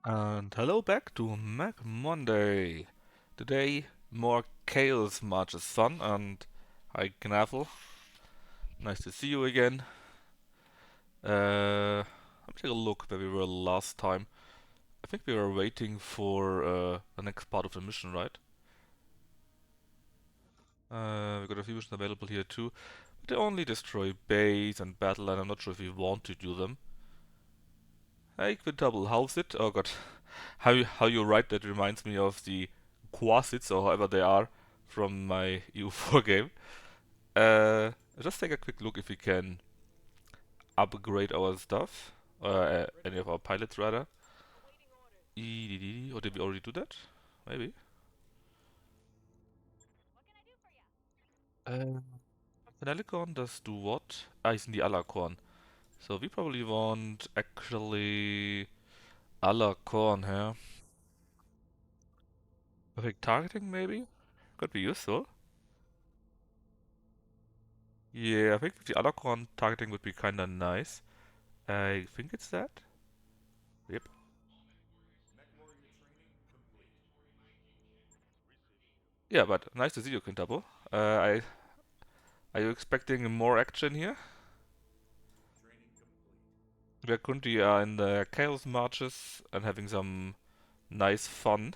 And hello back to Mac Monday. Today, more Chaos Marches fun, and hi Knavel. Nice to see you again. Let me take a look where we were last time. I think we were waiting for the next part of the mission, right? We got a few missions available here too. But they only destroy base and battle, and I'm not sure if we want to do them. Hey, Quintuple, how's it? Oh god, how you write that reminds me of the Quasits, or however they are, from my EU4 game. Just take a quick look if we can upgrade our stuff, any of our pilots rather. Or did we already do that? Maybe. Uh, Penelicon does do what? Ah, he's in the Alacorn. So we probably want actually Alacorn here. Perfect targeting maybe? Could be useful. Yeah, I think the Alacorn targeting would be kinda nice. I think it's that. Yep. Yeah, but nice to see you, Quintable. Are you expecting more action here? We're currently in the Chaos Marches and having some nice fun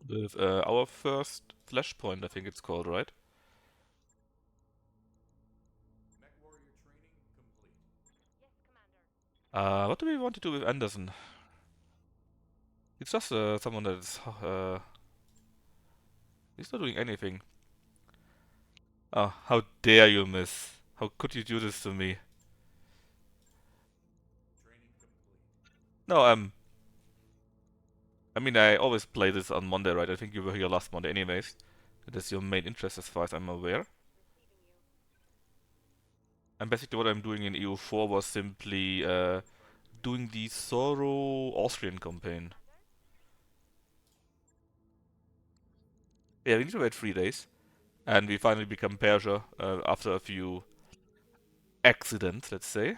with our first flashpoint, I think it's called, right? What do we want to do with Anderson? It's just someone that is. He's not doing anything. Oh, how dare you, miss? How could you do this to me? No, I mean, I always play this on Monday, right? I think you were here last Monday anyways. That's your main interest as far as I'm aware. And basically what I'm doing in EU4 was simply doing the Sorrow Austrian campaign. Yeah, we need to wait 3 days. And we finally become Persia after a few accidents, let's say.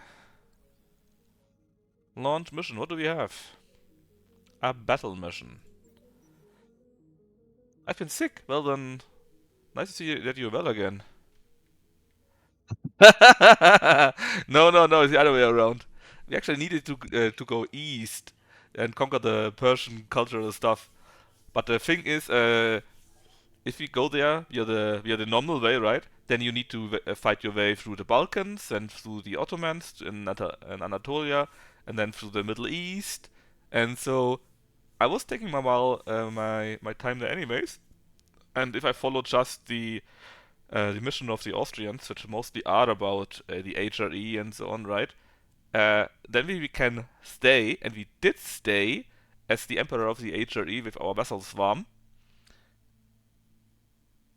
Launch mission, what do we have? A battle mission. I've been sick. Well then, nice to see that you're well again. No, it's the other way around. We actually needed to go east and conquer the Persian cultural stuff. But the thing is, if we go there via the normal way, right? Then you need to fight your way through the Balkans and through the Ottomans in Anatolia, and then through the Middle East. And so I was taking my time there anyways. And if I follow just the mission of the Austrians, which mostly are about the HRE and so on, right? Then we can stay, and we did stay as the Emperor of the HRE with our vassal Swarm.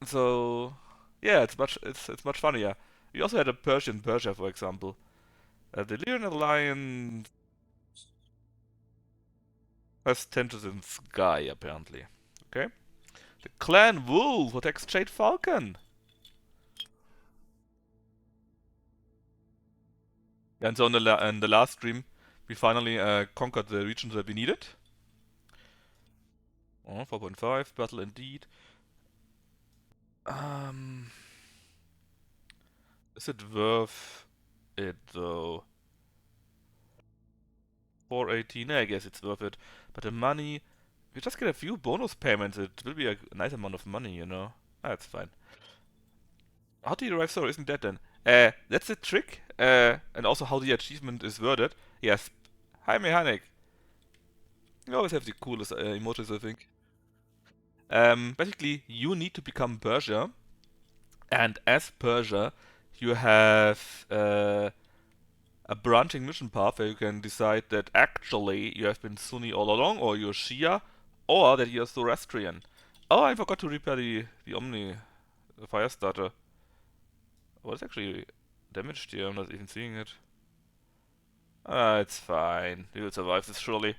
So yeah, it's much funnier. We also had a Persian Persia, for example. The Lyrian Alliance has tensions in Sky, apparently. Okay. The Clan Wolf attacks Jade Falcon. And so in the last stream, we finally conquered the regions that we needed. Oh, 4.5, battle indeed. Um, is it worth it though? 418, I guess it's worth it. But the money, we just get a few bonus payments. It will be a nice amount of money, you know. That's fine. How do you derive sorrow? Isn't that then? That's the trick. And also how the achievement is worded. Yes. Hi, Mechanic. You always have the coolest emojis, I think. Basically, you need to become Persia, and as Persia, you have a branching mission path where you can decide that actually you have been Sunni all along, or you're Shia, or that you're Zoroastrian. Oh, I forgot to repair the Omni the fire starter. Oh, it's actually damaged here. I'm not even seeing it. Ah, it's fine. We will survive this surely.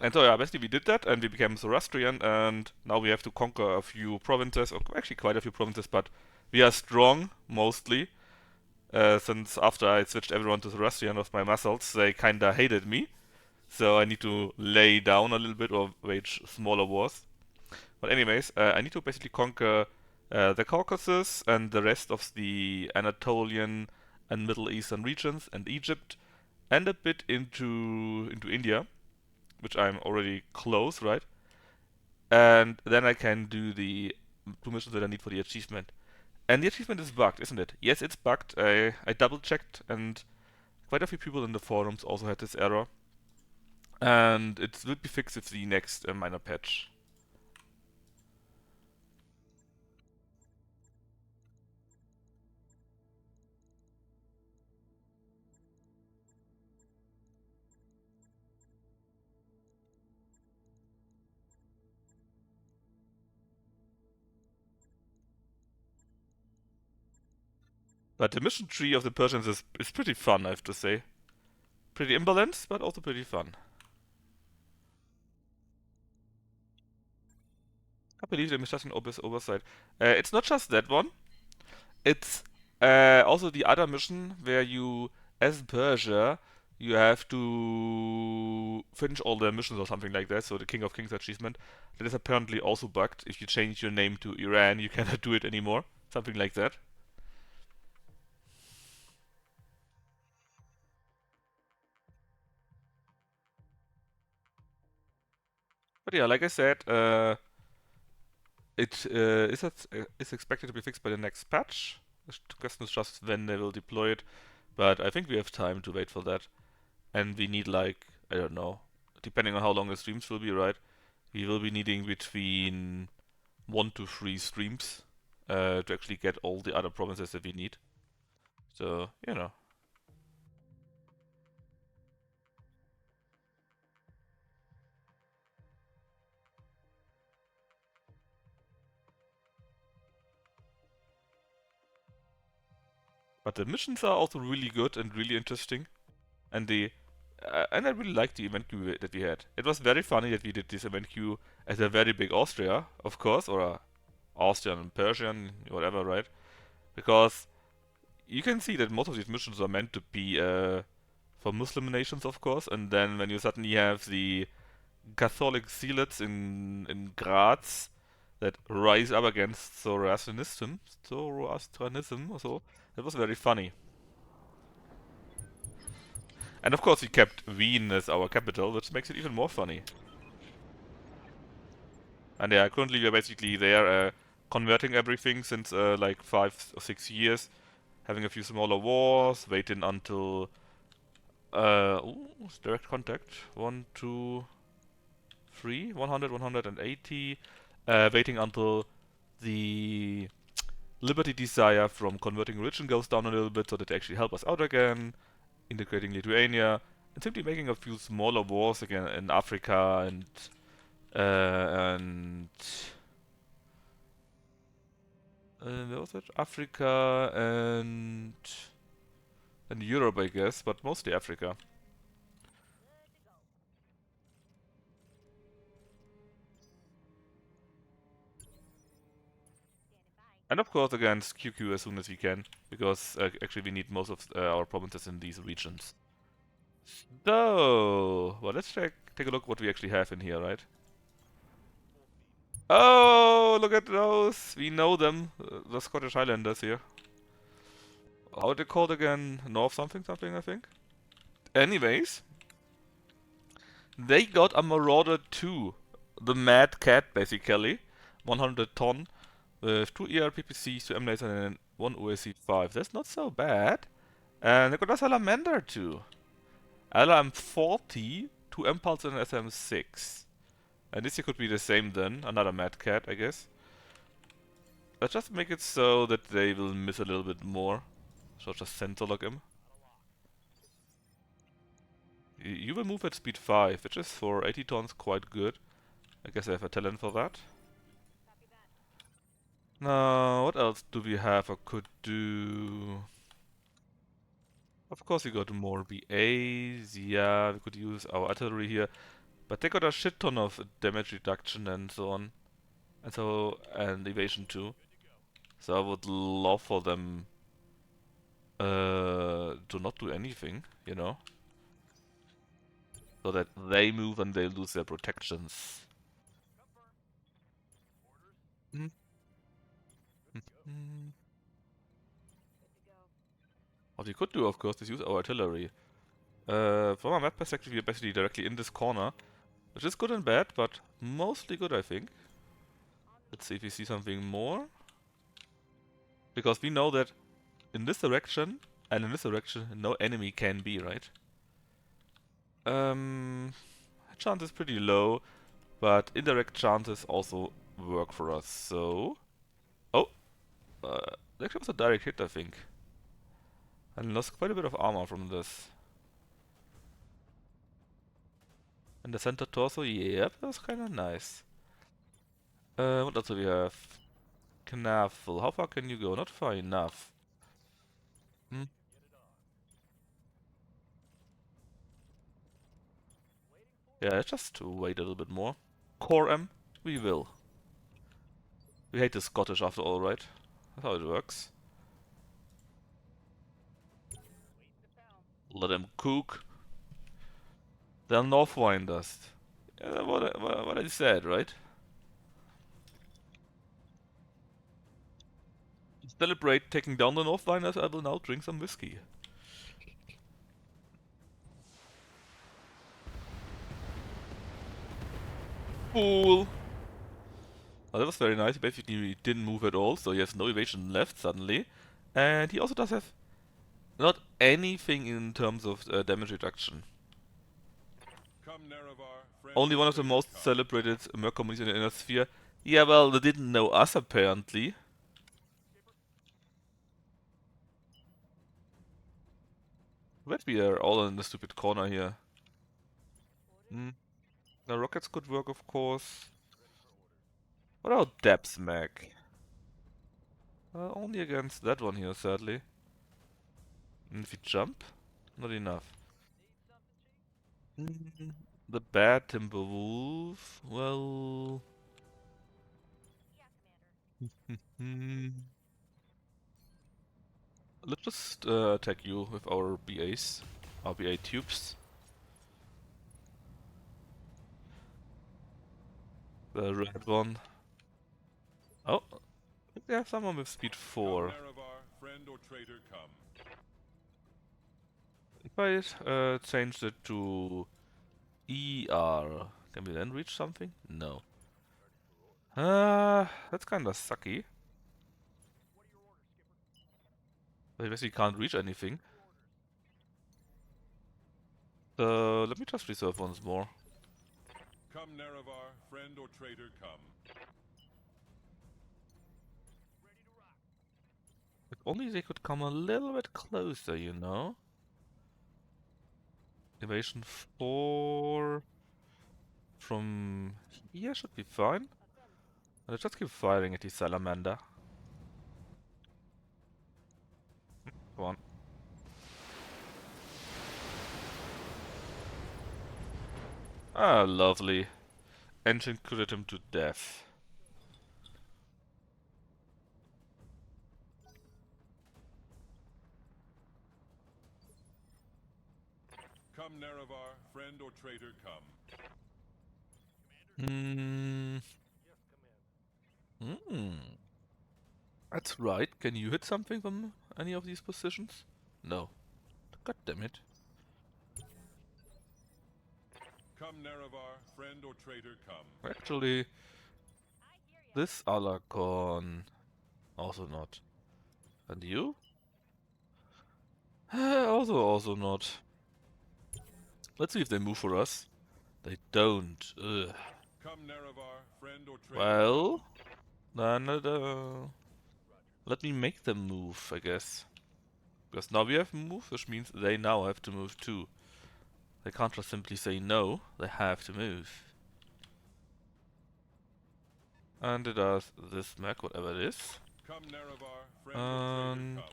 And so yeah, basically we did that, and we became Zoroastrian, and now we have to conquer a few provinces, or actually quite a few provinces, but we are strong, mostly. Since after I switched everyone to Zoroastrian of my muscles, they kinda hated me. So I need to lay down a little bit or wage smaller wars. But anyways, I need to basically conquer the Caucasus and the rest of the Anatolian and Middle Eastern regions and Egypt and a bit into India, which I'm already close, right? And then I can do the two missions that I need for the achievement. And the achievement is bugged, isn't it? Yes, it's bugged. I double checked, and quite a few people in the forums also had this error. And it will be fixed with the next minor patch. But the mission tree of the Persians is pretty fun, I have to say. Pretty imbalanced, but also pretty fun. I believe there is just an obvious oversight. It's not just that one. It's also the other mission where you, as Persia, you have to finish all the missions or something like that. So the King of Kings achievement, that is apparently also bugged. If you change your name to Iran, you cannot do it anymore. Something like that. But yeah, like I said, is expected to be fixed by the next patch. The question is just when they will deploy it. But I think we have time to wait for that. And we need like, I don't know, depending on how long the streams will be, right? We will be needing between 1 to 3 streams to actually get all the other provinces that we need. So, you know. But the missions are also really good and really interesting. And and I really liked the event queue that we had. It was very funny that we did this event queue as a very big Austria, of course, or a Austrian, Persian, whatever, right? Because you can see that most of these missions are meant to be for Muslim nations, of course, and then when you suddenly have the Catholic zealots in Graz that rise up against Zoroastrianism, so that was very funny. And of course, we kept Wien as our capital, which makes it even more funny. And yeah, currently we're basically there converting everything since like 5 or 6 years, having a few smaller wars, waiting until direct contact 1, 2, 3, 100, 180, waiting until the Liberty Desire from converting religion goes down a little bit so that they actually help us out again, integrating Lithuania, and simply making a few smaller wars again in Africa and where was it? Africa and Europe, I guess, but mostly Africa. And of course against QQ as soon as we can, because actually we need most of our provinces in these regions. So, well, let's take a look what we actually have in here, right? Oh, look at those! We know them, the Scottish Highlanders here. How are they called again? North something something, I think. Anyways, they got a Marauder 2, the Mad Cat basically, 100 ton, with 2 ERPPCs, 2 M-Lasers and 1 OSC-5. That's not so bad. And they got a Salamander too. LM40, 2 M-Pulse and an SM6. And this here could be the same then, another Mad Cat, I guess. Let's just make it so that they will miss a little bit more. So just sensor lock him. You will move at speed 5, which is for 80 tons quite good. I guess I have a talent for that. Now, what else do we have or could do? Of course we got more BAs, yeah, we could use our artillery here. But they got a shit ton of damage reduction and so on. And evasion too. So I would love for them to not do anything, you know? So that they move and they lose their protections. Mm. Mm. What we could do, of course, is use our artillery. From a map perspective, we are basically directly in this corner, which is good and bad, but mostly good, I think. Let's see if we see something more. Because we know that in this direction and in this direction, no enemy can be, right? Chance is pretty low, but indirect chances also work for us, so... Oh! That was a direct hit, I think. And lost quite a bit of armor from this. And the center torso, yep, that was kinda nice. What else do we have? Knaffle. How far can you go? Not far enough. Hmm. Yeah, let's just wait a little bit more. Core M, we will. We hate the Scottish after all, right? That's how it works. Let them cook. They'll Northwind us. Yeah, what I said, right? To celebrate taking down the Northwinders, I will now drink some whiskey. Fool! Well, that was very nice. He basically didn't move at all, so he has no evasion left suddenly. And he also does have not anything in terms of damage reduction. Only one of the most celebrated merc communities in the inner sphere. Yeah, well, they didn't know us apparently. But we are all in the stupid corner here. Hmm. The rockets could work, of course. What about Depth Mag? Only against that one here, sadly. And if we jump? Not enough. Mm, the bad Timberwolf? Well... Hmm. Let's just attack you with our BAs. Our BA tubes. The red one. Oh, yeah, someone with speed 4. If I change it to ER, can we then reach something? No. That's kinda sucky. I basically can't reach anything. Let me just reserve once more. Come, Nerevar, friend or traitor, come. If only they could come a little bit closer, you know? Evasion 4 from here should be fine. Let's just keep firing at the salamander. Come on. Ah, lovely. Engine critted him to death. Come, Nerevar, friend or traitor, come. Hmm. Hmm. That's right. Can you hit something from any of these positions? No. God damn it. Come, Nerevar, friend or traitor, come. Actually, this Alakon also not. And you? Also not. Let's see if they move for us. They don't. Ugh. Come, Nerevar, friend or traitor, Well, then let me make them move, I guess. Because now we have moved, which means they now have to move too. They can't just simply say no, they have to move. And it does this mech, whatever it is. come. Come, Nerevar, friend or traitor,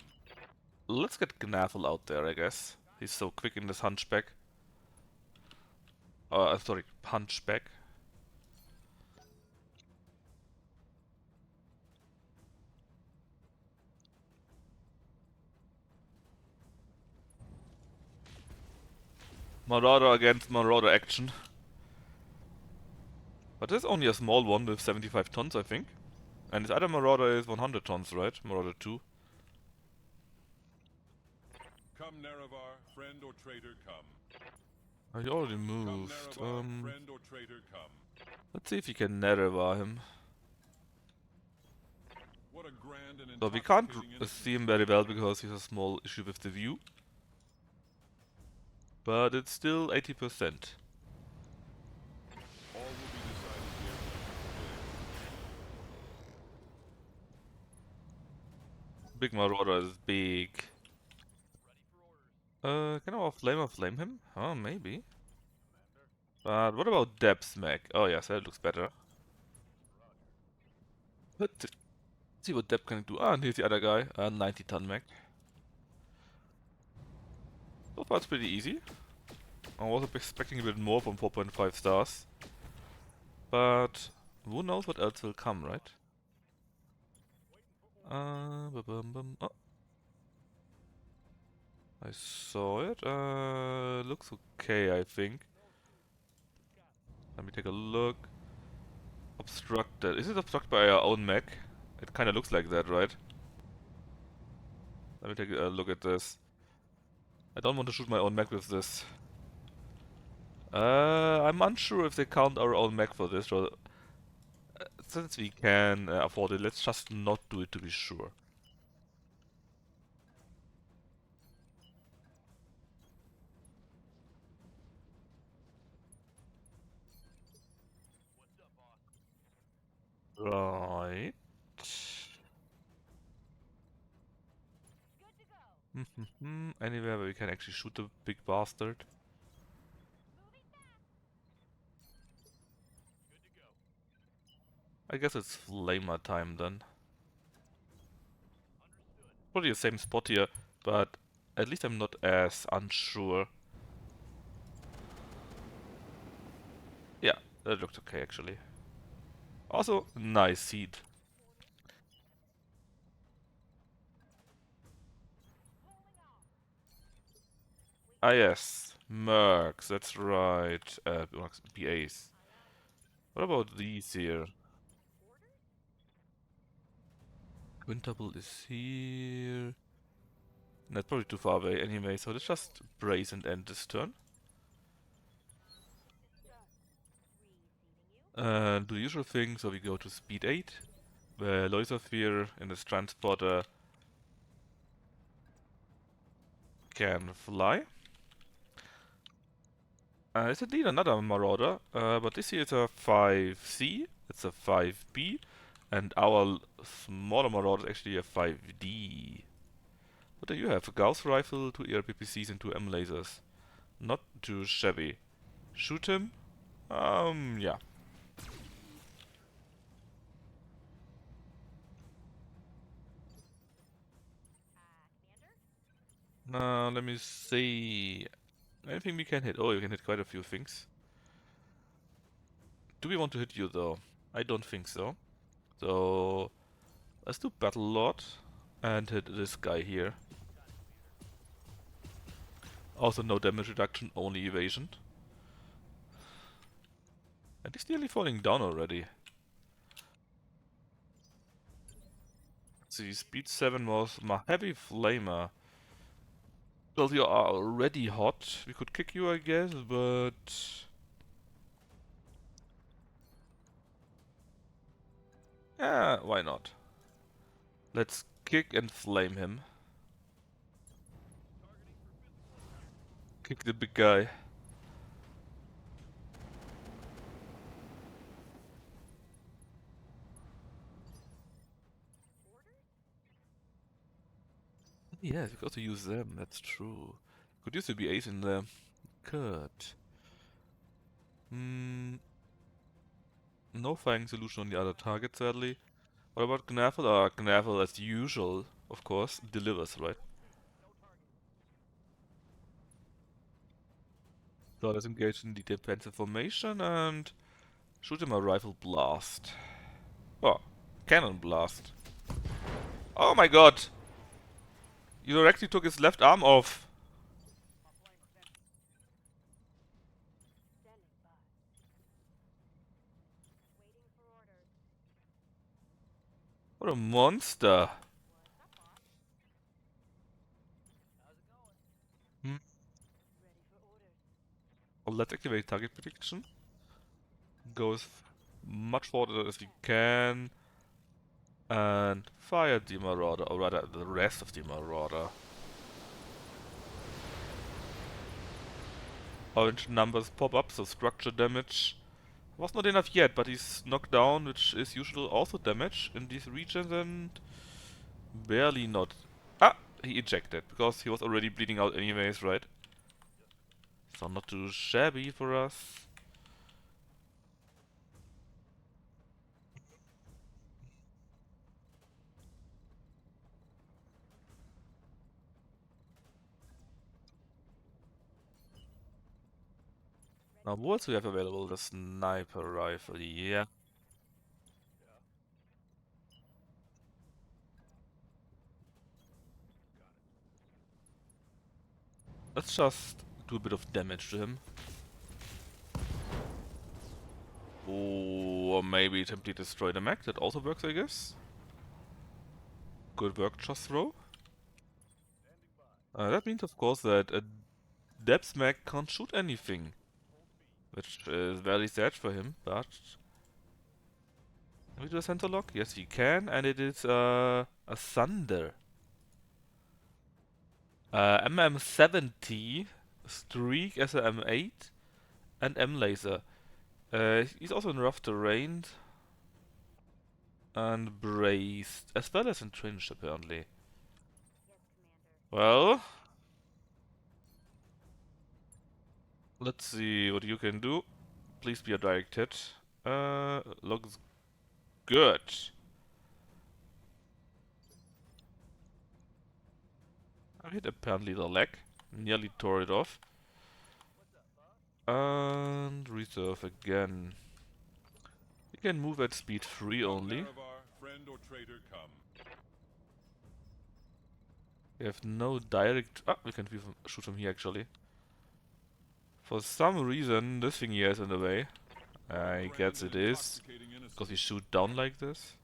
come. Let's get Gnathel out there, I guess. He's so quick in this hunchback. Sorry, punchback. Marauder against Marauder action. But there's only a small one with 75 tons, I think. And this other Marauder is 100 tons, right? Marauder 2. Come, Nerevar, friend or traitor, come. Oh, he already Come, moved. Nerevar, friend or traitor, come. Let's see if he can Nerevar him. What a grand and So we can't intoxicating see innocence. him very well because he's a small issue with the view. But it's still 80%. All will be decided here Big Marauder is big. Can our Flamer flame him? Oh, maybe. But what about Depth Smack? Oh yes, that looks better. Let's see what Depth can do. Ah, and here's the other guy. 90 ton mech. So far it's pretty easy. I was expecting a bit more from 4.5 stars. But who knows what else will come, right? Oh, I saw it. Looks okay, I think. Let me take a look. Obstructed. Is it obstructed by our own mech? It kind of looks like that, right? Let me take a look at this. I don't want to shoot my own mech with this. I'm unsure if they count our own mech for this, so since we can afford it, let's just not do it to be sure. Right. Anywhere where we can actually shoot the big bastard. I guess it's flamer time then. Probably the same spot here, but at least I'm not as unsure. Yeah, that looked okay actually. Also, nice seed. Ah yes, Mercs, that's right. Mercs, BAs. What about these here? Quintuple is here. That's probably too far away anyway, so let's just brace and end this turn. Do the usual thing, so we go to speed 8, where Loisosphere in this transporter can fly. It's indeed another Marauder, but this here is a 5C, it's a 5B, and our smaller Marauder is actually a 5D. What do you have? A Gauss rifle, 2 ERPPCs and 2 M lasers. Not too shabby. Shoot him? Yeah. Now, let me see. Anything we can hit? Oh, you can hit quite a few things. Do we want to hit you though? I don't think so. So, let's do Battle Lord and hit this guy here. Also no damage reduction, only evasion. And he's nearly falling down already. Let's see, speed 7 was my heavy flamer. Well, you are already hot. We could kick you, I guess, but... yeah, why not? Let's kick and flame him. Kick the big guy. Yes, we could also use them, that's true. Could use the BAs in there. Could. No firing solution on the other target, sadly. What about Gnavel? Gnavel, as usual, of course, delivers, right? So let's engage in the defensive formation and shoot him a rifle blast. Oh, cannon blast. Oh my god! You directly took his left arm off. What a monster! Hmm. Well, let's activate target prediction. Go as much forward as we can. And fire the Marauder, or rather the rest of the Marauder. Orange numbers pop up, so structure damage was not enough yet, but he's knocked down, which is usually also damage in these regions, and barely not. Ah! He ejected, because he was already bleeding out anyways, right? So not too shabby for us. Now what else do we have available? The sniper rifle, yeah. Let's just do a bit of damage to him. Or maybe simply destroy the mech, that also works, I guess. Good work, just throw. That means, of course, that a depth mech can't shoot anything. Which is very sad for him, but... Can we do a center lock? Yes, we can, and it is a Thunder. MM70, Streak as a M8, and M-Laser. He's also in rough terrain, and braced, as well as entrenched apparently. Well, let's see what you can do. Please be a direct hit. Looks good. I hit apparently the leg, nearly tore it off. And reserve again. You can move at speed 3 only. Friend or traitor, come. We have no direct... Ah, we can shoot from here actually. For some reason, this thing here is in the way. I guess it is, because we shoot down like this.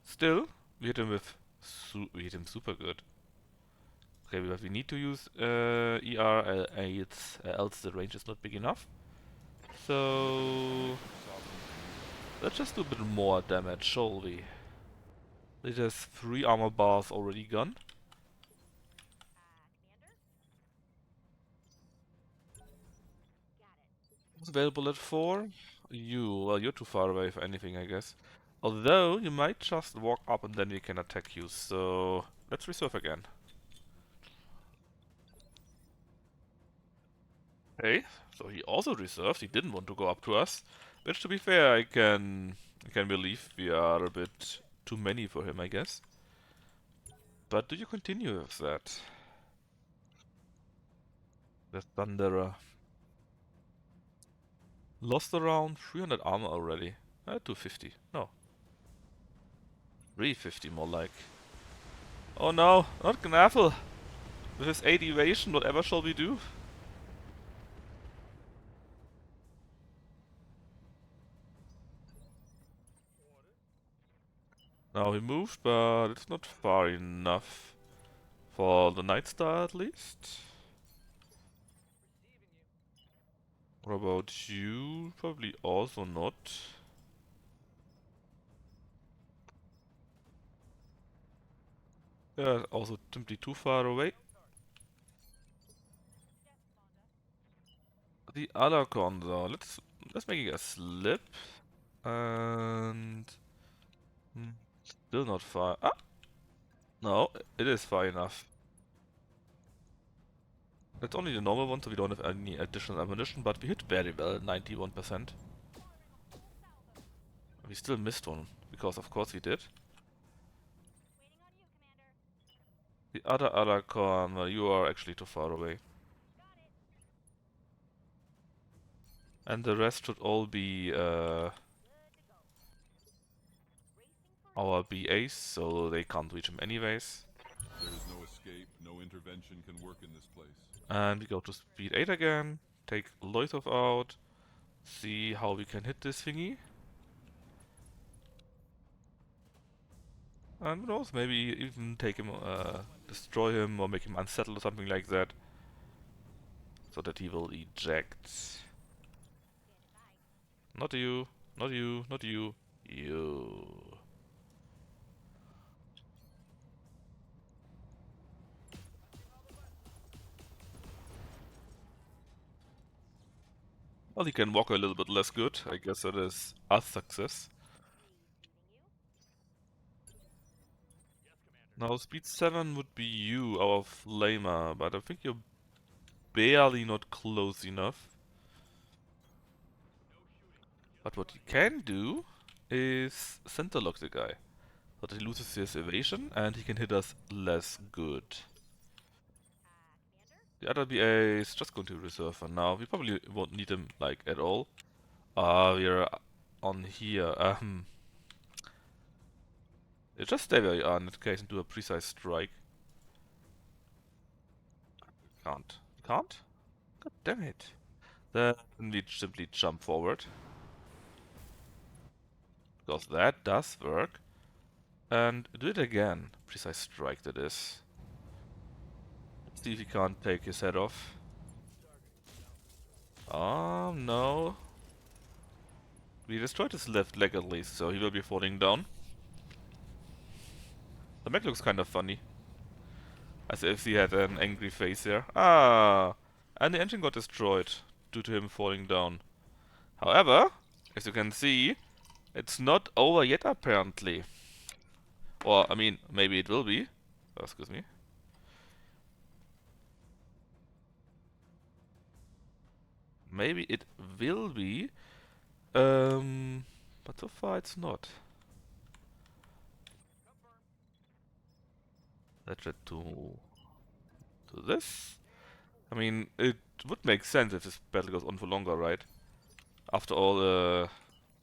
Still, we hit him with... we hit him super good. Okay, but we need to use ER, else the range is not big enough. So... let's just do a bit more damage, shall we? It has 3 armor bars already gone. What's available at 4? Well, you're too far away for anything, I guess. Although, you might just walk up and then we can attack you, so... let's reserve again. Hey, so he also reserved, he didn't want to go up to us. Which, to be fair, I can believe we are a bit too many for him, I guess. But do you continue with that? The Thunderer. Lost around 300 armor already. 250. No. 350 more like. Oh no, not Gnaffle! With his 8 evasion, whatever shall we do? Now he moved, but it's not far enough. For the Night Star at least. What about you? Probably also not. Yeah, also simply too far away. The other Condor, let's make it a slip. And still not far. Ah! No, it is far enough. It's only the normal one, so we don't have any additional ammunition, but we hit very well, 91%. We still missed one, because of course we did. The other corner, you are actually too far away. And the rest should all be our BAs, so they can't reach him anyways. There is no escape, no intervention can work in this place. And we go to speed 8 again, take Loithov out, see how we can hit this thingy. And who knows, maybe even take him, destroy him or make him unsettled or something like that. So that he will eject. Not you, not you, not you. You. Well, he can walk a little bit less good. I guess that is a success. Now, speed 7 would be you, our flamer, but I think you're barely not close enough. But what you can do is center lock the guy, so that he loses his evasion and he can hit us less good. The other BA is just going to reserve for now. We probably won't need him, like, at all. We're on here. You just stay where you are in that case and do a precise strike. Can't. Can't? God damn it. Then we simply jump forward. Because that does work. And do it again. Precise strike that is. Let's see if he can't take his head off. Oh no. We destroyed his left leg at least, so he will be falling down. The mech looks kind of funny. As if he had an angry face here. Ah! And the engine got destroyed due to him falling down. However, as you can see, it's not over yet apparently. Or, I mean, maybe it will be. Oh, excuse me. Maybe it will be. But so far it's not. Let's try to this. I mean, it would make sense if this battle goes on for longer, right? After all,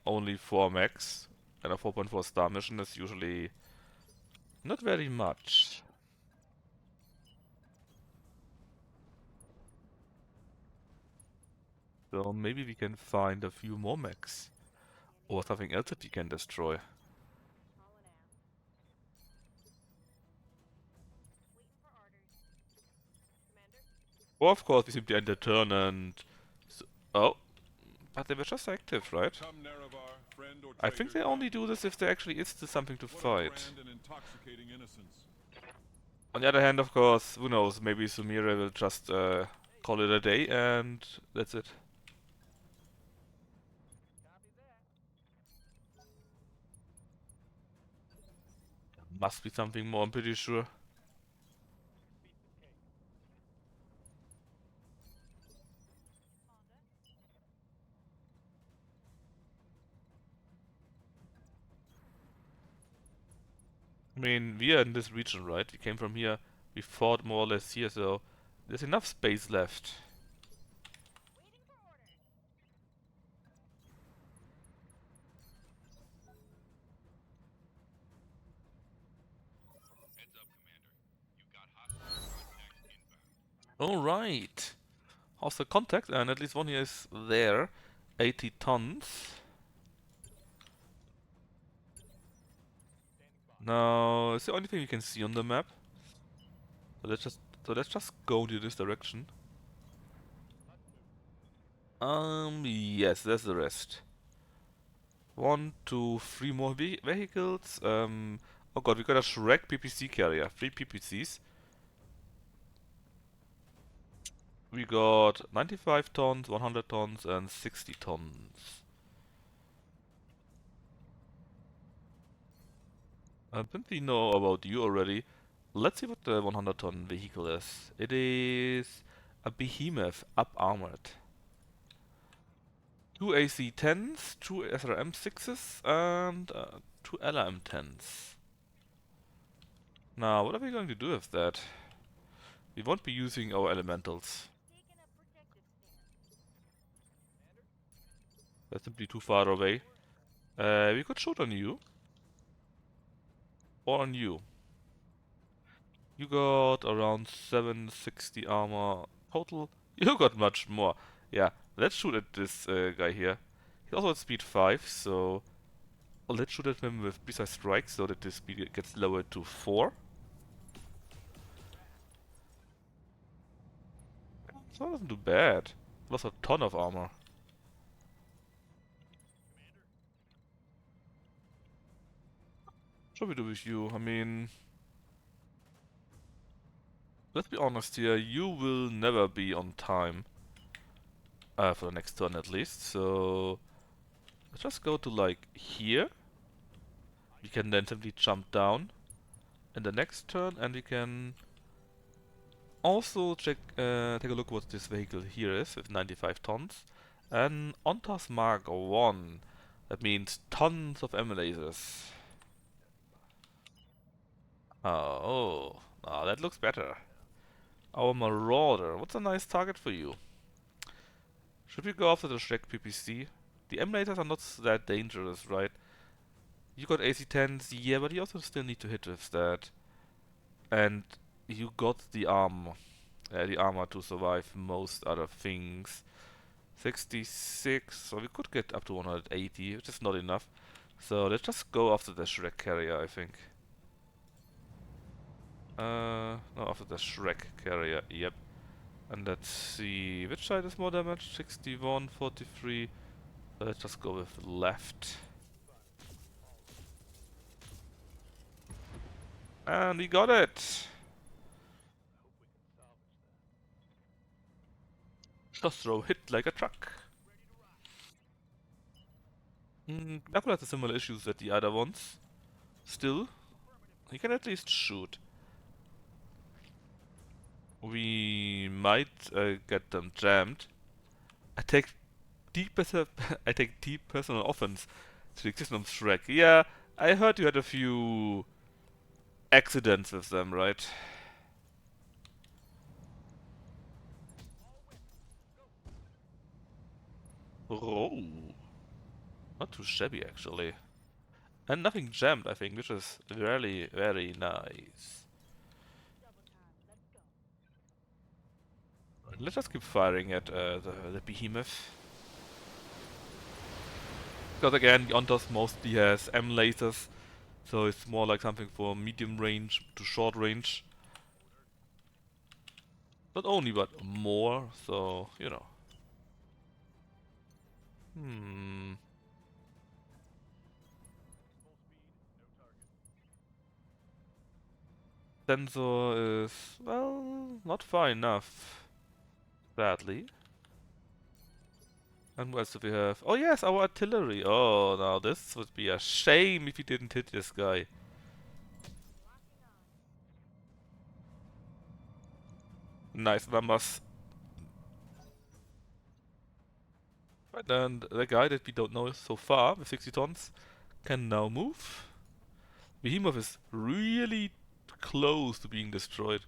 only 4 mechs and a 4.4 star mission is usually not very much. So maybe we can find a few more mechs. Or something else that we can destroy. Or of course we simply end the turn and... Oh, but they were just active, right? Come Nerevar, friend or I think traitor, they only do this if there actually is still something to what a fight. grand and intoxicating innocence. On the other hand, of course, who knows, maybe Sumire will just call it a day and that's it. Must be something more, I'm pretty sure. I mean, we are in this region, right? We came from here, we fought more or less here, so there's enough space left. Alright. Hostile contact, and at least one here is there. 80 tons. Now, it's the only thing you can see on the map. So let's just go into this direction. Yes, that's the rest. 1, 2, 3 more vehicles. Oh god, we got a Shrek PPC carrier. 3 PPCs. We got 95 tons, 100 tons, and 60 tons. I think we know about you already. Let's see what the 100-ton vehicle is. It is a behemoth up-armored. 2 AC-10s, 2 SRM-6s, and 2 LRM-10s. Now, what are we going to do with that? We won't be using our elementals. That's simply too far away. We could shoot on you. Or on you. You got around 760 armor total. You got much more. Yeah, let's shoot at this guy here. He's also at speed 5, so let's shoot at him with precise strikes so that the speed gets lowered to 4. So it doesn't do bad. Lost a ton of armor. What should we do with you? I mean, let's be honest here, you will never be on time. For the next turn at least, so let's just go to like here. We can then simply jump down in the next turn, and we can also check, take a look what this vehicle here is with 95 tons. And Ontas Mark 1. That means tons of emulators. Oh, oh, that looks better. Our Marauder. What's a nice target for you? Should we go after the Shrek PPC? The emulators are not that dangerous, right? You got AC-10s, yeah, but you also still need to hit with that. And you got the armor to survive most other things. 66, so we could get up to 180, which is not enough. So let's just go after the Shrek carrier, I think. No, after the Shrek carrier, yep. And let's see, which side is more damage? 61, 43. So let's just go with left. And we got it! Just throw hit like a truck. Apple has the similar issues that the other ones. Still, he can at least shoot. We might get them jammed. I take I take deep personal offense to the existence of Shrek. Yeah, I heard you had a few accidents with them, right? Oh, not too shabby actually. And nothing jammed, I think, which is very, very nice. Let's just keep firing at the behemoth. Because again, Yontas mostly has M lasers, so it's more like something for medium range to short range. Not only, but more, so, you know. Hmm. Sensor is, well, not far enough. Sadly. And what else do we have? Oh yes, our artillery. Oh, now this would be a shame if we didn't hit this guy. Nice numbers. Right, and the guy that we don't know so far, with 60 tons, can now move. Behemoth is really close to being destroyed.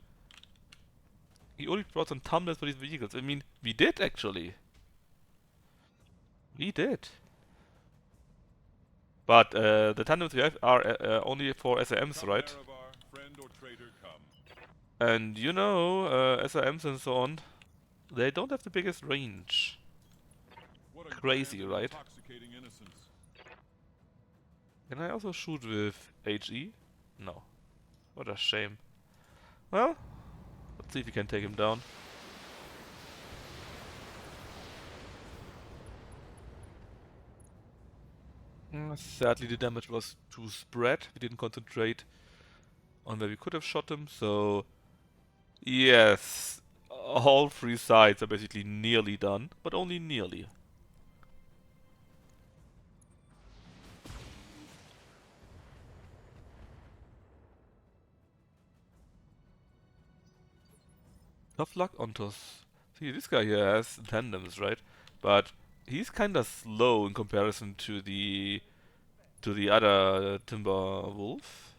He only brought some tumblers for these vehicles. I mean, we did actually. We did. But the tandems we have are only for SAMs, right? Nerevar, friend or traitor, come. And you know, SAMs and so on, they don't have the biggest range. What a Crazy, grand and right? intoxicating innocence. Can I also shoot with HE? No. What a shame. Well, let's see if we can take him down. Sadly, the damage was too spread. We didn't concentrate on where we could have shot him, so yes, all three sides are basically nearly done, but only nearly. Tough luck, Ontos. See, this guy here has tandems, right? But he's kinda slow in comparison to the other Timber Wolf.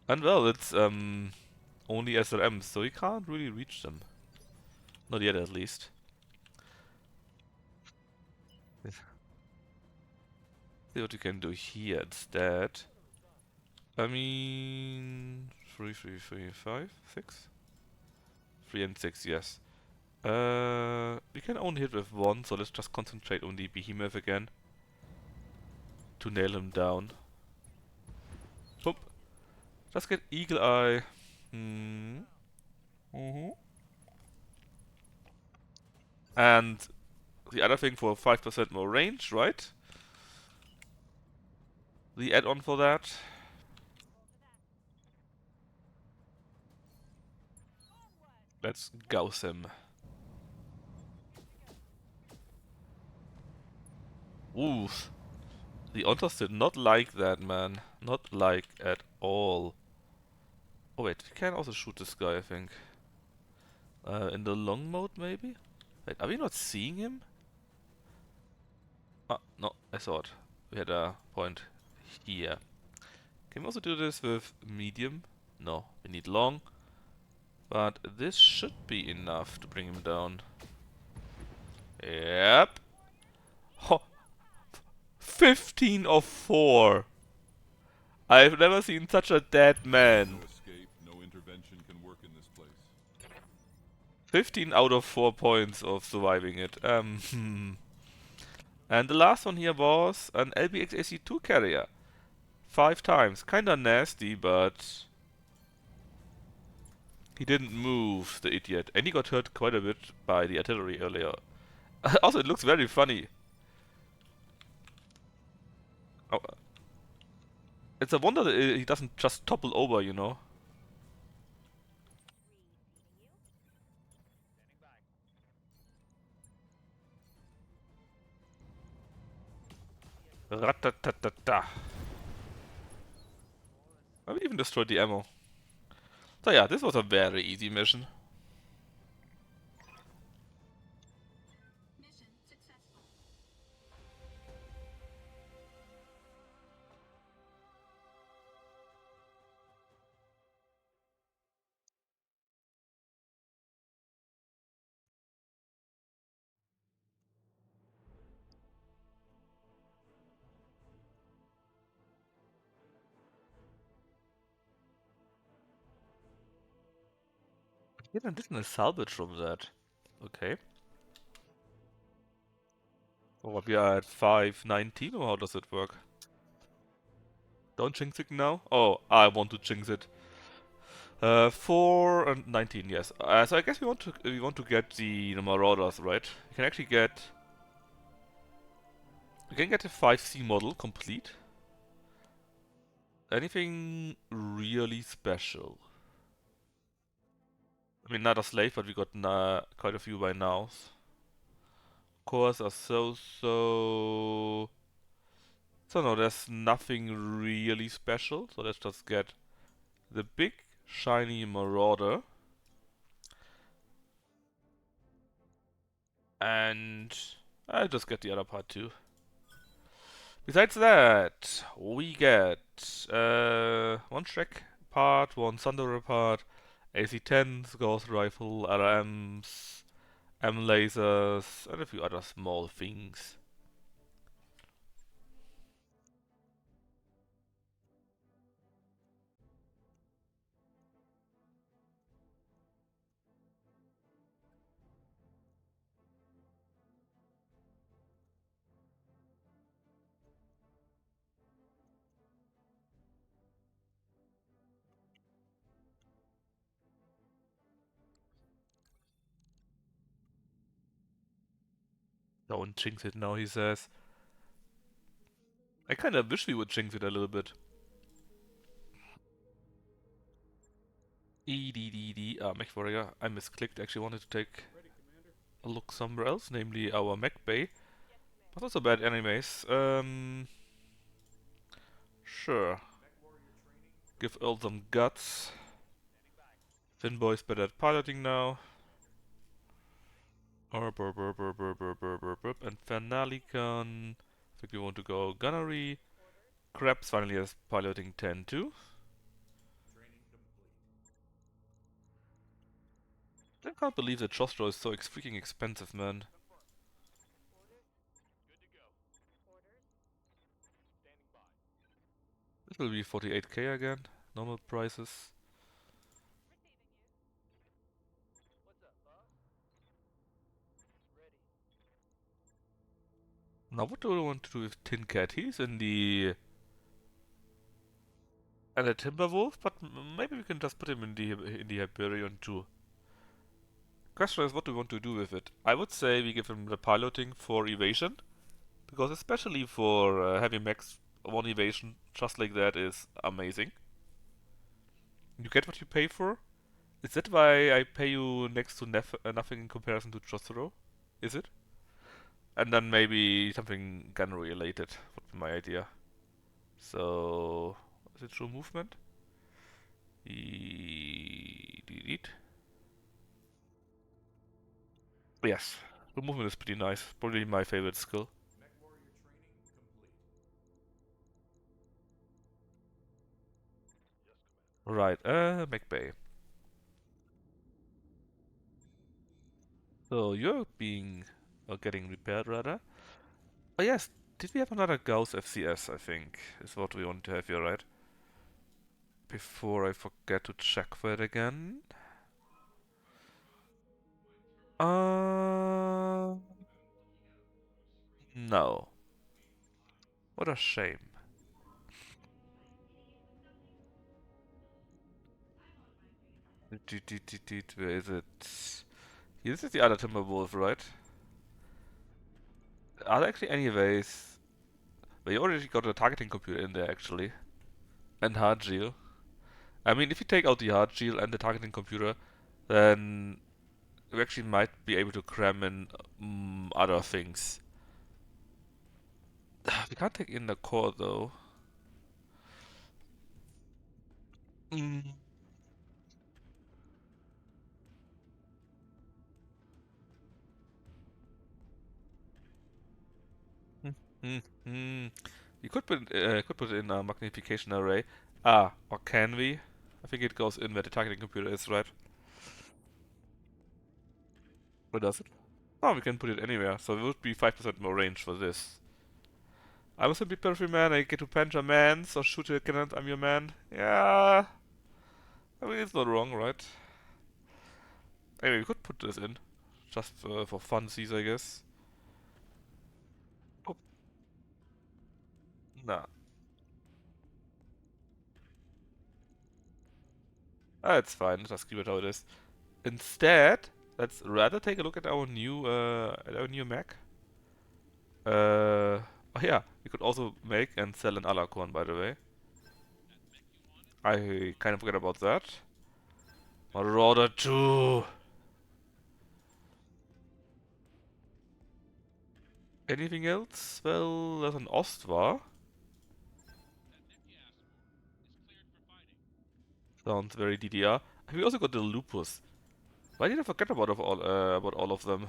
And well, it's only SLMs, so he can't really reach them. Not yet, at least. See what you can do here instead. I mean, 3, 3, 3, 5, 6? 3 and 6, yes. We can only hit with one, so let's just concentrate on the behemoth again to nail him down. Boop. Just get Eagle Eye. Hmm. And the other thing for 5% more range, right? The add-on for that. Let's gauss him. Oof. The Ontas did not like that, man. Not like at all. Oh wait, we can also shoot this guy, I think. In the long mode, maybe? Wait, are we not seeing him? Ah, no, I saw it. We had a point here. Can we also do this with medium? No, we need long. But this should be enough to bring him down. Yep. Ho, 15 of 4. I've never seen such a dead man. No escape, no intervention can work in this place. 15 out of 4 points of surviving it. And the last one here was an LBXAC2 carrier. 5 times. Kinda nasty, but he didn't move, the idiot. And he got hurt quite a bit by the artillery earlier. Also, it looks very funny. Oh, it's a wonder that he doesn't just topple over, you know. Ratatatata. I even destroyed the ammo. So yeah, this was a very easy mission. Yeah, I didn't salvage from that. Okay. Oh, we are at 519, or how does it work? Don't jinx it now? Oh, I want to jinx it. 4 and 19, yes. So I guess we want to get the Marauders, right? We can get a 5C model complete. Anything really special? I mean, not a slave, but we got quite a few by now. Cores are so. So no, there's nothing really special. So let's just get the big shiny Marauder. And I'll just get the other part too. Besides that, we get one Shrek part, one Thunderer part, AC-10s, Gauss Rifle, RMs, M lasers, and a few other small things. Don't jinx it now, he says. I kinda wish we would jinx it a little bit. EDDD, mech warrior. I misclicked, actually wanted to take a look somewhere else, namely our mech bay. But also bad animes. Sure. Give Earl some guts. Finboy's better at piloting now. And Fanalicon. I think we want to go gunnery. Krebs finally has piloting 10 too. I can't believe that Jostro is so freaking expensive, man. This will be 48k again. Normal prices. Now what do we want to do with Tin Cat? He's in the... And a Timberwolf, but maybe we can just put him in the Hyperion too. Question is, what do we want to do with it? I would say we give him the piloting for evasion, because especially for heavy mechs, one evasion just like that is amazing. You get what you pay for. Is that why I pay you next to nothing in comparison to Jotaro? Is it? And then maybe something gun related would be my idea. So, is it true movement? Delete. Yes, the movement is pretty nice. Probably my favorite skill. Right, McBay. So you're being, or getting repaired rather. Oh yes, did we have another Gauss FCS, I think, is what we want to have here, right? Before I forget to check for it again. Uh, no. What a shame. Where is it? This is the other Timberwolf, right? Are there actually any ways? Well, you already got a targeting computer in there, actually. And hard geo. I mean, if you take out the hard geo and the targeting computer, then we actually might be able to cram in other things. We can't take in the core, though. Mm. Mm, mm. You could put in a magnification array. Ah, or can we? I think it goes in where the targeting computer is, right? Or does it? Oh, we can put it anywhere, so it would be 5% more range for this. I'm a simply periphery man, I get to punch a man, so shoot a cannon, I'm your man. Yeah, I mean, it's not wrong, right? Anyway, we could put this in. Just for funsies, I guess. Oh, nah. It's fine, just keep it how it is. Instead, let's rather take a look at our new Mac. Oh yeah, we could also make and sell an Alacorn, by the way. I kind of forgot about that. Marauder 2! Anything else? Well, there's an Ostwa. Sounds very DDR. We also got the Lupus. Why did I forget about all of them?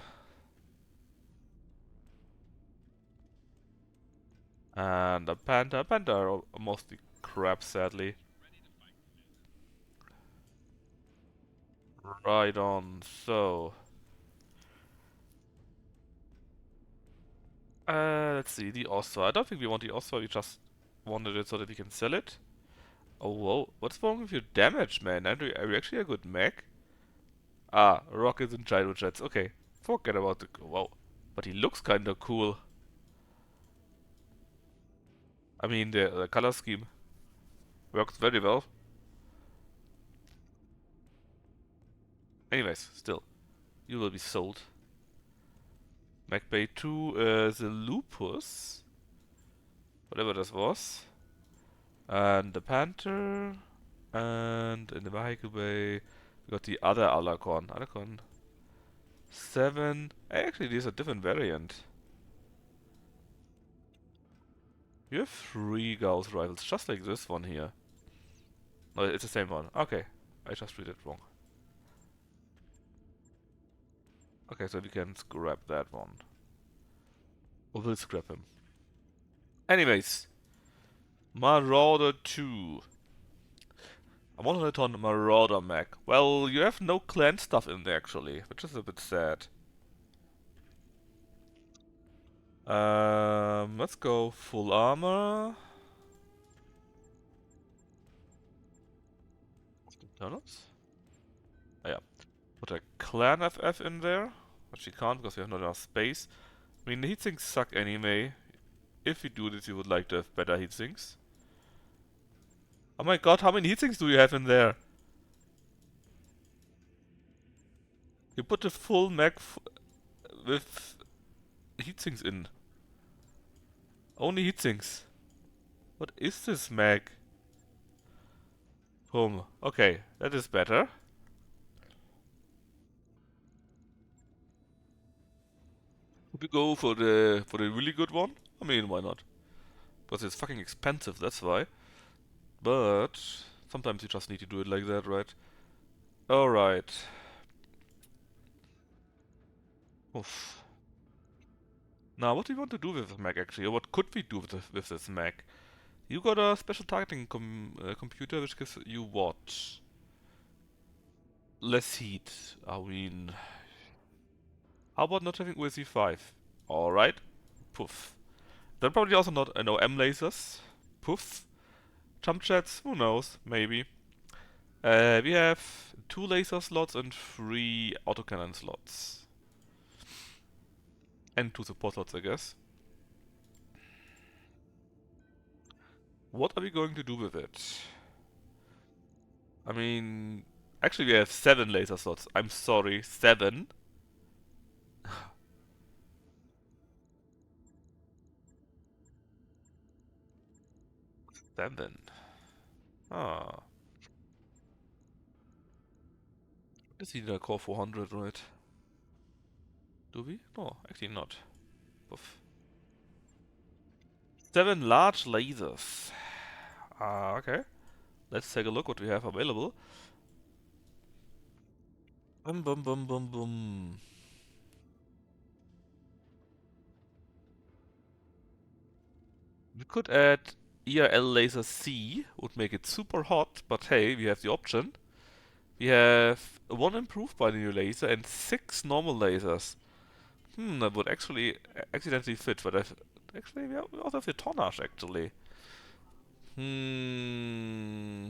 And a Panther. Panther are mostly crap, sadly. Right on. So, let's see the Ostwa. I don't think we want the Ostwa. We just wanted it so that we can sell it. Oh, whoa. What's wrong with your damage, man? Are you actually a good mech? Ah, rockets and gyrojets. Okay. Forget about the... Whoa. But he looks kinda cool. I mean, the color scheme works very well. Anyways, still. You will be sold. MacBay 2, the Lupus. Whatever this was. And the Panther. And in the vehicle bay, we got the other Alacorn. Alacorn 7. Actually, these are different variant. You have 3 Gauss rifles, just like this one here. No, it's the same one. Okay, I just read it wrong. Okay, so we can scrap that one. Or we'll scrap him. Anyways, Marauder 2. I wanted it on Marauder mech. Well, you have no clan stuff in there actually, which is a bit sad. Let's go full armor. Internals? Oh yeah. Put a clan FF in there, which you can't because we have not enough space. I mean, the heatsinks suck anyway. If you do this, you would like to have better heatsinks. Oh my god, how many heatsinks do you have in there? You put a full Mac with heatsinks in. Only heatsinks. What is this Mac? Home. Okay, that is better. Would you go for the really good one? I mean, why not? Because it's fucking expensive, that's why. But sometimes you just need to do it like that, right? Alright. Oof. Now, what do we want to do with this Mac actually? Or what could we do with this Mac? You got a special targeting computer which gives you what? Less heat. I mean, how about not having OSE 5? Alright. Poof. Then probably also not no M lasers. Poof. Jump jets, who knows, maybe. We have 2 laser slots and 3 autocannon slots. And 2 support slots, I guess. What are we going to do with it? I mean, actually we have 7 laser slots. I'm sorry, 7? 7. Ah. This is a Core 400, right? Do we? No, actually not. Oof. 7 large lasers. Ah, okay. Let's take a look what we have available. Bum bum bum bum bum. We could add ERL laser C, would make it super hot, but hey, we have the option. We have 1 improved binary laser and 6 normal lasers. That would actually accidentally fit, but actually we also have the tonnage actually. Hmm.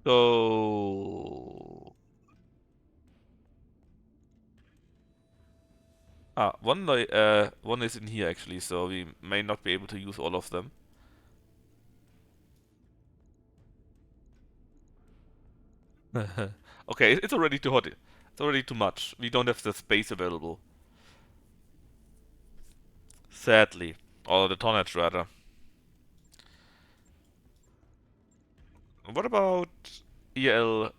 So one is in here actually, so we may not be able to use all of them. Okay, it's already too hot. It's already too much. We don't have the space available. Sadly. Or the tonnage rather. What about ELCs?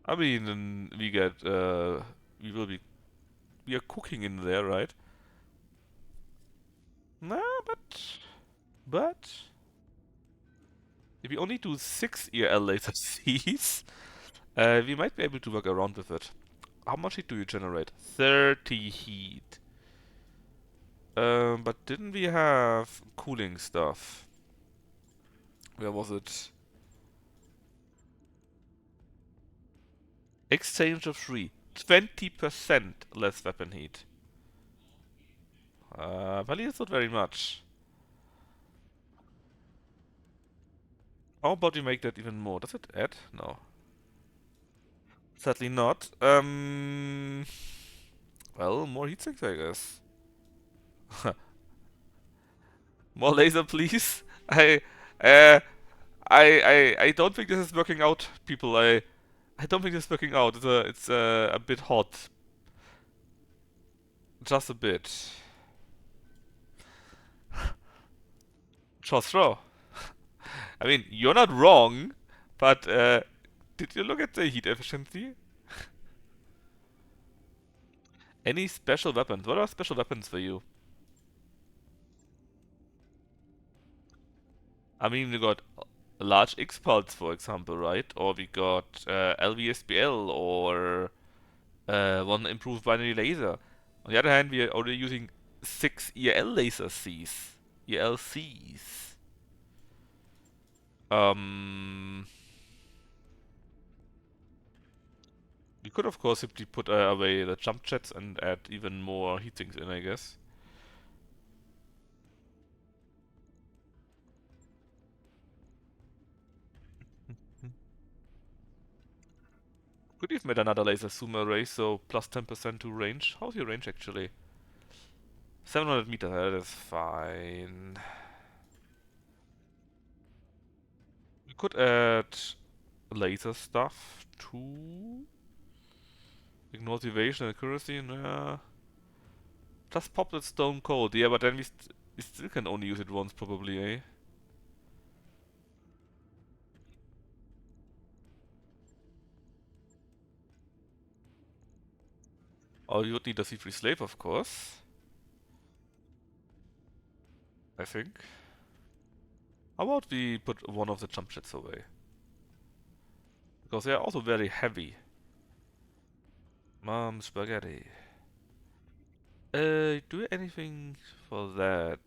I mean, then we get, we will be, we are cooking in there, right? Nah, but, if we only do 6 EL laser Cs, we might be able to work around with it. How much heat do you generate? 30 heat. But didn't we have cooling stuff? Where was it? Exchange of 3. 20% less weapon heat. Probably it's not very much. How about we make that even more? Does it add? No. Sadly not. Well, more heatsinks, I guess. More laser, please. Uh, I don't think this is working out, people. I don't think this is working out. It's a bit hot. Just a bit. Just throw. I mean, you're not wrong, but did you look at the heat efficiency? Any special weapons? What are special weapons for you? I mean, we got a large X-Pulse, for example, right? Or we got LVSBL or one improved binary laser. On the other hand, we are already using 6 EL laser Cs. ELCs. Um, we could, of course, simply put away the jump jets and add even more heatsinks in, I guess. Could you've made another laser zoom array, so plus 10% to range? How's your range actually? 700 meters, that is fine. We could add laser stuff too. Ignore evasion and accuracy, nah. Just pop that stone cold, yeah, but then we still can only use it once probably, eh? Oh, you would need a C3 slave, of course. I think. How about we put one of the jump jets away? Because they are also very heavy. Mom, spaghetti. Do anything for that?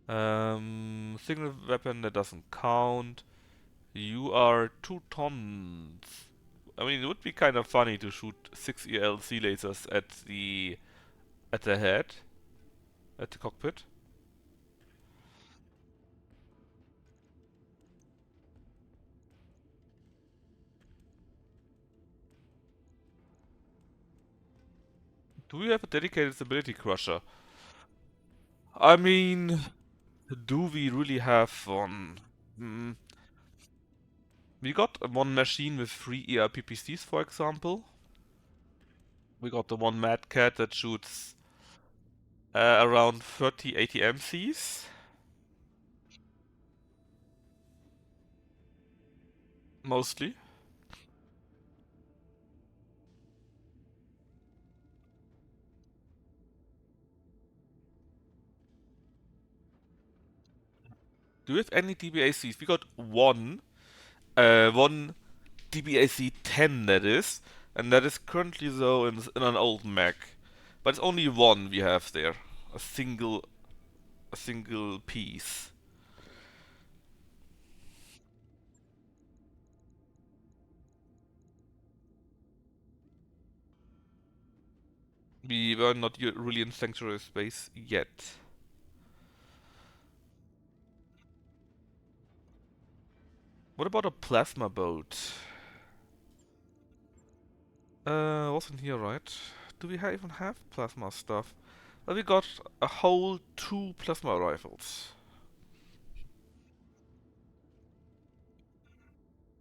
Signal weapon that doesn't count. You are 2 tons. I mean, it would be kind of funny to shoot 6 ELC lasers at the head, at the cockpit. Do we have a dedicated stability crusher? I mean, do we really have one? Hmm. We got one machine with 3 ERPPCs, for example. We got the one Mad Cat that shoots around 30 ATMCs, mostly. Do we have any DBACs? We got one DBAC 10 that is, and that is currently though in an old Mac. But it's only one we have there, a single piece. We were not really in sanctuary space yet. What about a plasma boat? Wasn't here, right? Do we even have plasma stuff? Well, we got a whole 2 plasma rifles.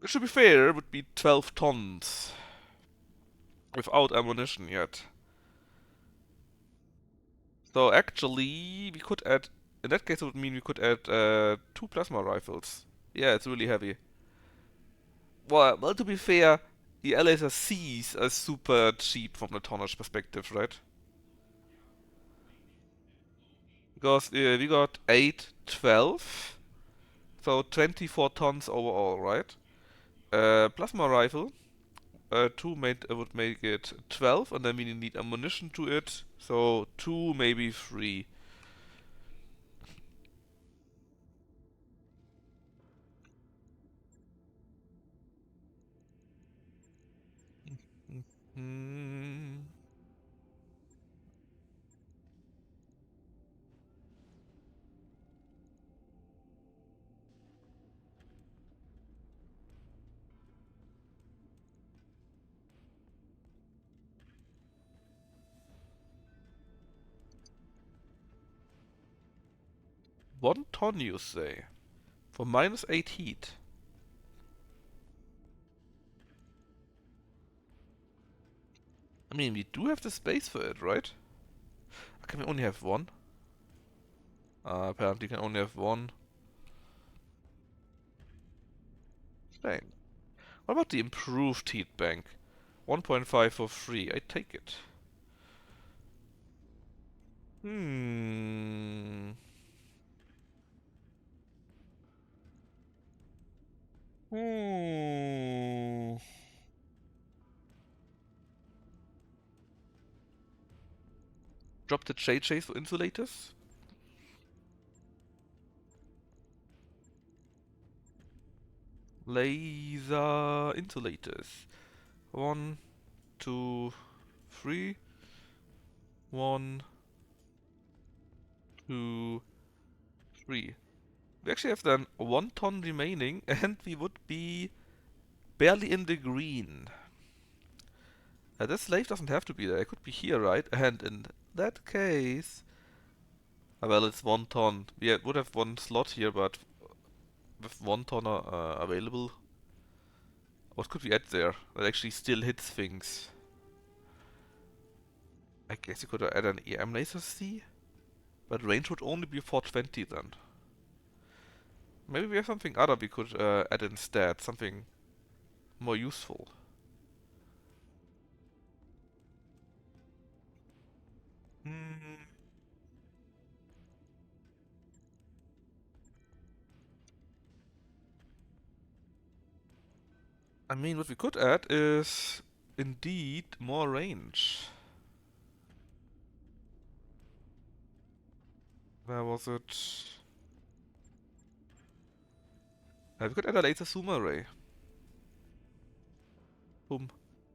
It should be fair, it would be 12 tons. Without ammunition yet. So actually, we could add... In that case, it would mean we could add 2 plasma rifles. Yeah, it's really heavy. Well, to be fair, the laser Cs are super cheap from the tonnage perspective, right? Because we got 8, 12, so 24 tons overall, right? Plasma rifle, 2 would make it 12, and then we need ammunition to it, so 2, maybe 3. Hmm. 1 ton, you say? For -8 heat. I mean, we do have the space for it, right? Can we only have one? Apparently can only have one. Dang. What about the improved heat bank? 1.5 for free. I take it. Hmm. Hmm. Drop the JJs for insulators? Laser insulators. 1, 2, 3. 1, 2, 3. We actually have then 1 ton remaining, and we would be barely in the green. This slave doesn't have to be there. It could be here, right? And in that case, well, it's 1 ton. We would have one slot here, but with 1 ton available, what could we add there that actually still hits things? I guess you could add an EM laser C, but range would only be 420 then. Maybe we have something other we could add instead, something more useful. Hmm. I mean, what we could add is indeed more range. Where was it? We could add a laser zoom array. Boom.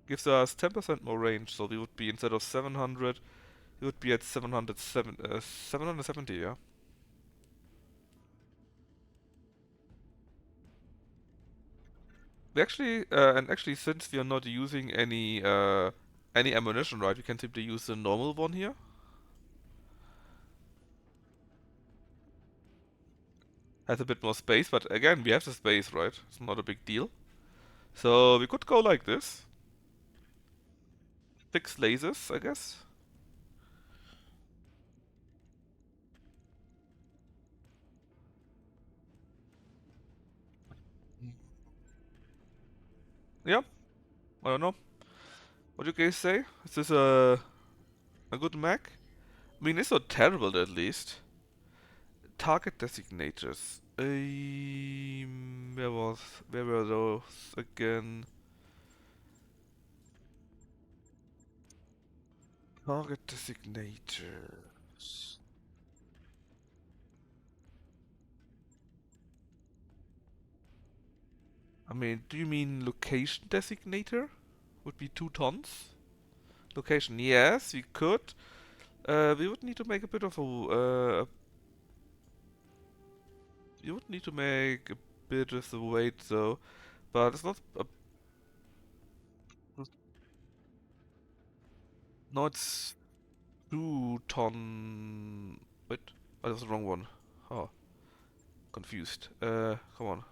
Gives us 10% more range, so we would be instead of 700, we would be at 770, yeah? We actually, and actually since we are not using any ammunition, right, we can simply use the normal one here. Has a bit more space, but again, we have the space, right? It's not a big deal. So we could go like this. 6 lasers, I guess. Yeah, I don't know. What do you guys say? Is this a good mech? I mean, it's not terrible at least. Target designators. Where were those again? Target designators. I mean, do you mean location designator? Would be 2 tons? Location, yes, we could. We would need to make a bit of you would need to make a bit of the weight though, but it's not a, no, it's 2 ton. Wait, oh, that was the wrong one. Oh, confused. Come on,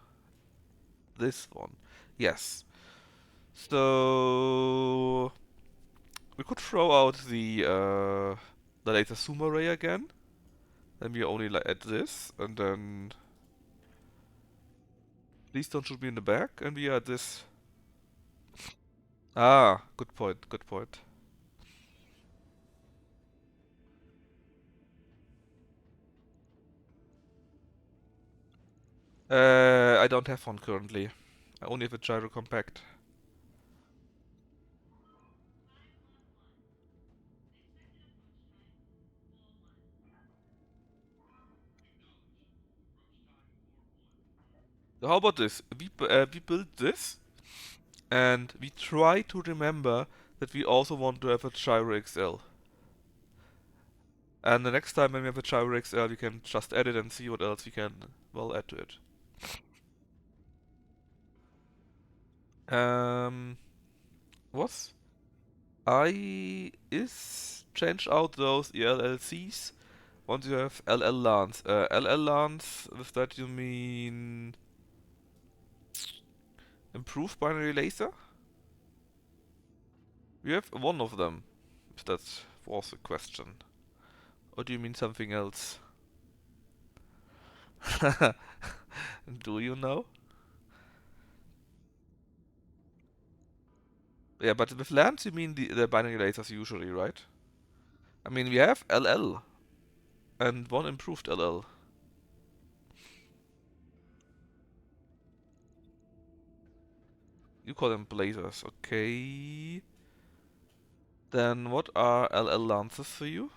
this one. Yes. So we could throw out the laser zoom array again. Then we only like add this, and then these don't should be in the back, and we add this. Ah, good point. Good point. I don't have one currently. I only have a gyro compact. So how about this? We build this, and we try to remember that we also want to have a gyro XL. And the next time when we have a gyro XL, we can just add it and see what else we can, well, add to it. Um, what? I is change out those ELLCs once you have LL LANs. LL LANs, with that you mean improved binary laser? We have one of them, if that was a question. Or do you mean something else? Do you know? Yeah, but with lamps you mean the binary lasers usually, right? I mean, we have LL and one improved LL. You call them blazers, okay. Then what are LL lances for you?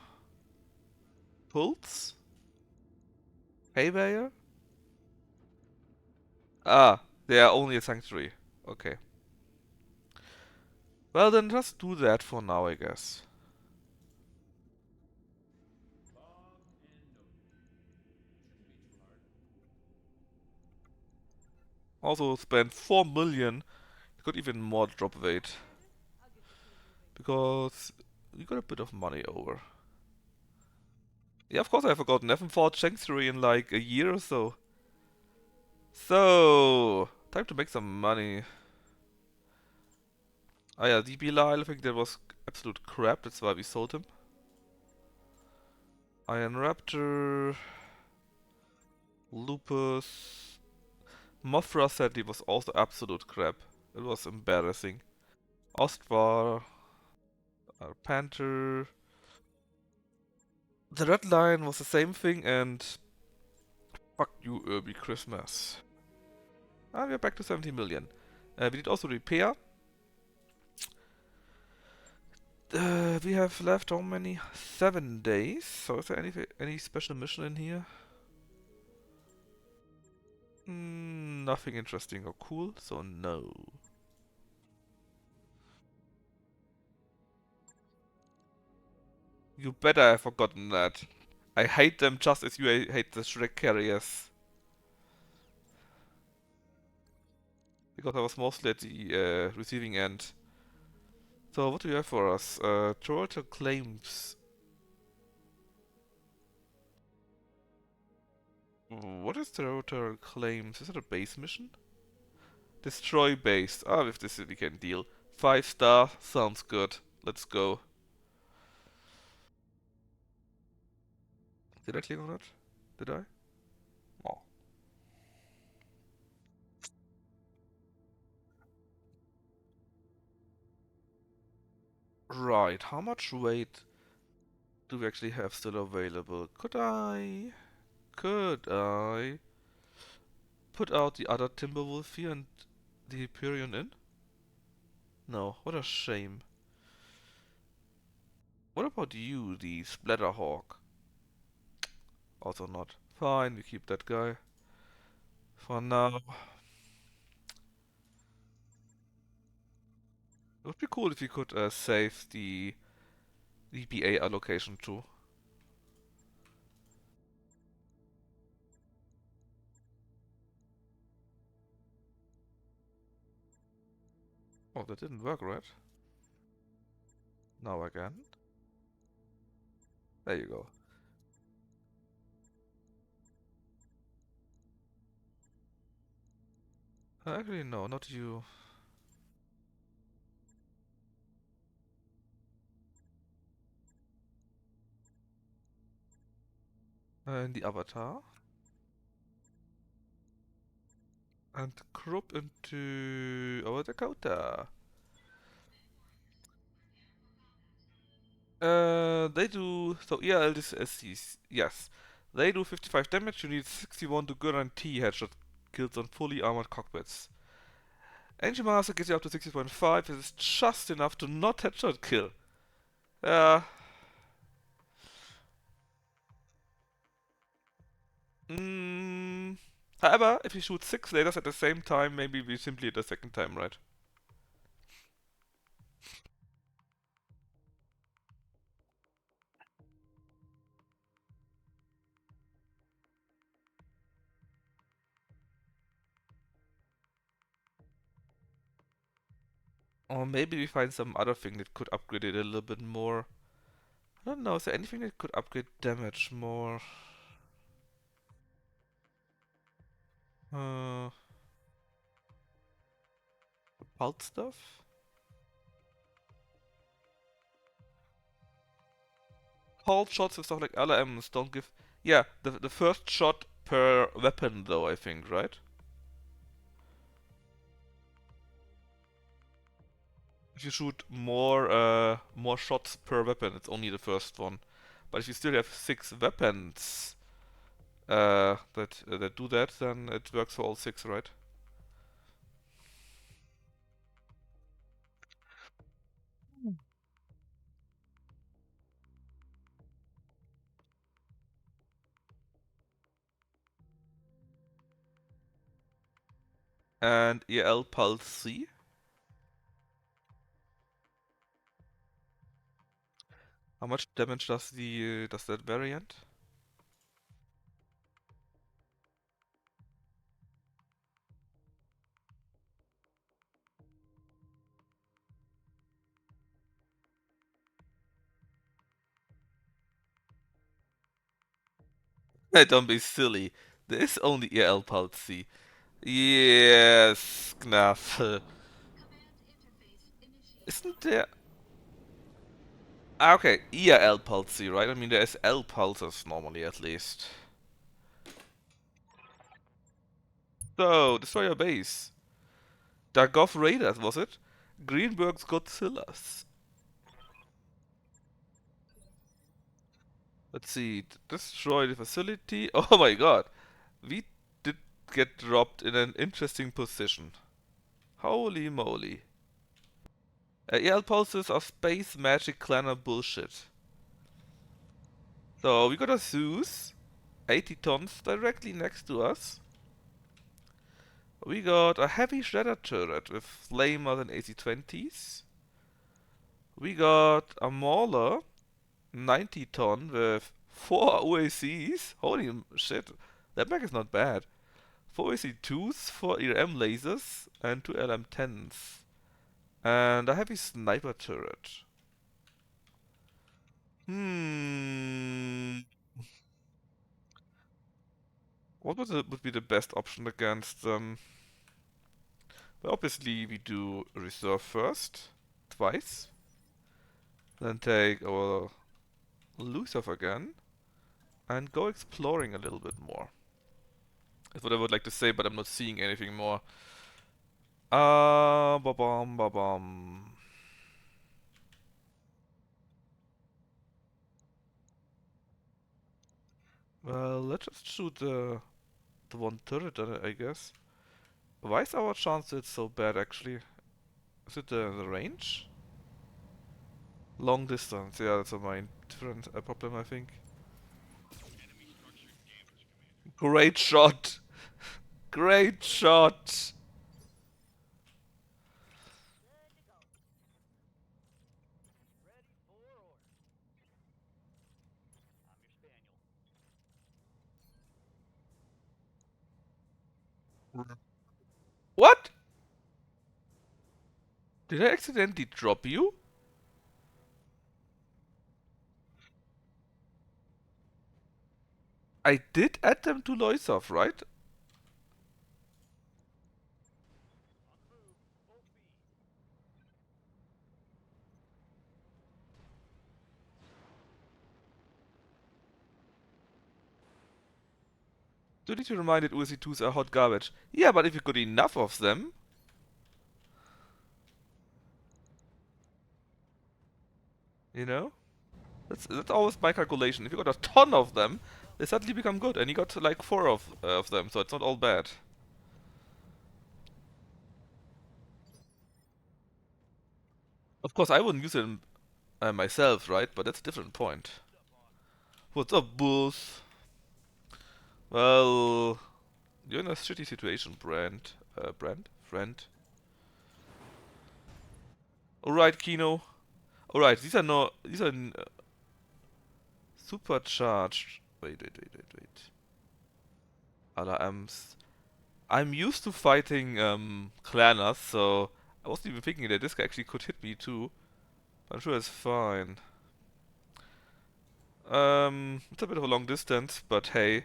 Pulse? Haywire? Ah, they are only a sanctuary. Okay. Well, then just do that for now, I guess. Also spend 4 million could even more drop weight. Because we got a bit of money over. Yeah, of course I forgot. Never fought Sanctuary in like a year or so. So, time to make some money. Ah yeah, DB Lyle, I think that was absolute crap, that's why we sold him. Iron Raptor, Lupus, Mothra sadly was also absolute crap. It was embarrassing. Ostvar, Panther. The Red Lion was the same thing and fuck you, Irby Christmas. Ah, we're back to 70 million. We did also repair. We have left how many? 7 days. So is there any special mission in here? Nothing interesting or cool, so no. You better have forgotten that. I hate them just as you hate the Shrek carriers. Because I was mostly at the receiving end. So what do you have for us? Toronto claims. What is Toronto claims? Is it a base mission? Destroy base. Ah, with this we can deal. 5-star, sounds good. Let's go. Did I click on it? Did I? Oh. Right, how much weight do we actually have still available? Could I put out the other Timberwolf here and the Hyperion in? No, what a shame. What about you, the Splatterhawk? Also not. Fine, we keep that guy. For now. It would be cool if we could save the BA allocation too. Oh, that didn't work, right? Now again. There you go. Actually, no, not you. In the avatar. And crop into our Dakota. They do... So ERL is SCs. Yes. They do 55 damage. You need 61 to guarantee headshot kills on fully armored cockpits. Engine Master gets you up to 60.5. This is just enough to not headshot kill. Uh, mm, However, if you shoot 6 lasers at the same time, maybe we simply hit the second time, right? Or maybe we find some other thing that could upgrade it a little bit more. I don't know, is there anything that could upgrade damage more? Uh, Pulse stuff? Pulse shots and stuff like LMs don't give... Yeah, the first shot per weapon though, I think, right? If you shoot more shots per weapon, it's only the first one. But if you still have 6 weapons that do that, then it works for all 6, right? And EL Pulse C. How much damage does that variant? Don't be silly. There is only EL Palsy. Yes, Knaff. Isn't there... Ah, okay, EL Palsy, right? I mean, there's L pulses normally, at least. So, destroy your base. Dagoth Raiders, was it? Greenberg's Godzillas. Let's see. Destroy the facility. Oh my god. We did get dropped in an interesting position. Holy moly. EL pulses are space magic clanner bullshit. So we got a Zeus, 80 tons directly next to us. We got a heavy shredder turret with flamers and AC-20s. We got a Mauler, 90 ton with 4 OACs. Holy shit, that mech is not bad. 4 AC-2s, 4 ERM lasers, and 2 LM-10s. And a heavy sniper turret. Hmm. What would be the best option against them? Well, obviously, we do reserve first, twice. Then take our loose off again. And go exploring a little bit more. That's what I would like to say, but I'm not seeing anything more. Ba-bum, ba-bum. Well, let's just shoot the one turret, I guess. Why is our chance hit so bad, actually? Is it the range? Long distance, yeah, that's a main different problem, I think. Great shot! Great shot! What? Did I accidentally drop you? I did add them to Loisov, right? Do need to remind that USC2s are hot garbage. Yeah, but if you got enough of them, you know? That's always my calculation. If you got a ton of them, they suddenly become good, and you got like 4 of them, so it's not all bad. Of course, I wouldn't use them myself, right? But that's a different point. What's up, Bulls? Well, you're in a shitty situation, friend. Alright, Kino. Alright, these are supercharged. Wait. Alarms. I'm used to fighting clanners, so I wasn't even thinking that this guy actually could hit me too. I'm sure it's fine. It's a bit of a long distance, but hey,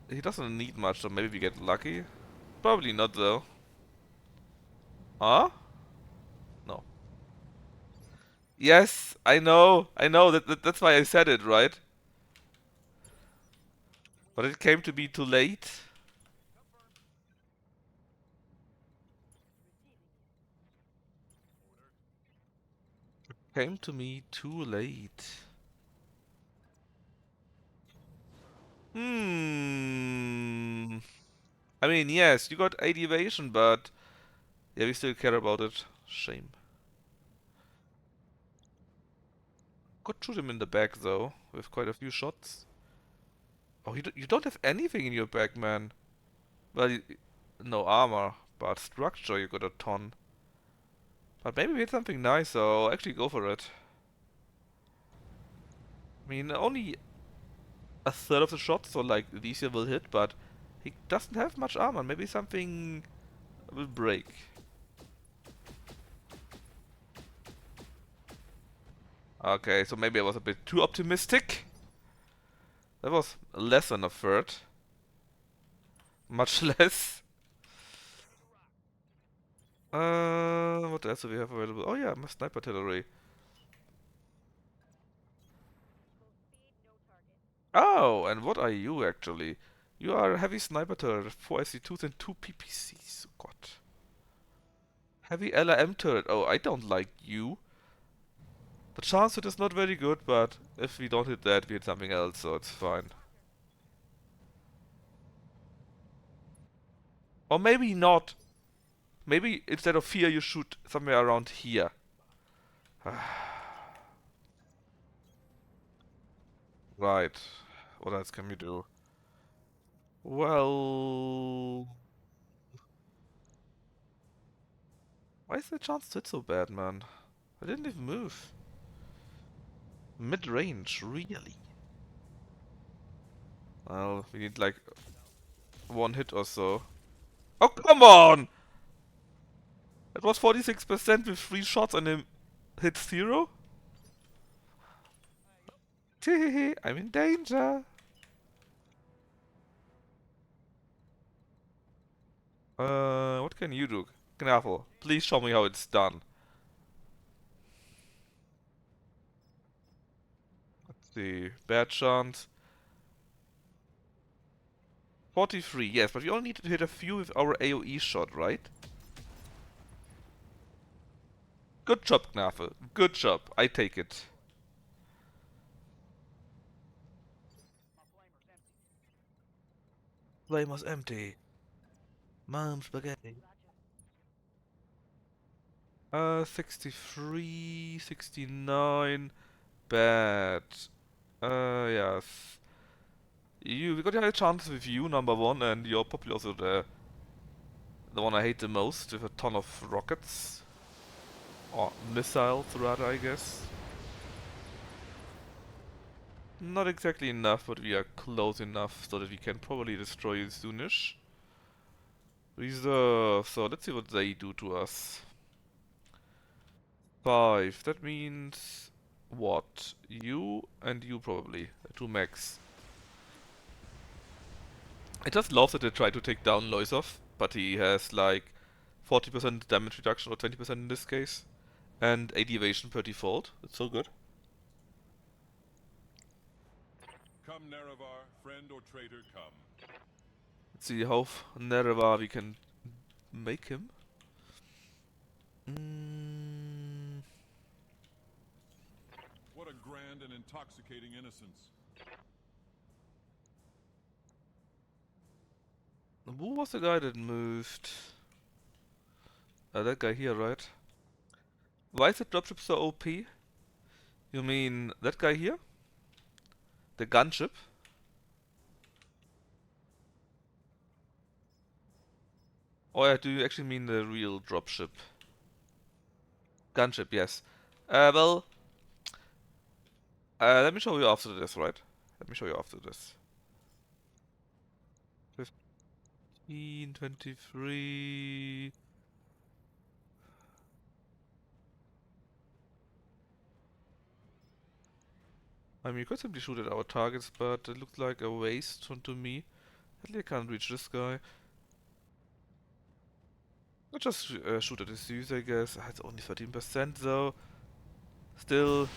he doesn't need much, so maybe we get lucky. Probably not though. Huh? No. Yes, I know. That's why I said it, right? But it came to be too late. Came to me too late. Hmm. I mean, yes, you got 8 evasion, but yeah, we still care about it. Shame. Could shoot him in the back though, with quite a few shots. Oh, you don't have anything in your back, man. Well, no armor, but structure you got a ton. But maybe we had something nice, so actually go for it. I mean, only a third of the shots, so like these here will hit, but he doesn't have much armor. Maybe something will break. Okay, so maybe I was a bit too optimistic. That was less than a third. Much less. What else do we have available? Oh yeah, my sniper artillery. Oh, and what are you actually? You are a heavy sniper turret, 4 SC2s and 2 PPCs. Oh god. Heavy LRM turret. Oh, I don't like you. The chance hit is not very good, but if we don't hit that, we hit something else, so it's fine. Or maybe not. Maybe instead of here, you shoot somewhere around here. Right. What else can we do? Well... Why is the chance to hit so bad, man? I didn't even move. Mid-range, really? Well, we need like one hit or so. Oh, come on! That was 46% with 3 shots and it hit 0? Tehehe, I'm in danger! What can you do? Knaffel, please show me how it's done. Let's see, bad chance. 43, yes, but we only need to hit a few with our AoE shot, right? Good job, Knaffel. Good job. I take it. Flamer's empty. Mom spaghetti. 63, 69. Bad. Yes. We got high chances with you, number one, and you're probably also the one I hate the most, with a ton of rockets. Or missiles, rather, I guess. Not exactly enough, but we are close enough so that we can probably destroy you soonish. Reserve, so let's see what they do to us. 5, that means... what? You and you probably. 2 max. I just love that they try to take down Loisov, but he has like 40% damage reduction, or 20% in this case, and 8 evasion per default. It's so good. Come, Nerevar, friend or traitor, come. Let's see how Nerevar we can make him. What a grand and intoxicating innocence. Who was the guy that moved? That guy here, right? Why is the dropship so OP? You mean that guy here? The gunship? Or do you actually mean the real dropship? Gunship, yes. Well, let me show you after this, right? Let me show you after this. 15, 23... I mean, you could simply shoot at our targets, but it looks like a waste to me. At least I can't reach this guy. I'll just shoot at his use, I guess. It's only 13% though. Still,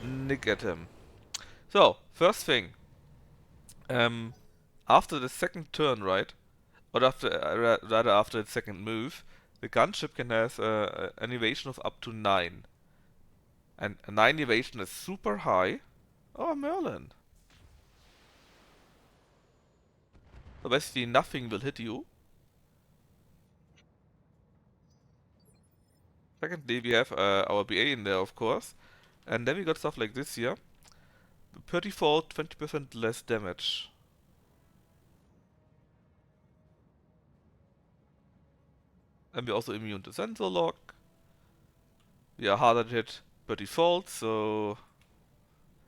nick at him. So, first thing. After the second turn, right? Or after, rather after its second move, the gunship can have an evasion of up to 9. And a 9 evasion is super high. Oh, Merlin. So basically nothing will hit you. Secondly, we have our BA in there, of course. And then we got stuff like this here. Per default, 20% less damage. And we're also immune to sensor lock. We are harder to hit per default, so...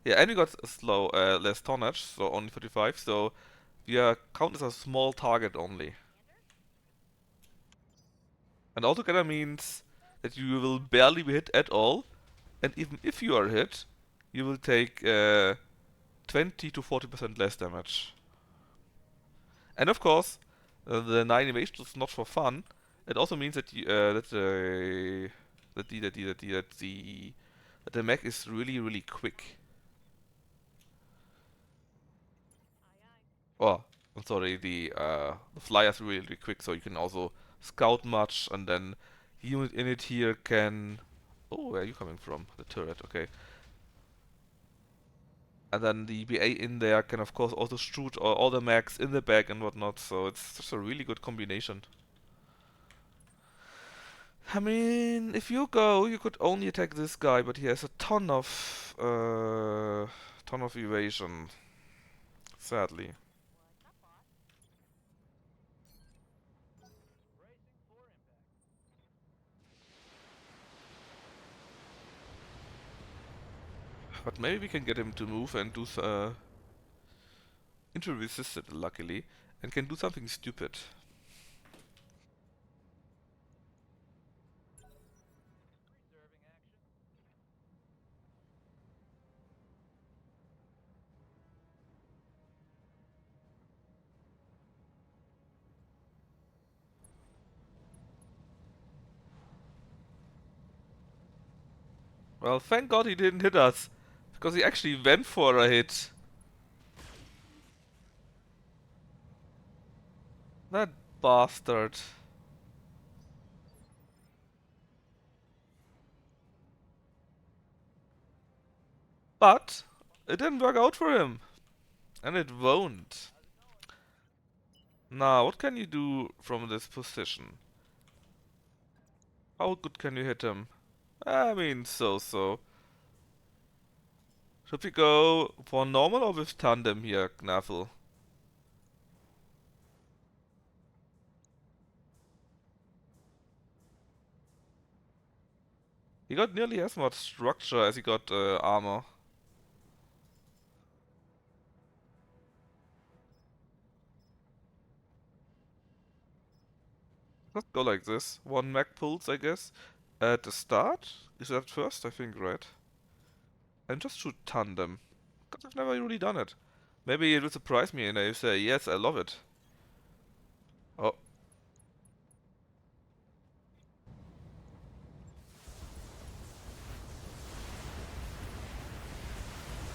yeah, and we got less tonnage, so only 35, so we are counted as a small target only. And altogether means that you will barely be hit at all, and even if you are hit, you will take 20 to 40% less damage. And of course, the 9 evasion is not for fun. It also means that the mech is really quick. Oh, I'm sorry. The flyer is really quick, so you can also scout much, and then the unit in it here can. Oh, where are you coming from? The turret. Okay. And then the BA in there can of course also shoot all the mechs in the back and whatnot, so it's just a really good combination. I mean, if you go, you could only attack this guy, but he has a ton of evasion. Sadly. But maybe we can get him to move and do into resisted, luckily, and can do something stupid. Well, thank God he didn't hit us, because he actually went for a hit. That bastard. But it didn't work out for him. And it won't. Now, what can you do from this position? How good can you hit him? I mean, so. Should we go for normal or with tandem here, Knaffel? He got nearly as much structure as he got armor. Let's go like this. One mech pulse, I guess. At the start? Is that first? I think, right? And just shoot tandem. Because I've never really done it. Maybe it will surprise me and I say, yes, I love it. Oh.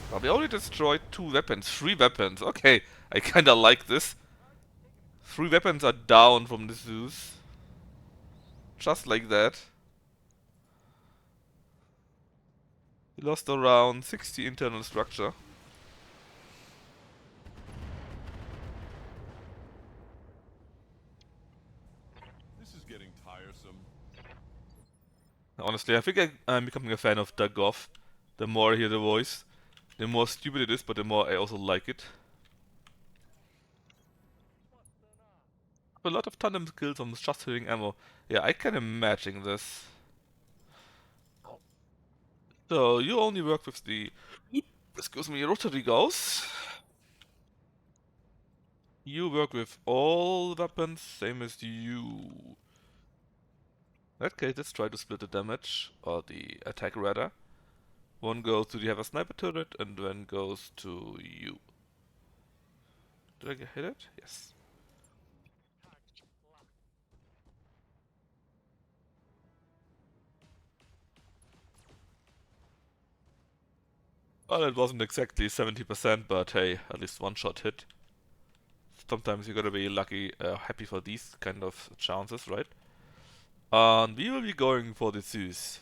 Well, we only destroyed 2 weapons. 3 weapons. Okay, I kinda like this. 3 weapons are down from the Zeus. Just like that. We lost around 60 internal structure. This is getting tiresome. Honestly, I think I'm becoming a fan of Dagoth. The more I hear the voice, the more stupid it is, but the more I also like it. A lot of tandem skills on just hitting ammo. Yeah, I can imagine this. So, you only work with the, excuse me, rotary gauss. You work with all weapons, same as you. In that case, let's try to split the damage, or the attack rather. One goes to the have a sniper turret, and one goes to you. Did I hit it? Yes. Well, it wasn't exactly 70%, but hey, at least one shot hit. Sometimes you gotta be lucky, happy for these kind of chances, right? And we will be going for the Zeus.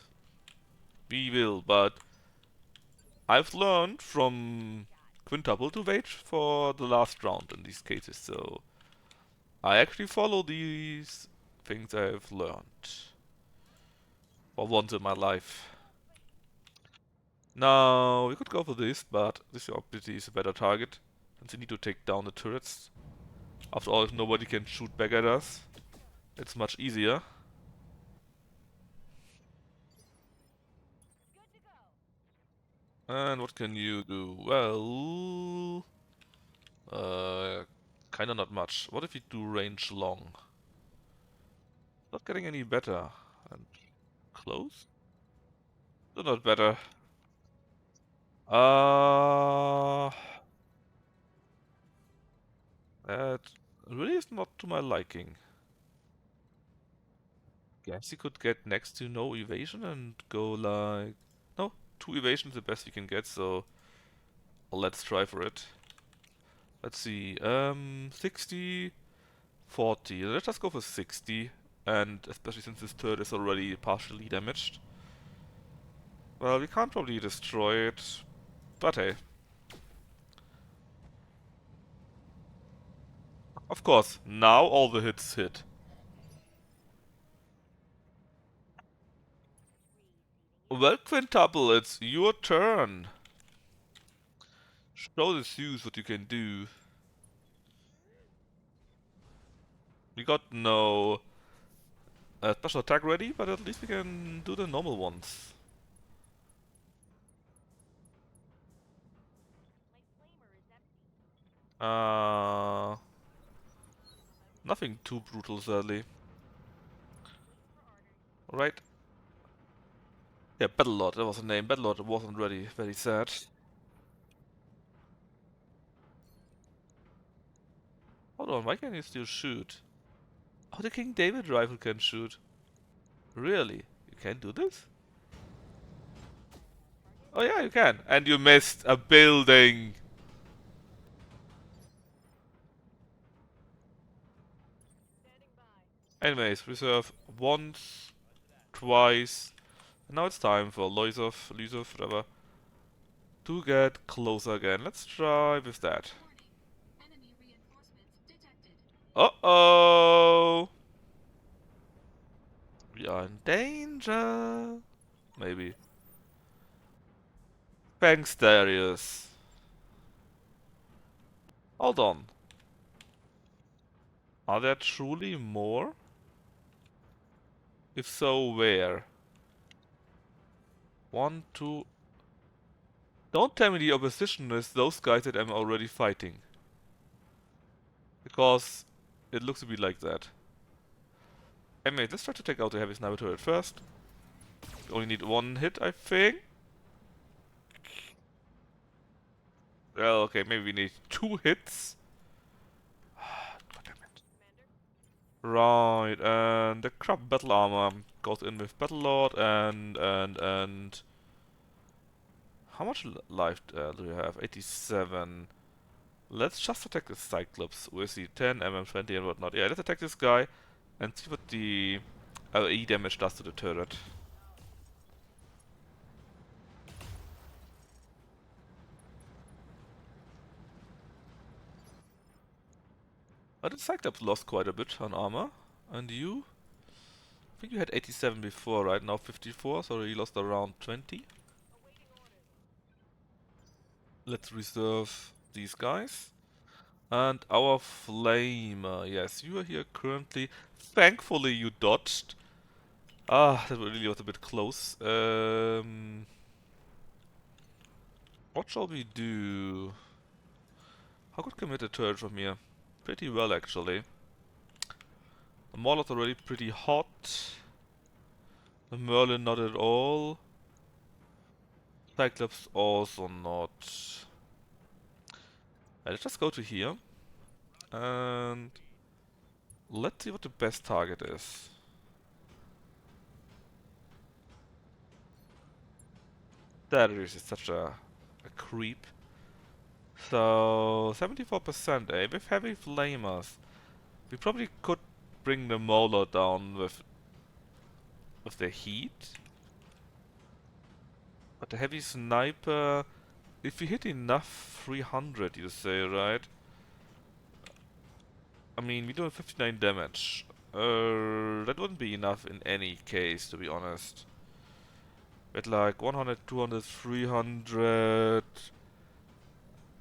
We will, but I've learned from Quintuple to wait for the last round in these cases, so I actually follow these things I've learned. For once in my life. Now, we could go for this, but this obviously is a better target, since we need to take down the turrets. After all, if nobody can shoot back at us, it's much easier. And what can you do? Well, kinda not much. What if you do range long? Not getting any better. And close? Still not better. Uh, That really is not to my liking. Guess he could get next to no evasion and go like... No, 2 evasion is the best we can get, so let's try for it. Let's see, 60, 40. Let's just go for 60, and especially since this turret is already partially damaged. Well, we can't probably destroy it, but hey. Of course, now all the hits hit. Well, Quintuple, it's your turn. Show the Zeus what you can do. We got no special attack ready, but at least we can do the normal ones. Uh, Nothing too brutal, sadly. Right? Yeah, Battlelord, that was the name. Battlelord wasn't ready. Very sad. Hold on, why can't you still shoot? Oh, the King David rifle can shoot. Really? You can do this? Oh yeah, you can. And you missed a building. Anyways, reserve once, twice. And now it's time for Lysov, whatever, to get closer again. Let's try with that. Uh-oh! We are in danger. Maybe. Thanks, Darius. Hold on. Are there truly more? If so, where? 1, 2... Don't tell me the opposition is those guys that I'm already fighting. Because it looks to be like that. Anyway, let's try to take out the heavy sniper turret first. We only need 1 hit, I think. Well, okay, maybe we need 2 hits. God damn it. Right, and the crap battle armor goes in with Battlelord and how much life do we have? 87. Let's just attack the Cyclops with the 10, MM20 and whatnot. Yeah, let's attack this guy and see what the LE damage does to the turret. But the Cyclops lost quite a bit on armor. And you? I think you had 87 before, right? Now 54, so you lost around 20. Let's reserve these guys. And our Flamer. Yes, you are here currently. Thankfully you dodged. Ah, that really was a bit close. What shall we do? How could commit a turret from here? Pretty well, actually. The Moloth's already pretty hot. The Merlin not at all. Cyclops also not. Let's just go to here. And let's see what the best target is. Darius is such a creep. So 74%, eh? With heavy flamers, we probably could bring the Mauler down with the heat. But the heavy sniper, if we hit enough 300, you say, right? I mean, we do have 59 damage. That wouldn't be enough in any case, to be honest. At like 100, 200, 300,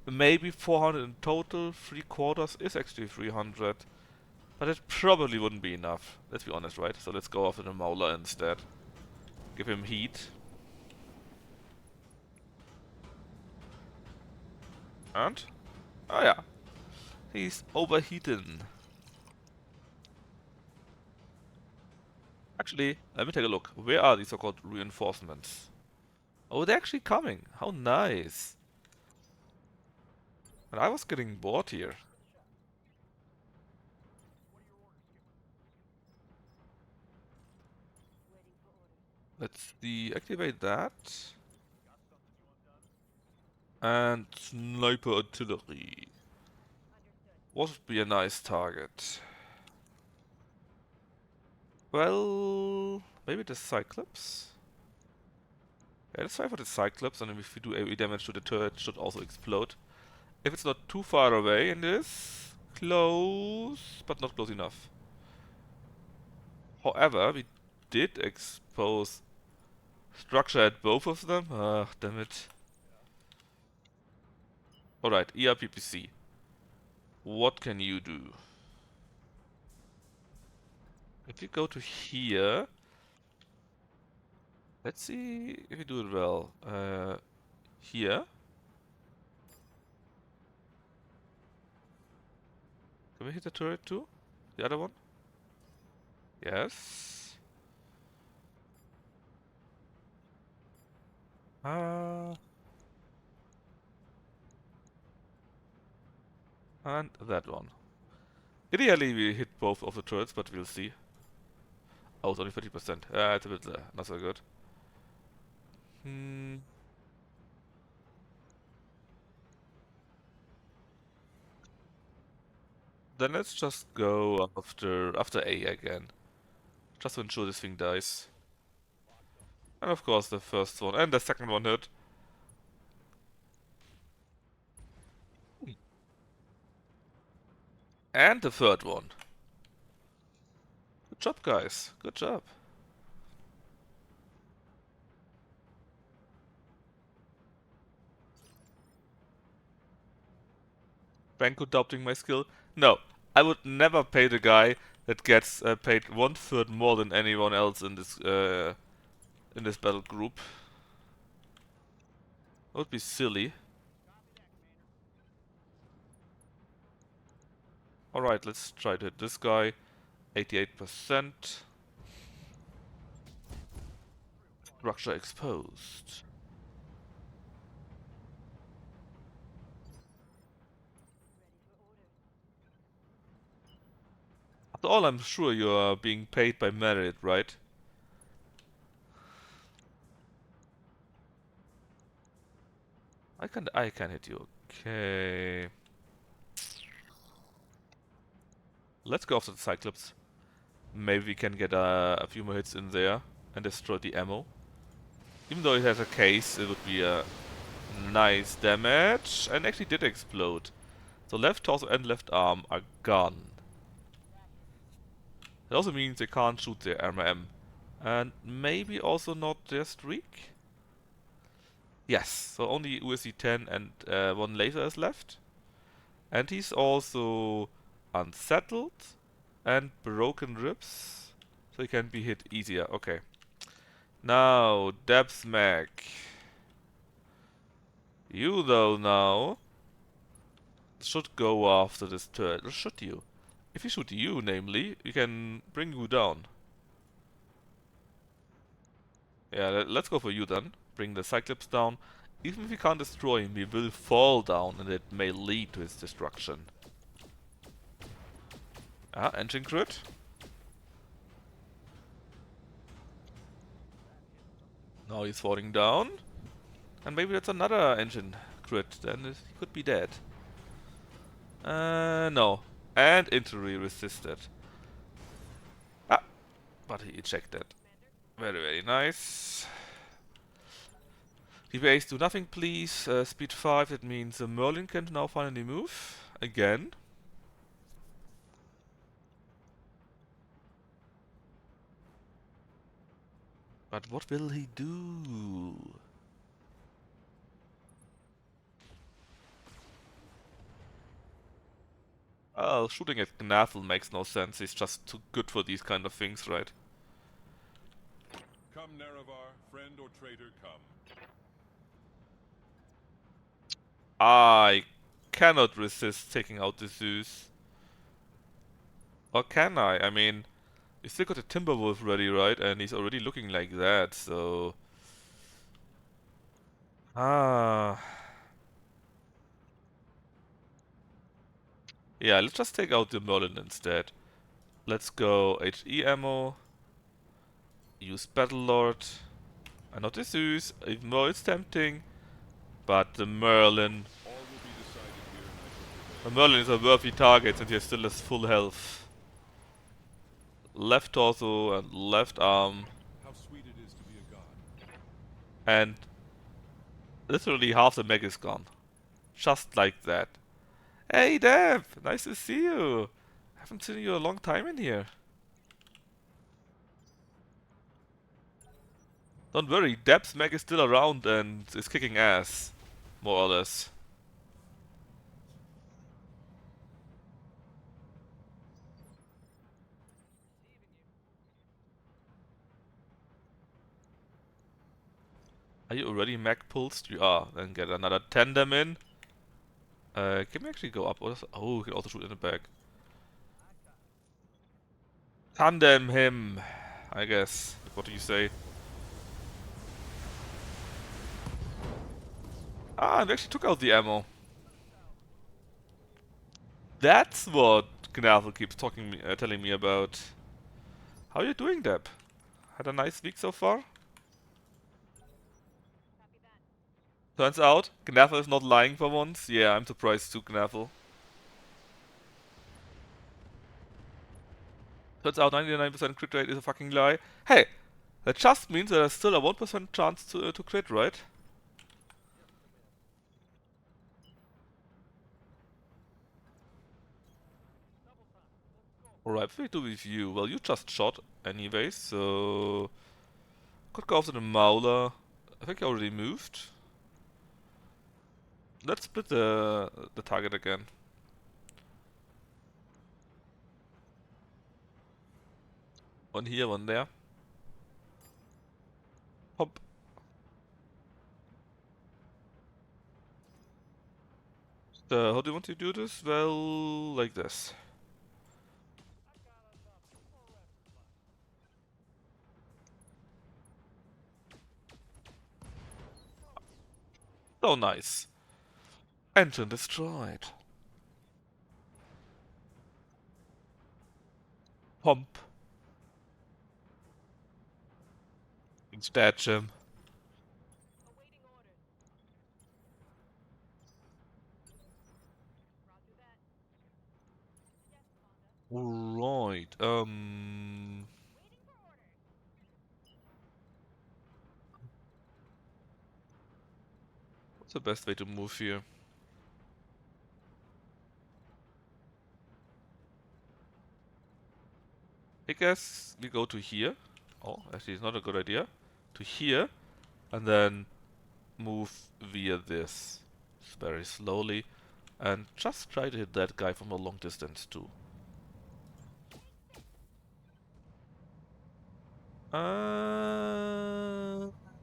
maybe 400 in total. 3/4 is actually 300. But it probably wouldn't be enough. Let's be honest, right? So let's go after the Mauler instead. Give him heat. And? Oh yeah. He's overheating. Actually, let me take a look. Where are these so-called reinforcements? Oh, they're actually coming. How nice. And I was getting bored here. Let's deactivate that. And sniper artillery. What would be a nice target? Well, maybe the Cyclops? Yeah, let's try for the Cyclops, and if we do AoE damage to the turret, it should also explode. If it's not too far away in this, close, but not close enough. However, we did expose structure at both of them. Ah, damn it. Alright, ERPPC. What can you do? If you go to here, let's see if you do it well. Here. Can we hit the turret too? The other one? Yes. Ah. And that one. Ideally we hit both of the turrets, but we'll see. Oh, it's only 30%. It's a bit not so good. Hmm. Then let's just go after A again. Just to ensure this thing dies. And of course the first one and the second one hit. And the third one. Good job, guys. Good job. Banco doubting my skill? No. I would never pay the guy that gets paid 1/3 more than anyone else in this battle group. That would be silly. Alright, let's try to hit this guy. 88%. Structure exposed. After all, I'm sure you are being paid by merit, right? I can hit you. Okay. Let's go after the Cyclops. Maybe we can get a few more hits in there and destroy the ammo. Even though it has a case, it would be a nice damage. And actually did explode. So left torso and left arm are gone. It also means they can't shoot their MRM. And maybe also not their streak? Yes, so only USC 10 and one laser is left. And he's also unsettled and broken ribs. So he can be hit easier. Okay. Now, Debsmack. You though now should go after this turret. Or should you? If you shoot you, namely, we can bring you down. Yeah, let's go for you then. Bring the Cyclops down. Even if we can't destroy him, he will fall down and it may lead to his destruction. Ah, engine crit. Now he's falling down. And maybe that's another engine crit, then he could be dead. No. And injury resisted. Ah, but he ejected. Very, very nice. DPAs do nothing, please. Speed 5, that means Merlin can now finally move. Again. But what will he do? Well, shooting at Gnathel makes no sense. He's just too good for these kind of things, right? Come, Nerevar, friend or traitor, come. I cannot resist taking out the Zeus. Or can I? I mean, we still got a Timberwolf ready, right? And he's already looking like that, so... Ah... Yeah, let's just take out the Merlin instead. Let's go HE ammo. Use Battlelord. And not the Zeus, even though it's tempting. But the Merlin. All will be decided here, and I shall The prevail. Merlin is a worthy target since he still has full health. Left torso and left arm. How sweet it is to be a god. And literally half the mech is gone. Just like that. Hey Deb! Nice to see you! Haven't seen you a long time in here. Don't worry, Deb's mech is still around and is kicking ass. More or less. Are you already mech pulsed? You are. Then get another tandem in. Can we actually go up? Oh, we can also shoot in the back. Tandem him, I guess. What do you say? Ah, and we actually took out the ammo. That's what Gnavel keeps telling me about. How are you doing, Deb? Had a nice week so far? Turns out, Gnavel is not lying for once. Yeah, I'm surprised too, Gnavel. Turns out 99% crit rate is a fucking lie. Hey, that just means there's still a 1% chance to crit, right? Alright, what do we do with you? Well, you just shot anyway, so... Could go after the Mauler. I think I already moved. Let's split the target again. One here, one there. Hop. How do you want to do this? Well, like this. So nice. Engine destroyed. Pump. Stat him. Right. What's the best way to move here? I guess we go to here. Oh, actually, it's not a good idea. To here, and then move via this very slowly, and just try to hit that guy from a long distance too.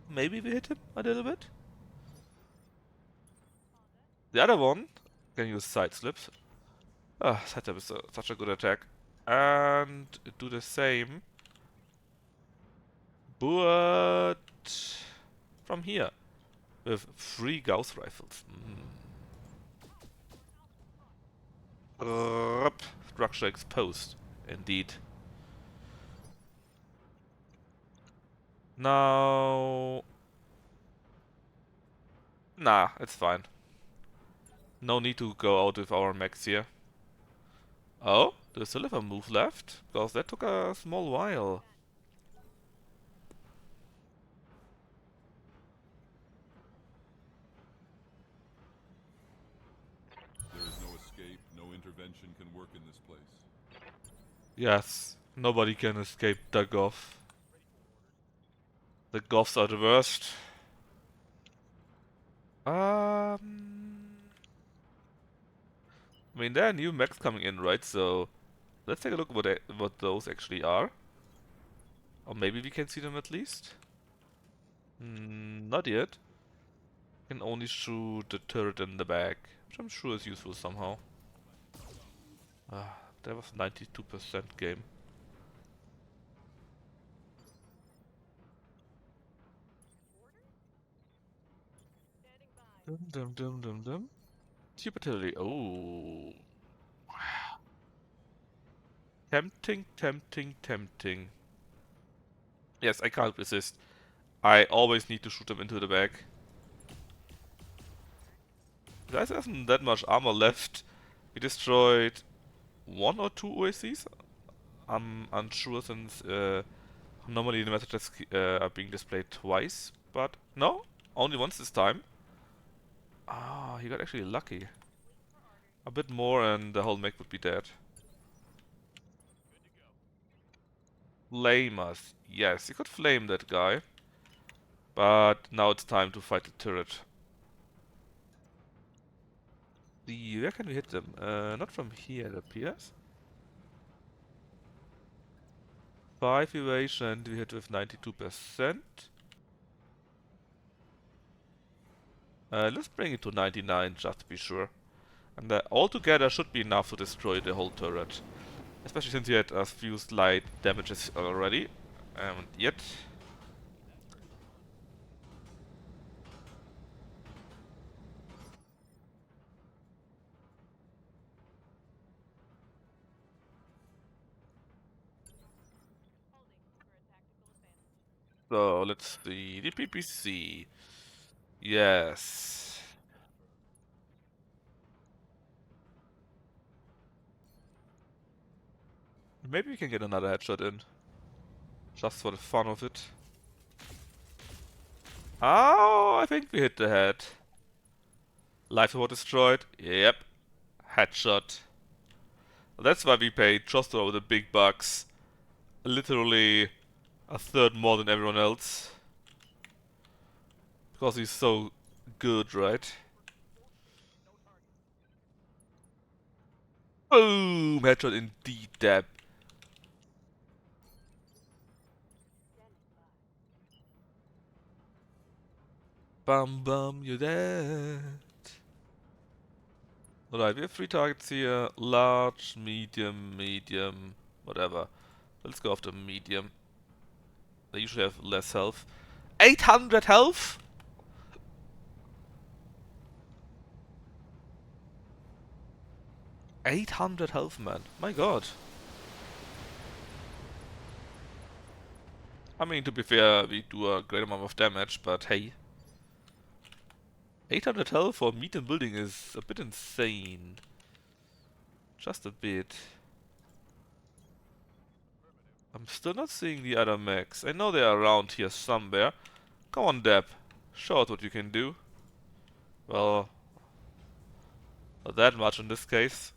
Maybe we hit him a little bit. The other one can use side slips. Ah, setup is such a good attack. And do the same, but from here with 3 Gauss rifles. Structure exposed, indeed. Now, nah, it's fine. No need to go out with our mechs here. Oh, do we still have a move left? Because that took a small while. There is no escape, no intervention can work in this place. Yes, nobody can escape Dagoth. The Goths are the worst. I mean, there are new mechs coming in, right? So let's take a look what those actually are. Or maybe we can see them at least. Not yet. Can only shoot the turret in the back, which I'm sure is useful somehow. That was 92% game. Dum dum dum dum dum. Cheap artillery. Oh. Tempting, tempting, tempting. Yes, I can't resist. I always need to shoot them into the back. Guys, there isn't that much armor left. We destroyed one or two OACs? I'm unsure since normally the messages are being displayed twice, but no, only once this time. Ah, he got actually lucky. A bit more and the whole mech would be dead. Flame us. Yes, you could flame that guy. But now it's time to fight the turret. Where can we hit them? Not from here, it appears. 5 evasion, we hit with 92%. Let's bring it to 99 just to be sure. And altogether should be enough to destroy the whole turret. Especially since he had a few slight damages already. And yet... So, let's see. The PPC. Yes. Maybe we can get another headshot in. Just for the fun of it. Oh, I think we hit the head. Life support destroyed. Yep. Headshot. That's why we paid just over the big bucks. Literally a third more than everyone else. Because he's so good, right? Boom! Headshot indeed, Deb. Bum bum, you're dead. Alright, we have 3 targets here. Large, medium, whatever. Let's go after medium. They usually have less health. 800 health? 800 health, man. My god. I mean, to be fair, we do a great amount of damage, but hey. 800 health for medium building is a bit insane. Just a bit. I'm still not seeing the other mechs. I know they are around here somewhere. Come on, Deb. Show us what you can do. Well, not that much in this case.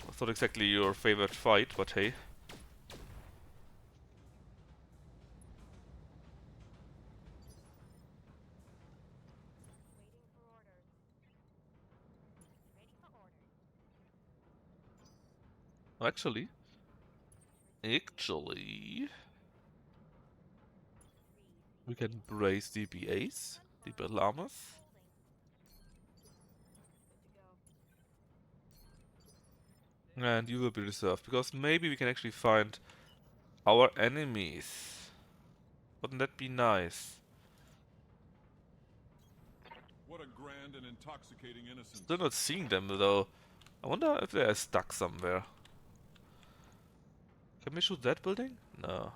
It's not exactly your favorite fight, but hey. Actually, we can brace DBAs, the battle armors. And you will be reserved, because maybe we can actually find our enemies. Wouldn't that be nice? What a grand and intoxicating innocence. Still not seeing them though. I wonder if they are stuck somewhere. Can we shoot that building? No.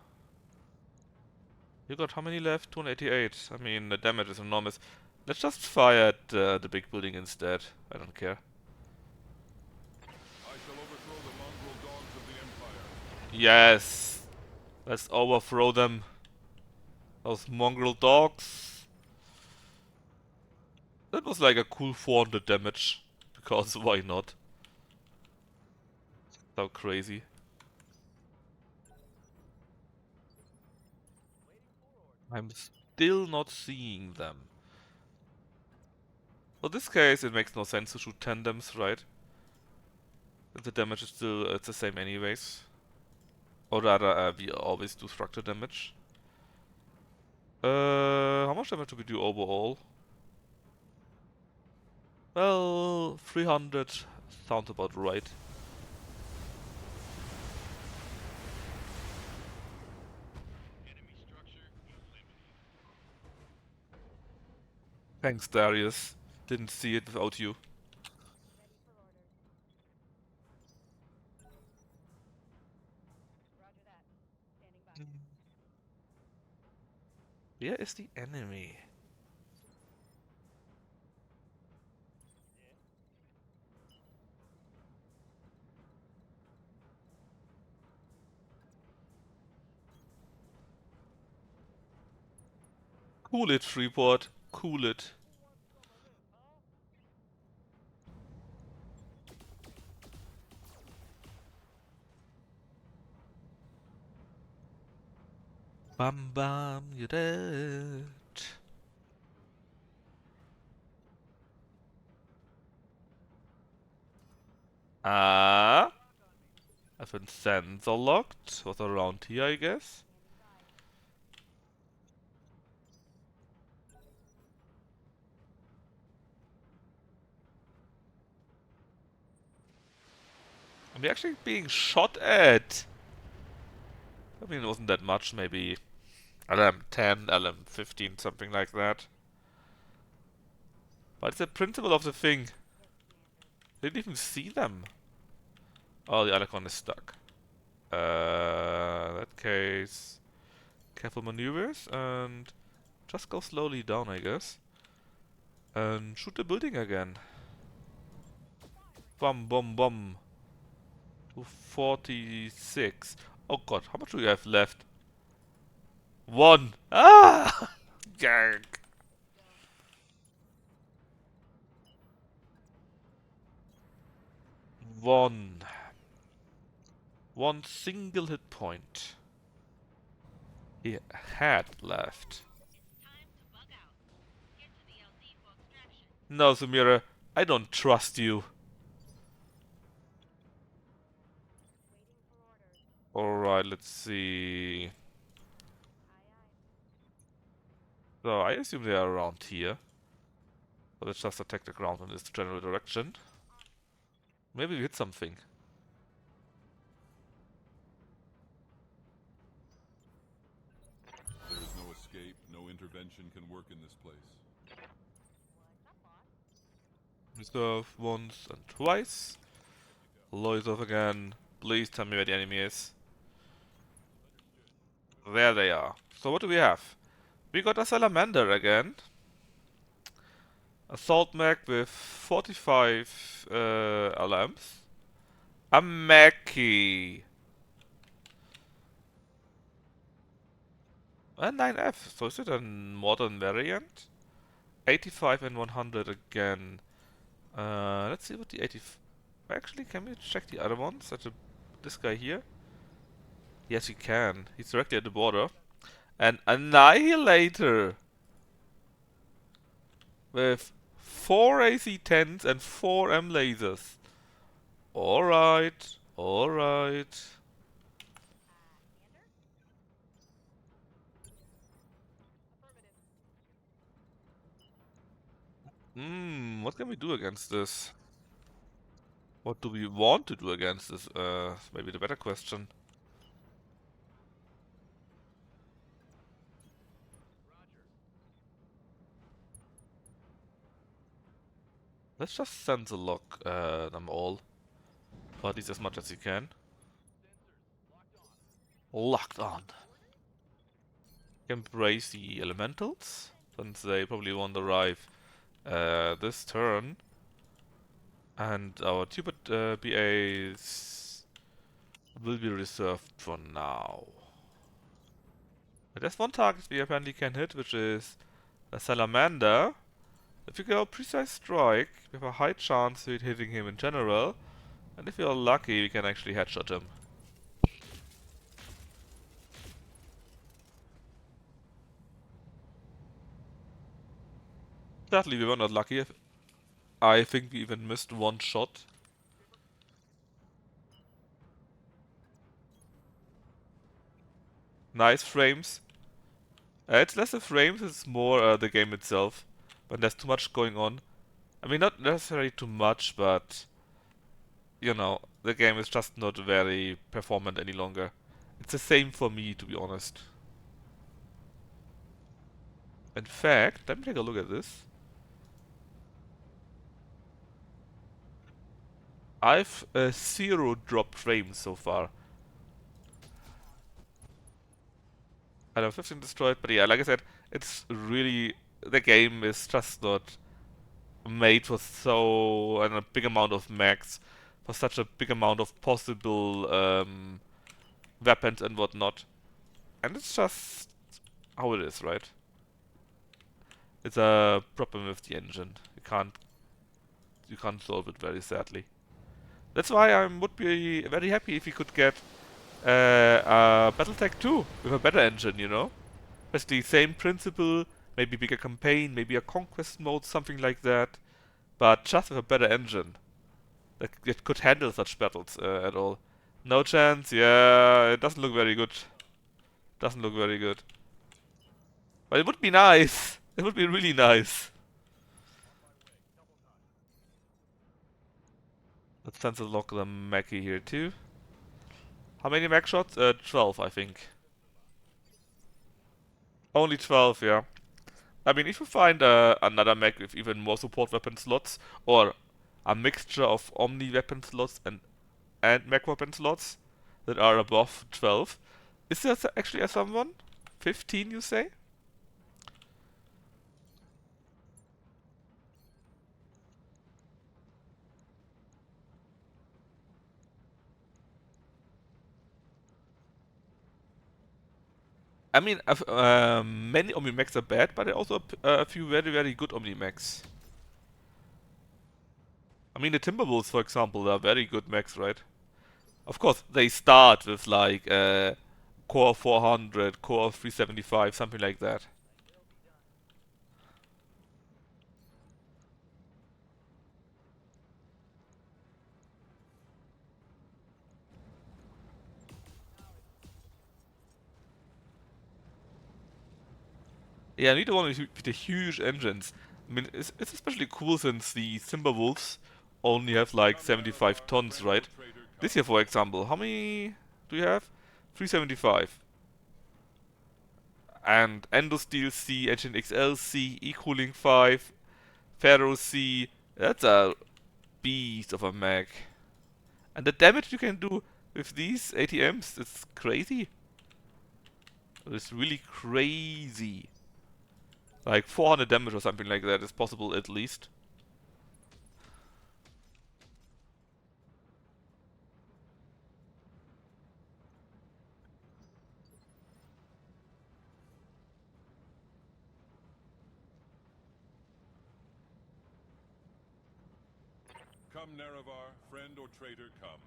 You got how many left? 288. I mean, the damage is enormous. Let's just fire at the big building instead. I don't care. I shall overthrow the mongrel dogs of the Empire. Yes! Let's overthrow them. Those mongrel dogs. That was like a cool 400 damage. Because why not? So crazy. I'm still not seeing them. For this case, it makes no sense to shoot tandems, right? The damage is still it's the same anyways. Or rather, we always do structure damage. How much damage do we do overall? Well, 300 sounds about right. Thanks, Darius. Didn't see it without you. Where is the enemy? Cool it, Freeport. Cool it. Bam bam, you're dead. Ah, I've been sensor locked. Was around here, I guess. I'm actually being shot at. I mean, it wasn't that much, maybe LM 10, LM 15, something like that. But it's the principle of the thing. Didn't even see them. Oh, the icon is stuck. In that case, careful maneuvers and just go slowly down, I guess. And shoot the building again. Bum, bum, bum. 246. Oh god, how much do we have left? One. Ah! Gag. One. One single hit point. He had left. No, Sumira, I don't trust you. Alright, let's see. So, I assume they are around here. But let's just attack the ground in this general direction. Maybe we hit something. There is no escape, no intervention can work in this place. Reserve once and twice. Loisov again. Please tell me where the enemy is. There they are. So what do we have? We got a Salamander again. Assault mech with 45 alarms. A Mackie. A 9F. So is it a modern variant? 85 and 100 again. Let's see what the 80... Actually, can we check the other ones? This guy here? Yes, we can. He's directly at the border. An Annihilator! With 4 AC-10s and 4 M-lasers. Alright, alright. What can we do against this? What do we want to do against this? Maybe the better question. Let's just sensor lock them all. Or at least as much as you can. Locked on. Embrace the elementals, since they probably won't arrive this turn. And our Tubit BAs will be reserved for now. But there's one target we apparently can hit, which is a Salamander. If you go precise strike, we have a high chance of hitting him in general. And if we are lucky, we can actually headshot him. Sadly, we were not lucky. I think we even missed one shot. Nice frames. It's less the frames, it's more the game itself. When there's too much going on. I mean, not necessarily too much, but... You know, the game is just not very performant any longer. It's the same for me, to be honest. In fact, let me take a look at this. I've 0 dropped frames so far. I have 15 destroyed, but yeah, like I said, It's really, the game is just not made for so a big amount of max, for such a big amount of possible weapons and whatnot. And it's just how it is, right? It's a problem with the engine. You can't solve it very sadly. That's why I would be very happy if we could get a Battletech 2 with a better engine, you know? It's the same principle, maybe bigger campaign, maybe a conquest mode, something like that, but just with a better engine that could handle such battles at all. No chance, yeah, it doesn't look very good. Doesn't look very good. But it would be nice. It would be really nice. Let's sensor lock the Mackie here too. How many Mac shots? 12, I think. Only 12, yeah. I mean, if you find another Mac with even more support weapon slots, or a mixture of Omni weapon slots and Mac weapon slots that are above 12, is there actually someone? 15, you say? I mean, many Omni Macs are bad, but there are also a few very, very good Omni Macs. I mean, the Timberwolves, for example, are very good Macs, right? Of course, they start with like Core 400, Core 375, something like that. Yeah, neither one with the huge engines. I mean, it's especially cool since the Timberwolves only have like Come, Nerevar, 75 tons, friend or right? traitor, This come. here, for example, how many do you have? 375. And Endosteel C, Engine XL C, E-Cooling 5, Pharaoh C. That's a beast of a mech. And the damage you can do with these ATMs, it's crazy. It's really crazy. Like 400 damage or something like that is possible at least. Come, Nerevar, friend or traitor, come.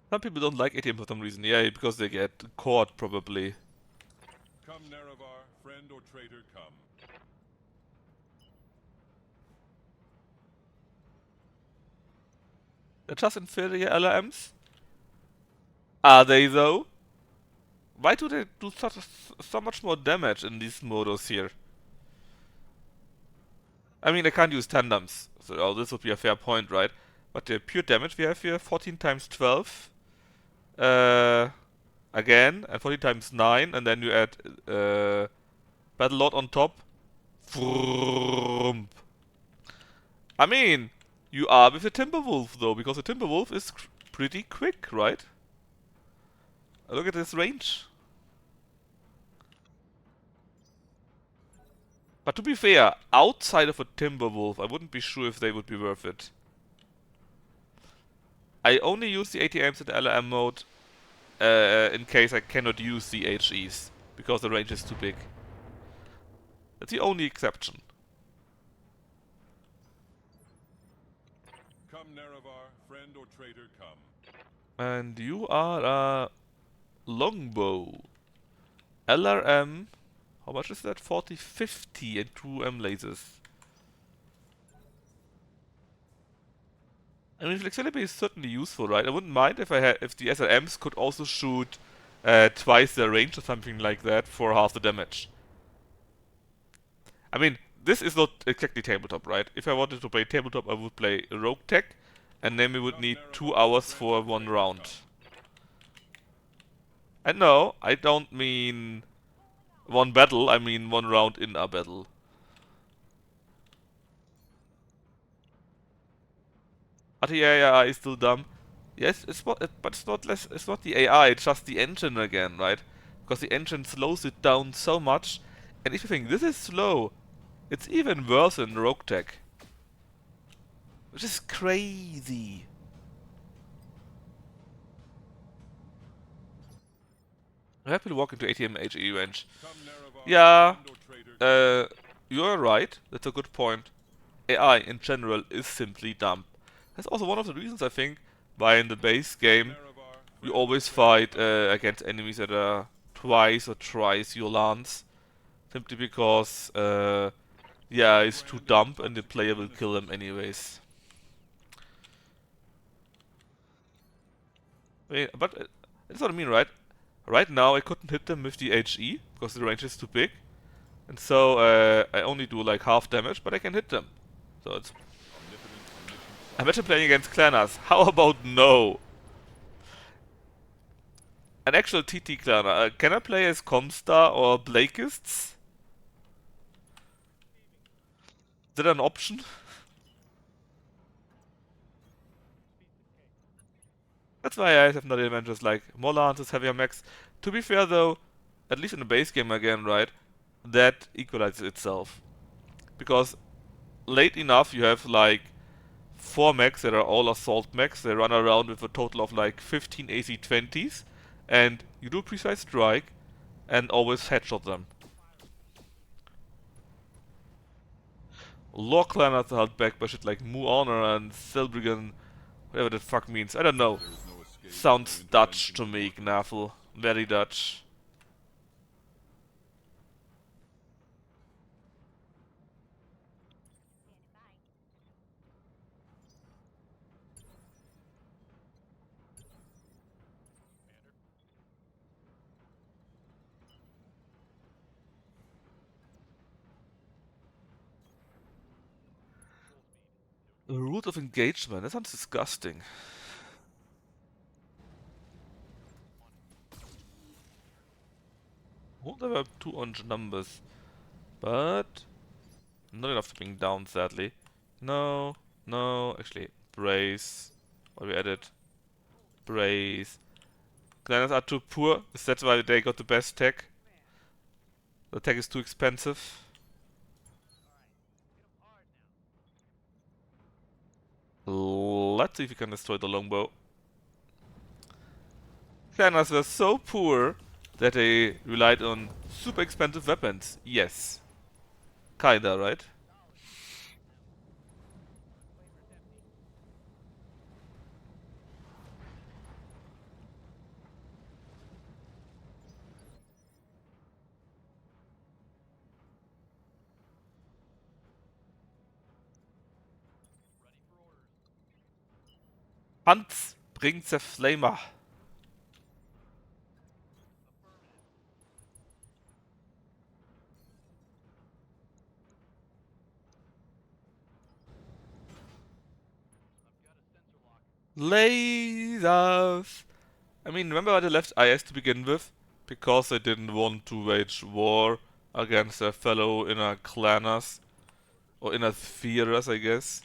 Some people don't like ATM for some reason. Yeah, because they get caught probably. Come, Nerevar, friend or traitor, come. They're just inferior LRMs? Are they though? Why do they do so much more damage in these modus here? I mean, I can't use tandems, so this would be a fair point, right? But the pure damage we have here, 14 times 12. Uh, again, and 14 times 9, and then you add Battle Lord on top. Vroom. I mean, you are with the Timberwolf though, because the Timberwolf is pretty quick, right? Look at this range. But to be fair, outside of a Timberwolf, I wouldn't be sure if they would be worth it. I only use the ATMs in the LRM mode in case I cannot use the HEs, because the range is too big. That's the only exception. Come, Nerevar, friend or traitor, come. And you are a longbow. LRM, how much is that? 40, 50 and 2 M lasers. I mean, flexibility is certainly useful, right? I wouldn't mind if if the SLMs could also shoot twice their range or something like that for half the damage. I mean, this is not exactly tabletop, right? If I wanted to play tabletop, I would play Rogue Tech, and then we would Come, need 2 Nerevar, hours friend for or one traitor, round. come. And no, I don't mean one battle, I mean one round in a battle. Artillery is still dumb. Yes, but it's not less. It's not the AI. It's just the engine again, right? Because the engine slows it down so much. And if you think this is slow, it's even worse in Rogue Tech, which is crazy. I happy to walk into ATM HE range. Come Nerevar, Yeah, friend or traitor. you're right. That's a good point. AI in general is simply dumb. That's also one of the reasons I think why in the base game Nerevar, you friend or always traitor. fight against enemies that are twice or thrice your lance. Simply because, yeah, it's too Brand of dumb and the player intoxicating will kill them innocence. anyways. But that's what I mean, right? Right now I couldn't hit them with the HE because the range is too big. And so I only do like half damage, but I can hit them. So it's... Omnipotent, omniscient Imagine sovereign. playing against Clanners. How about no? An actual TT Clanner. Can I play as Comstar or Blakists? Is that an option? That's why I have not adventures like more lances, heavier mechs. To be fair though, at least in the base game again, right? That equalizes itself. Because late enough you have like 4 mechs that are all assault mechs. They run around with a total of like 15 AC-20s. And you do precise strike and always headshot them. Law Clanners are held back by shit like Mu Honor and Selbrigan, whatever that fuck means. I don't know. There is no escape, no Sounds Dutch intervention to of me, mortals. Gnafel. Very Dutch. Route of engagement. That sounds disgusting. Won't there were 200 numbers, but not enough to bring down, sadly. No, no, actually, brace. What we added? Brace. Gliders are too poor. Is that why they got the best tech? The tech is too expensive. Let's see if we can destroy the longbow. Gliders were so poor that they relied on super expensive weapons. Yes. Kinda, right? Hans bringt the Flamer. Lasers! I mean, remember why they left IS to begin with? Because they didn't want to wage war against their fellow inner clanners. Or inner spheres, I guess.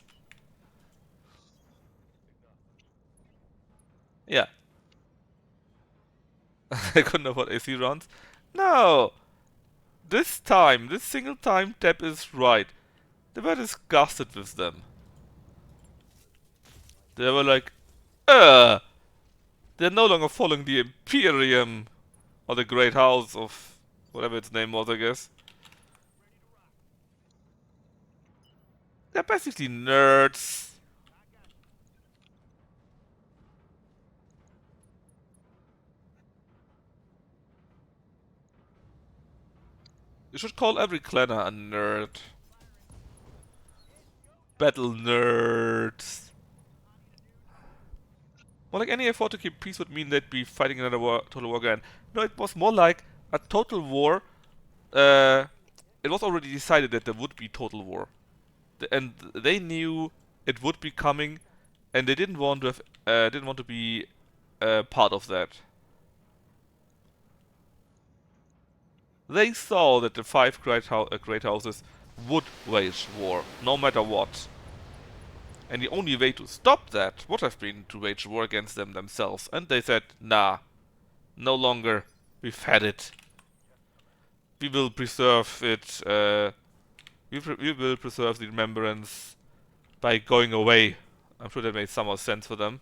Yeah. They couldn't afford AC rounds. No! This time, this single time, Tab is right. They were disgusted with them. They were like, they're no longer following the Imperium. Or the Great House of whatever its name was, I guess. They're basically nerds. You should call every clanner a nerd. Battle nerds. Well, like any effort to keep peace would mean they'd be fighting another war, total war again. No, it was more like a total war. Uh, it was already decided that there would be total war, and they knew it would be coming, and they didn't want to have, didn't want to be part of that. They saw that the five great houses would wage war, no matter what. And the only way to stop that would have been to wage war against them themselves. And they said, nah, no longer. We've had it. We will preserve it. We will preserve the remembrance by going away. I'm sure that made some more sense for them.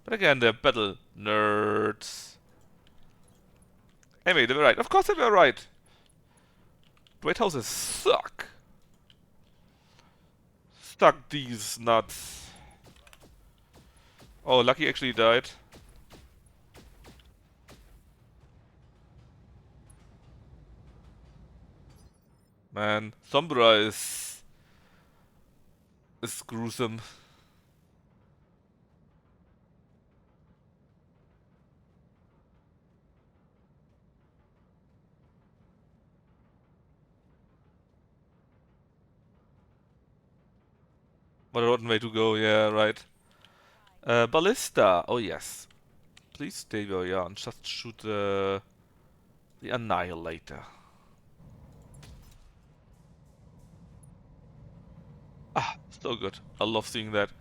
But again, they're battle nerds. Anyway, they were right. Of course they were right. Great houses suck. Stuck these nuts. Oh, Lucky actually died. Man, Sombra is gruesome. What a rotten way to go, yeah, right. Ballista, oh yes. Please stay where you are and just shoot the Annihilator. Ah, so good. I love seeing that.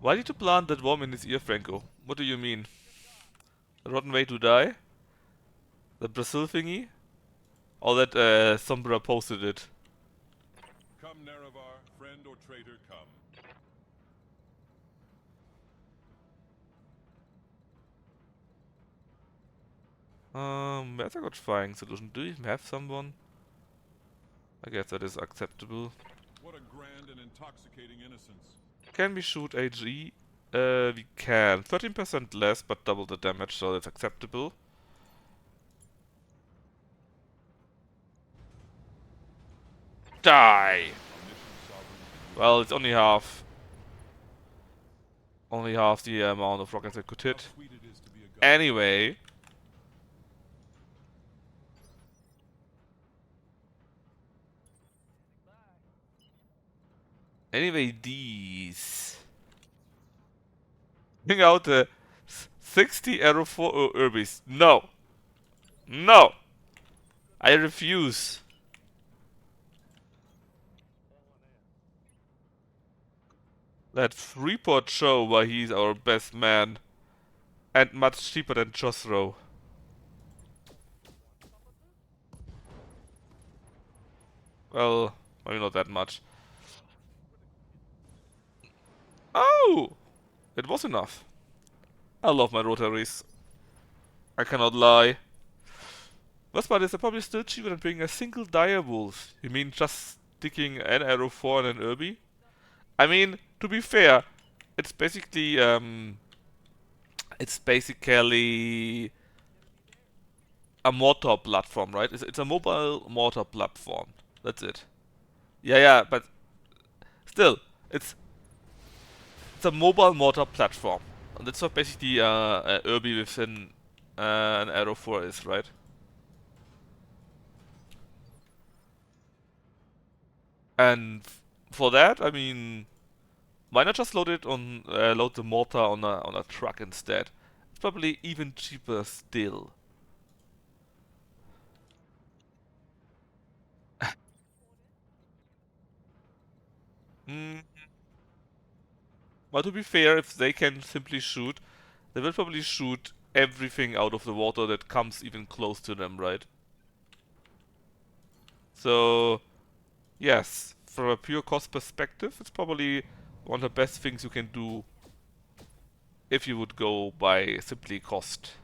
Why did you plant that worm in his ear, Franco? What do you mean? A rotten way to die? The Brazil thingy? Or that Sombra posted it? Come, Nerevar, friend or traitor, come. Where's a good firing solution? Do you even have someone? I guess that is acceptable. What a grand and intoxicating innocence. Can we shoot AG? We can. 13% less, but double the damage, so that's acceptable. Die! Well, it's only half. Only half the amount of rockets I could hit. Sweet it is to be a god. Anyway. Anyway, these. Bring out the 60 arrow for Urbies. No! No! I refuse. Let Freeport show why he's our best man. And much cheaper than Josro. Well, maybe not that much. Oh! It was enough. I love my rotaries. I cannot lie. Worst part is they're probably still cheaper than bringing a single direwolf. You mean just sticking an arrow 4 and an Irby? I mean, to be fair, it's basically a mortar platform, right? It's a mobile mortar platform. That's it. Yeah, but still, it's a mobile mortar platform. And that's what basically Irby within an arrow 4 is, right? And for that, I mean, why not just load the mortar on a truck instead? It's probably even cheaper still. Mm, but to be fair, if they can simply shoot, they will probably shoot everything out of the water that comes even close to them, right? So, yes, from a pure cost perspective, it's probably one of the best things you can do if you would go by simply cost.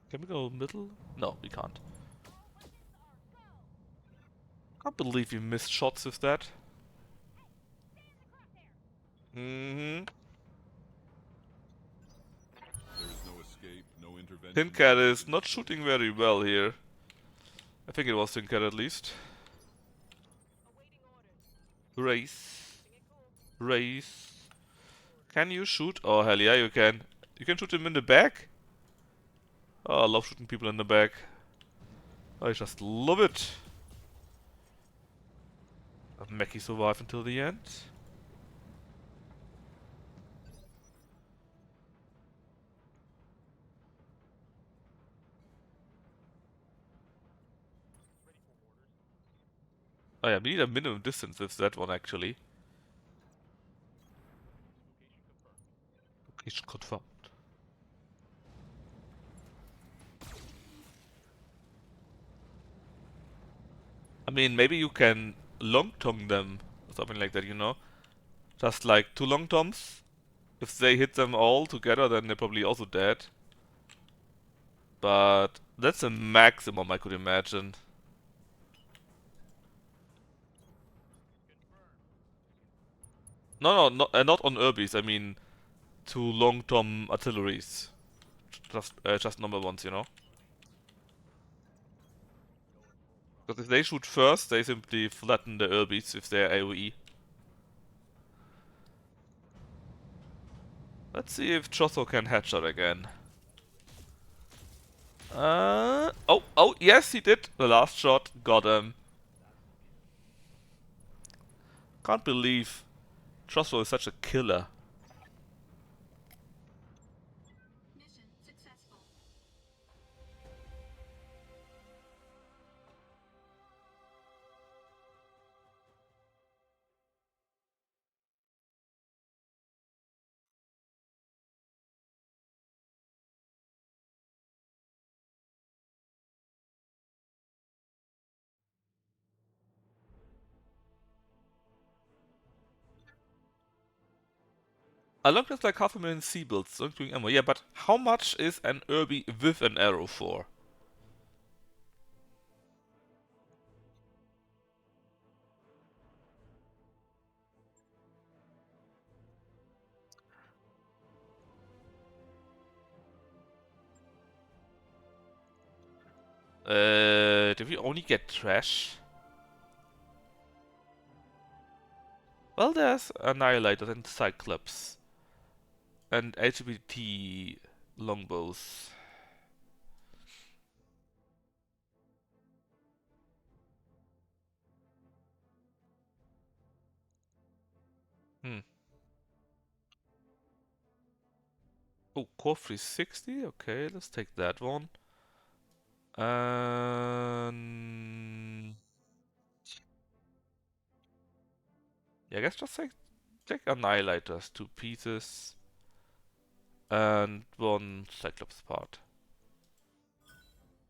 Can we go middle? No, we can't. Can't believe we missed shots with that. Mm-hmm. There is no escape, no intervention. Tincat is not shooting very well here. I think it was Tincat at least. Race. Race. Can you shoot? Oh, hell yeah, you can. You can shoot him in the back? Oh, I love shooting people in the back. I just love it. Mackie survived until the end. Oh yeah, we need a minimum distance with that one actually. Location confirmed. I mean, maybe you can long tom them or something like that, you know? Just like two long toms. If they hit them all together, then they're probably also dead. But that's a maximum I could imagine. No, not on Urbies. I mean, two long tom artilleries. Just number ones, you know? Because if they shoot first, they simply flatten the Urbies with their AoE. Let's see if Chosso can headshot again. Oh, yes, he did. The last shot got him. Can't believe Chosso is such a killer. I looked at like 500,000 C-builds, including ammo. Yeah, but how much is an Urbie with an arrow for? Did we only get trash? Well, there's Annihilator and Cyclops. And LGBT longbows. Hmm. Oh, Core 360? Okay, let's take that one. Yeah, I guess just take Annihilators, two pieces. And one Cyclops part.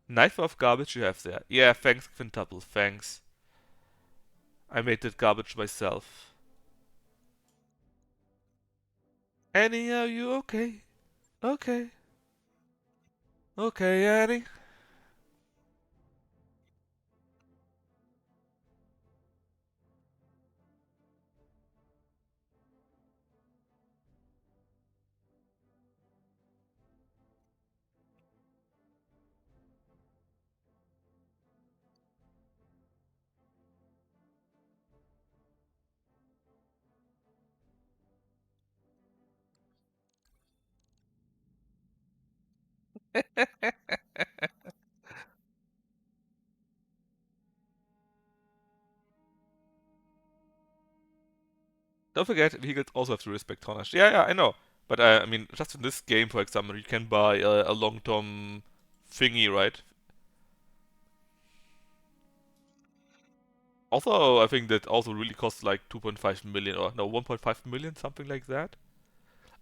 Knife of garbage you have there. Yeah, thanks, Quintuple, thanks. I made that garbage myself. Annie, are you okay? Okay. Okay, Annie. Don't forget, vehicles also have to respect tonnage. Yeah, I know. But I mean, just in this game, for example, you can buy a long-term thingy, right? Also, I think that also really costs like 2.5 million or no, 1.5 million, something like that.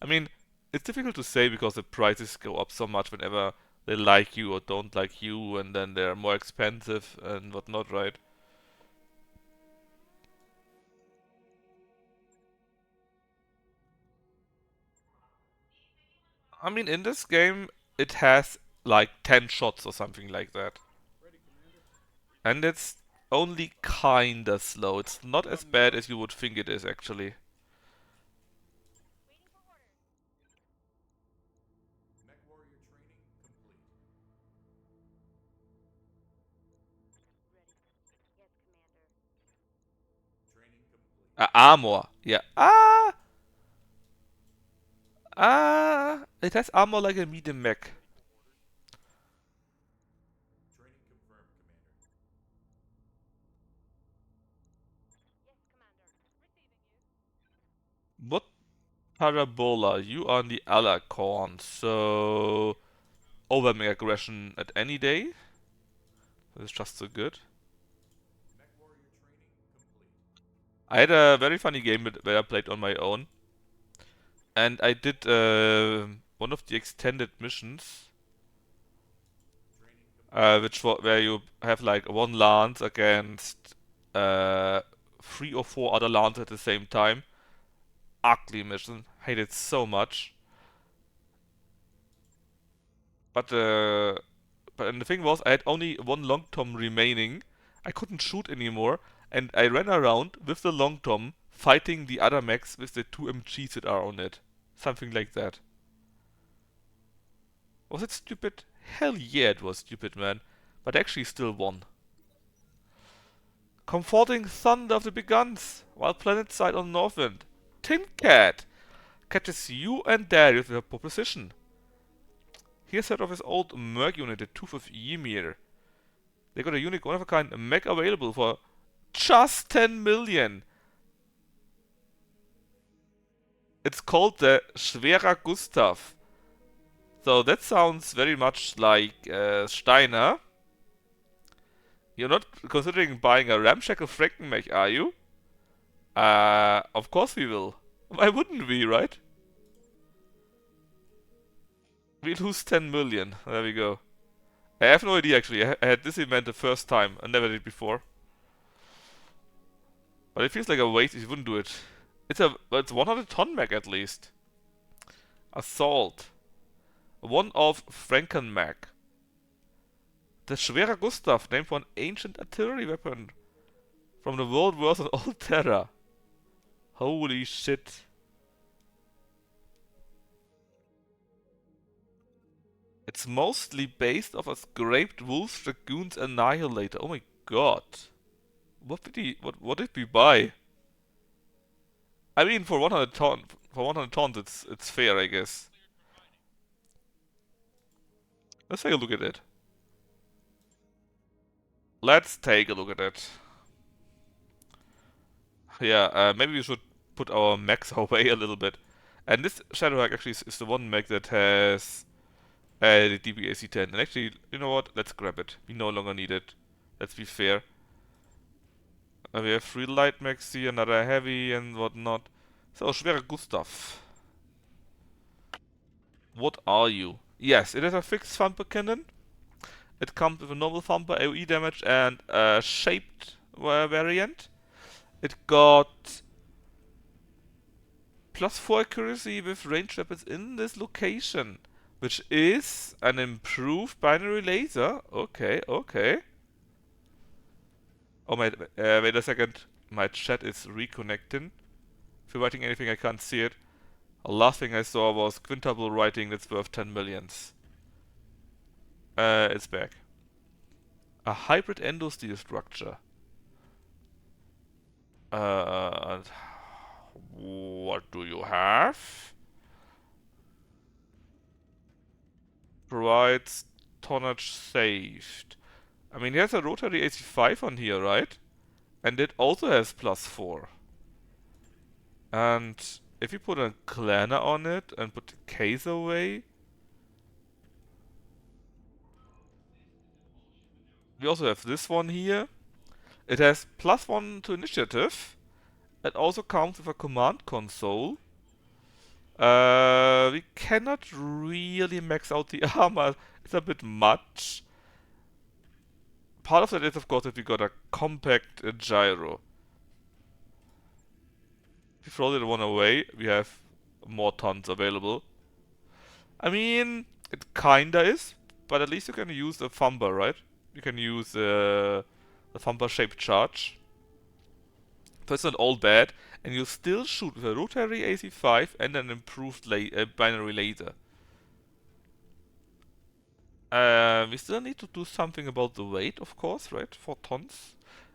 I mean, it's difficult to say because the prices go up so much whenever they like you or don't like you, and then they're more expensive and whatnot, right? I mean, in this game, it has like 10 shots or something like that. And it's only kinda slow. It's not as bad as you would think it is, actually. Mech warrior training complete. Training complete. Armor. Yeah. It has armor like a medium mech. Training confirmed, Commander. What parabola? You are on the Alacorn, so overwhelming aggression at any day. That's just so good. Mech warrior training I had a very funny game where I played on my own, and I did one of the extended missions, where you have like one lance against uh, 3 or 4 other lances at the same time. Ugly mission, hate it so much. But and the thing was, I had only one long tom remaining. I couldn't shoot anymore, and I ran around with the long tom fighting the other mechs with the 2 MGs that are on it. Something like that. Was it stupid? Hell yeah, it was stupid, man. But I actually still won. Comforting thunder of the big guns, while planet side on Northwind. Tin Cat catches you and Darius with a proposition. He has heard of his old merc unit, the Tooth of Ymir. They got a unique one-of-a-kind mech available for just 10 million. It's called the Schwerer Gustav. So that sounds very much like Steiner. You're not considering buying a ramshackle Frankenmech, are you? Of course we will. Why wouldn't we, right? We lose 10 million. There we go. I have no idea actually. I had this event the first time. I never did before. But it feels like a waste if you wouldn't do it. It's 100 ton mech at least. Assault. One of Frankenmech. The Schwerer Gustav, named for an ancient artillery weapon from the World Wars on Old Terra. Holy shit. It's mostly based off a scraped Wolf's Dragoon's Annihilator. Oh my god. What did we buy? I mean, for 100 tons, it's fair, I guess. Let's take a look at it. Let's take a look at it. Yeah, maybe we should put our mechs away a little bit. And this Shadowhack actually is the one mech that has the DBAC-10. And actually, you know what? Let's grab it. We no longer need it. Let's be fair. We have 3 light mechs here, another heavy and whatnot. So, Schwerer Gustav. What are you? Yes, it is a fixed thumper cannon. It comes with a normal thumper, AoE damage, and a shaped variant. It got +4 accuracy with ranged weapons in this location, which is an improved binary laser. Okay, okay. Oh my, wait a second. My chat is reconnecting. If you're writing anything, I can't see it. The last thing I saw was quintuple writing that's worth 10 millions. It's back. A hybrid endosteel structure. What do you have? Provides tonnage saved. I mean, he has a rotary AC5 on here, right? And it also has +4. And if you put a Clanner on it and put the case away, we also have this one here. It has +1 to initiative. It also comes with a command console. We cannot really max out the armor. It's a bit much. Part of that is, of course, that we got a compact gyro. If we throw that one away, we have more tons available. I mean, it kinda is, but at least you can use the thumper, right? You can use the thumper shaped charge. So it's not all bad, and you still shoot with a rotary AC5 and an improved binary laser. We still need to do something about the weight, of course, right? 4 tons.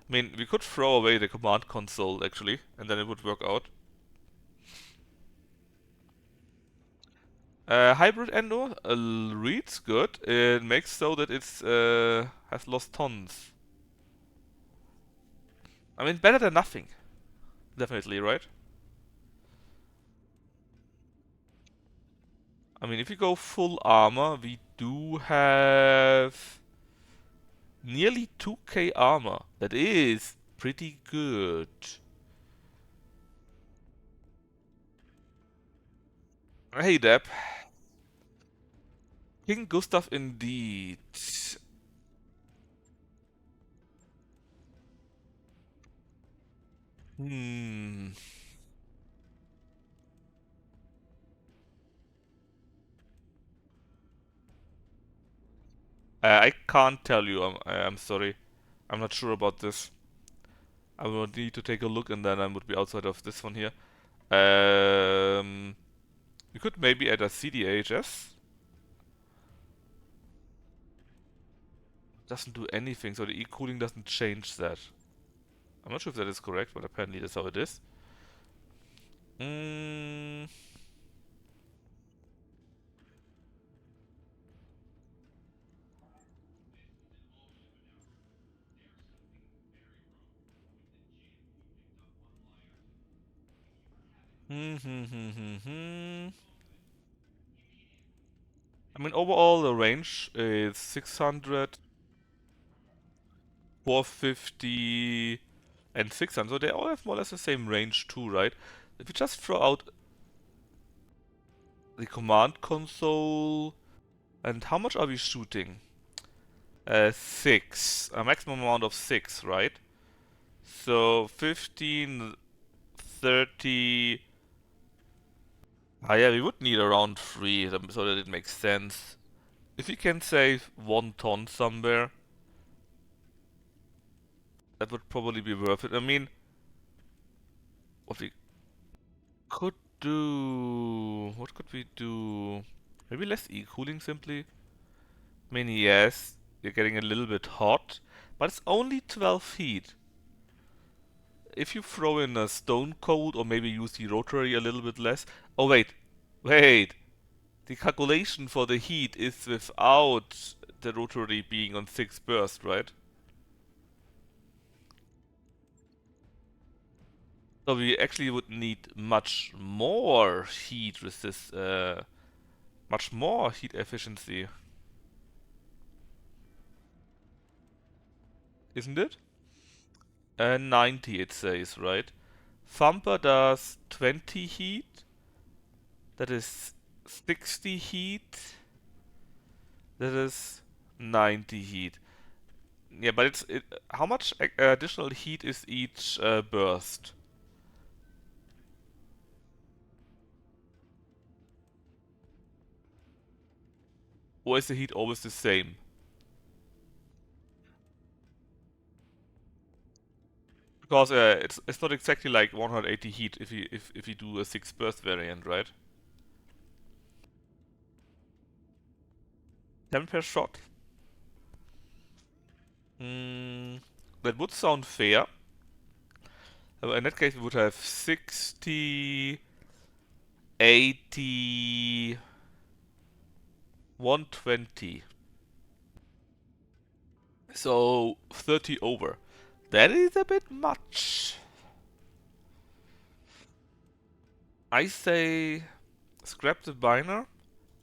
I mean, we could throw away the command console, actually, and then it would work out. Hybrid Endo reads good. It makes so that it's has lost tons. I mean, better than nothing. Definitely, right? I mean, if you go full armor, we do have nearly 2k armor. That is pretty good. Hey Deb. King Gustav indeed. Hmm. I can't tell you. I'm sorry. I'm not sure about this. I would need to take a look and then I would be outside of this one here. You could maybe add a CDHS. Doesn't do anything, so the e-cooling doesn't change that. I'm not sure if that is correct, but apparently that's how it is. Mm. Hmm, hmm, hmm, hmm, hmm. I mean, overall the range is 600, 450, and 600. So they all have more or less the same range too, right? If you just throw out the command console, and how much are we shooting? 6. A maximum amount of 6, right? So 15, 30. Ah, yeah, we would need around 3 so that it makes sense. If we can save 1 ton somewhere, that would probably be worth it. I mean, what we could do. What could we do? Maybe less e-cooling simply? I mean, yes, you're getting a little bit hot, but it's only 12 heat. If you throw in a stone cold or maybe use the rotary a little bit less. Oh, wait. The calculation for the heat is without the rotary being on 6 burst, right? So we actually would need much more heat efficiency, isn't it? 90 it says, right? Thumper does 20 heat, that is 60 heat, that is 90 heat. Yeah, but how much additional heat is each burst? Or is the heat always the same? Because it's not exactly like 180 heat if you do a 6 burst variant, right? 10 per shot. Mm, that would sound fair. In that case, we would have 60, 80, 120. So 30 over. That is a bit much. I say scrap the binder.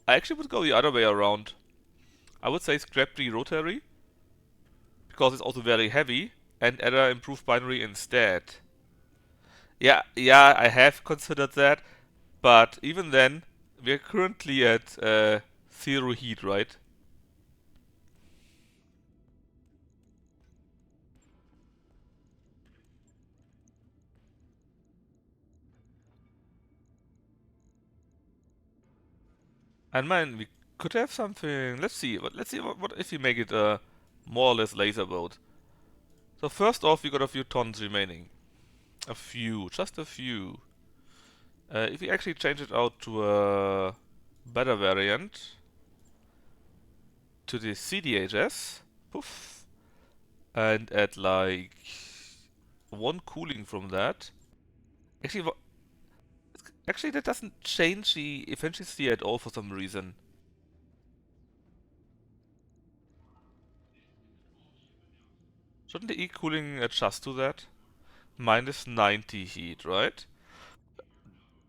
I actually would go the other way around. I would say scrap the rotary because it's also very heavy and add an improved binary instead. Yeah, I have considered that, but even then, we're currently at 0 heat, right? And man, we could have something. Let's see what if we make it a more or less laser boat. So first off, we got a few tons remaining. A few, just a few. If we actually change it out to a better variant, to the CDHS, poof, and add like 1 cooling from that. Actually, actually that doesn't change the efficiency at all for some reason. Shouldn't the E-cooling adjust to that? Minus 90 heat, right?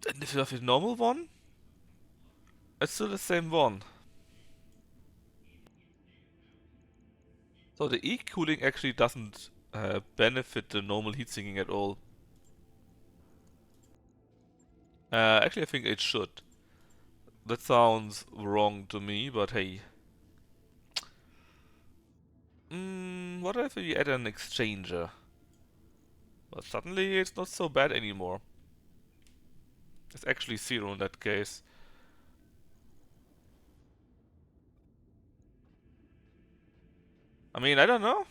And if you have a normal one, it's still the same one. So the E-cooling actually doesn't benefit the normal heat sinking at all. Actually, I think it should. That sounds wrong to me, but hey. What if we add an exchanger? But suddenly it's not so bad anymore. It's actually 0 in that case. I mean, I don't know.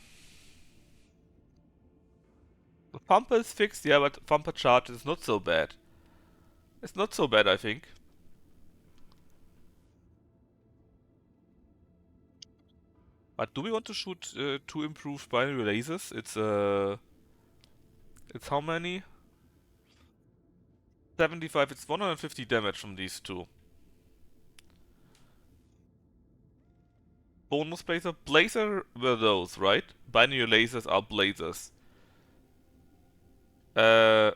The pumper is fixed, yeah, but pumper charge is not so bad. It's not so bad, I think. But do we want to shoot two improved binary lasers? It's how many? 75. It's 150 damage from these two. Bonus blazer. Blazer were those, right? Binary lasers are blazers. Do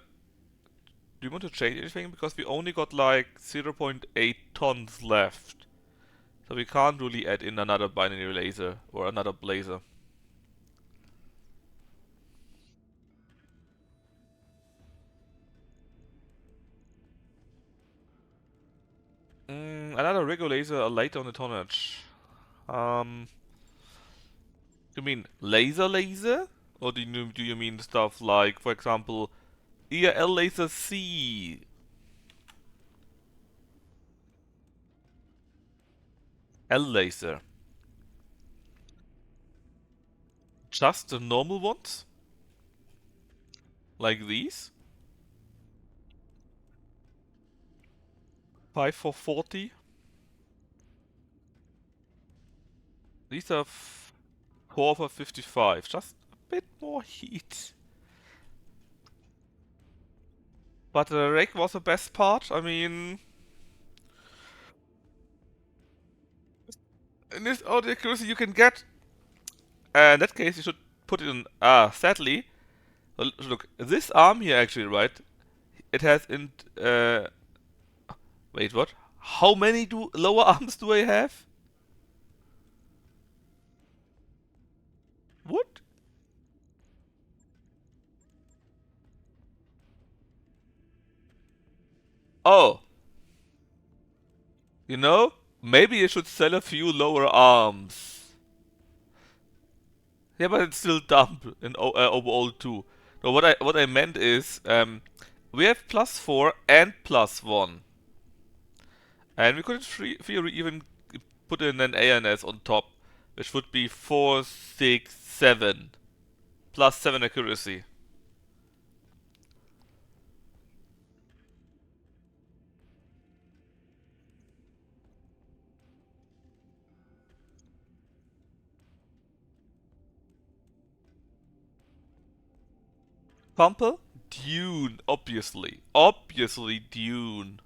you want to change anything? Because we only got like 0.8 tons left. So we can't really add in another binary laser or another blazer. Another regular laser later on the tonnage. Um, you mean laser? Or do you mean stuff like, for example, ERL laser C? L laser. Just the normal ones? Like these? 5 for 40? These are 4 for 55. Just a bit more heat. But the rake was the best part. I mean, in this audio accuracy you can get. In that case, you should put it in. Sadly, look, this arm here actually, right? It has in. Wait, what? How many lower arms do I have? What? Oh, maybe you should sell a few lower arms. Yeah, but it's still dumb in overall too. No, what I meant is, we have +4 and +1. And we could in theory even put in an ANS on top, which would be 4, 6, 7. +7 accuracy. Pumper? Dune, obviously. Obviously Dune.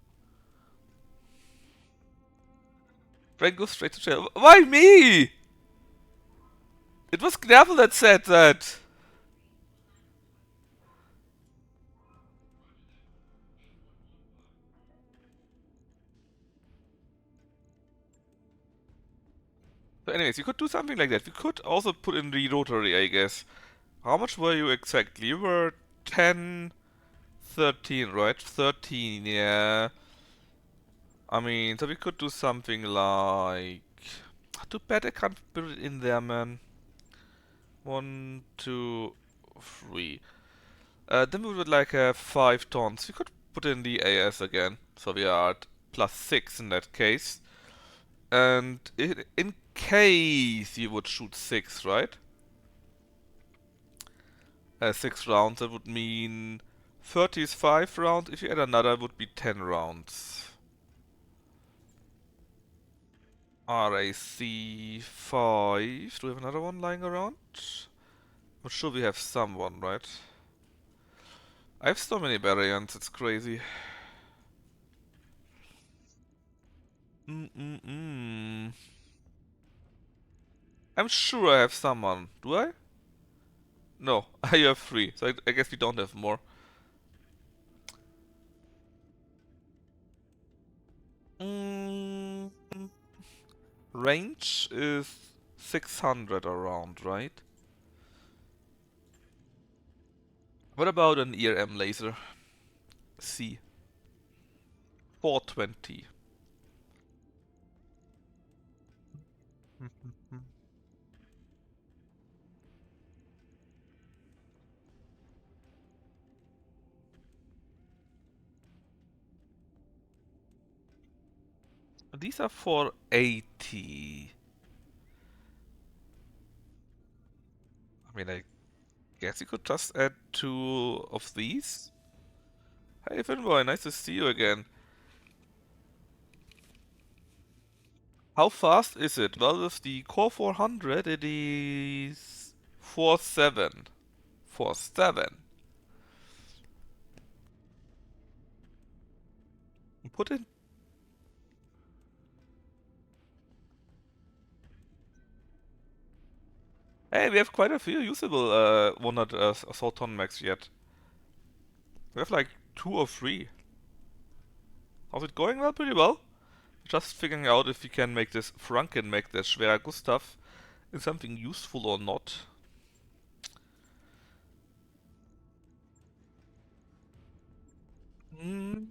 Frank goes straight to jail. Why me? It was Knavel that said that. So anyways, you could do something like that. We could also put in the rotary, I guess. How much were you exactly? You were 10, 13, right? 13, yeah. I mean, so we could do something like... Too bad I can't put it in there, man. 1, 2, 3. Then we would like have 5 tons. We could put in the AS again. So we are at +6 in that case. And in case you would shoot 6, right? 6 rounds, that would mean 30 is 5 rounds. If you add another, it would be 10 rounds. RAC5. Do we have another one lying around? I'm sure we have someone, right? I have so many variants, it's crazy. I'm sure I have someone. Do I? No, I have 3, so I guess we don't have more. Mm, Range is 600 around, right? What about an ERM laser? C. 420. These are for 80. I mean, I guess you could just add 2 of these. Hey, Finboy, nice to see you again. How fast is it? Well, with the Core 400, it is 4.7. 4.7. Put in. Hey, we have quite a few usable 100 assault ton max yet. We have like 2 or 3. How's it going? Well, pretty well. Just figuring out if we can make this Franken, make this Schwerer Gustav in something useful or not. Mm.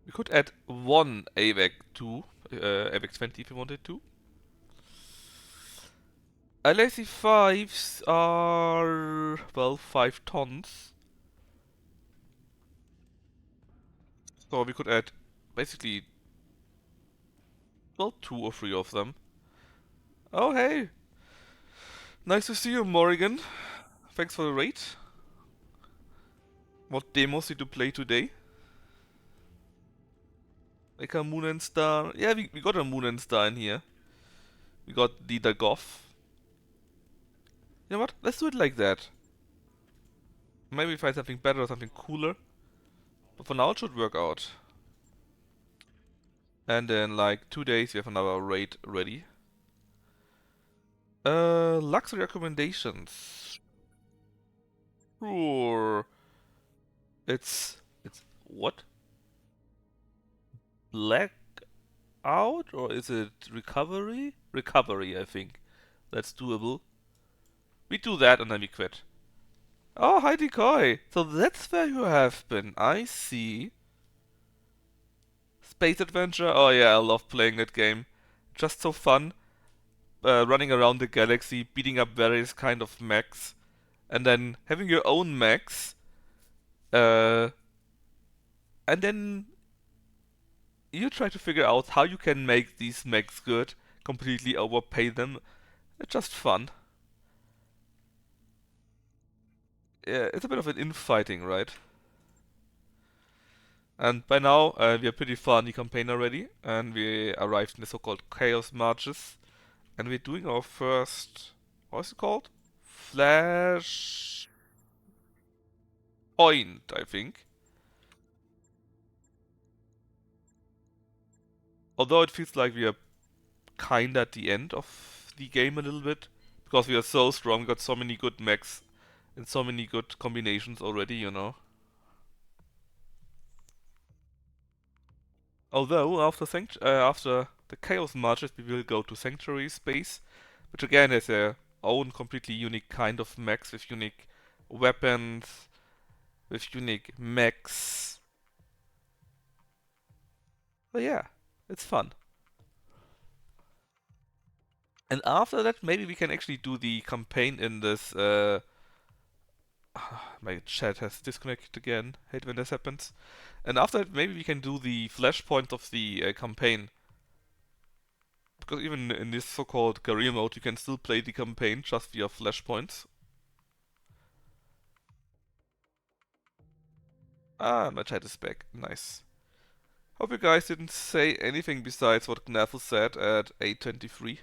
We could add 1 AVAC 2, AVAC 20 if we wanted to. LAC 5s are, well, 5 tons. So we could add basically, well, 2 or 3 of them. Oh, hey! Nice to see you, Morrigan. Thanks for the raid. What demos did you play today? Like a Moon and Star. Yeah, we got a Moon and Star in here. We got the Dagoth. You know what? Let's do it like that. Maybe find something better or something cooler. But for now it should work out. And then like 2 days we have another raid ready. Luxury recommendations. Sure. It's what? Black out or is it recovery? Recovery, I think. That's doable. We do that and then we quit. Oh, hi Decoy! So that's where you have been. I see. Space Adventure? Oh yeah, I love playing that game. Just so fun. Running around the galaxy, beating up various kind of mechs, and then having your own mechs. Uh, and then you try to figure out how you can make these mechs good, completely overpay them. It's just fun. Yeah, it's a bit of an infighting, right? And by now, we are pretty far in the campaign already, and we arrived in the so-called Chaos Marches, and we're doing our first, what's it called? Flash Point, I think. Although it feels like we are kinda at the end of the game a little bit, because we are so strong, we got so many good mechs, and so many good combinations already, you know. Although, after the Chaos Marches, we will go to Sanctuary Space, which again has their own completely unique kind of mechs with unique weapons, with unique mechs. But yeah, it's fun. And after that, maybe we can actually do the campaign in this. My chat has disconnected again. Hate when this happens. And after that, maybe we can do the flashpoint of the campaign. Because even in this so-called career mode, you can still play the campaign just via flashpoints. Ah, my chat is back. Nice. Hope you guys didn't say anything besides what Gnathel said at 8:23.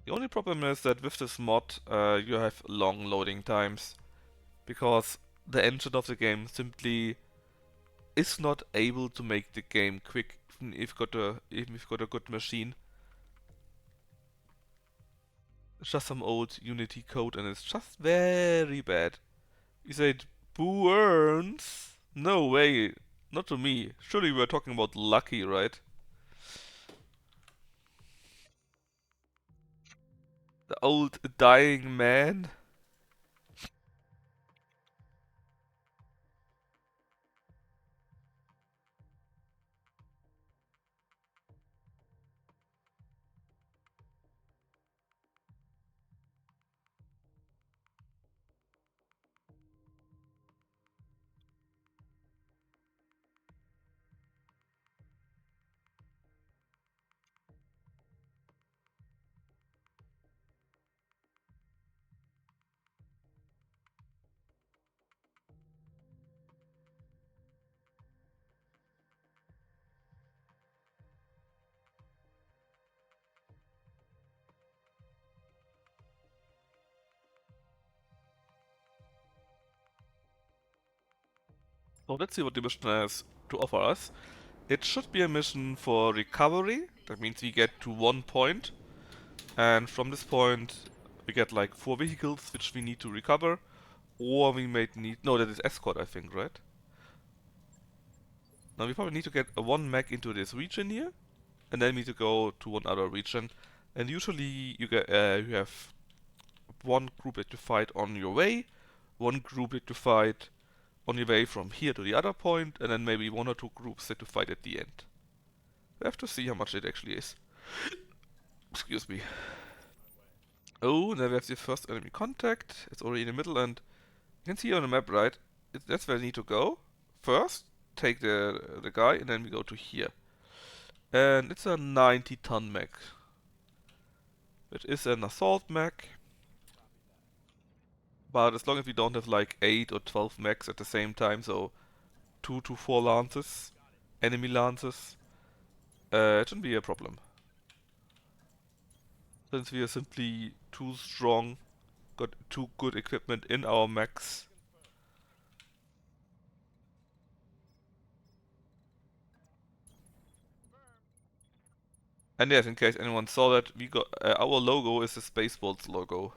The only problem is that with this mod, you have long loading times. Because the engine of the game simply is not able to make the game quick, even if you've got a good machine. It's just some old Unity code and it's just very bad. You said Burns? No way. Not to me. Surely we're talking about Lucky, right? The old dying man? So let's see what the mission has to offer us. It should be a mission for recovery. That means we get to one point, and from this point we get like 4 vehicles which we need to recover, or we might need... No, that is escort, I think, right? Now we probably need to get a 1 mech into this region here, and then we need to go to one other region. And usually you have one group that you fight on your way, one group that you fight on your way from here to the other point, and then maybe 1 or 2 groups that you fight at the end. We have to see how much it actually is. Excuse me. Oh, now we have the first enemy contact. It's already in the middle, and you can see on the map, right? That's where I need to go. First, take the guy, and then we go to here. And it's a 90-ton mech. It is an assault mech, but as long as we don't have like 8 or 12 mechs at the same time, so 2 to 4 lances, enemy lances, it shouldn't be a problem. Since we are simply too strong, got too good equipment in our mechs. And yes, in case anyone saw that, we got our logo is the Spaceballs logo.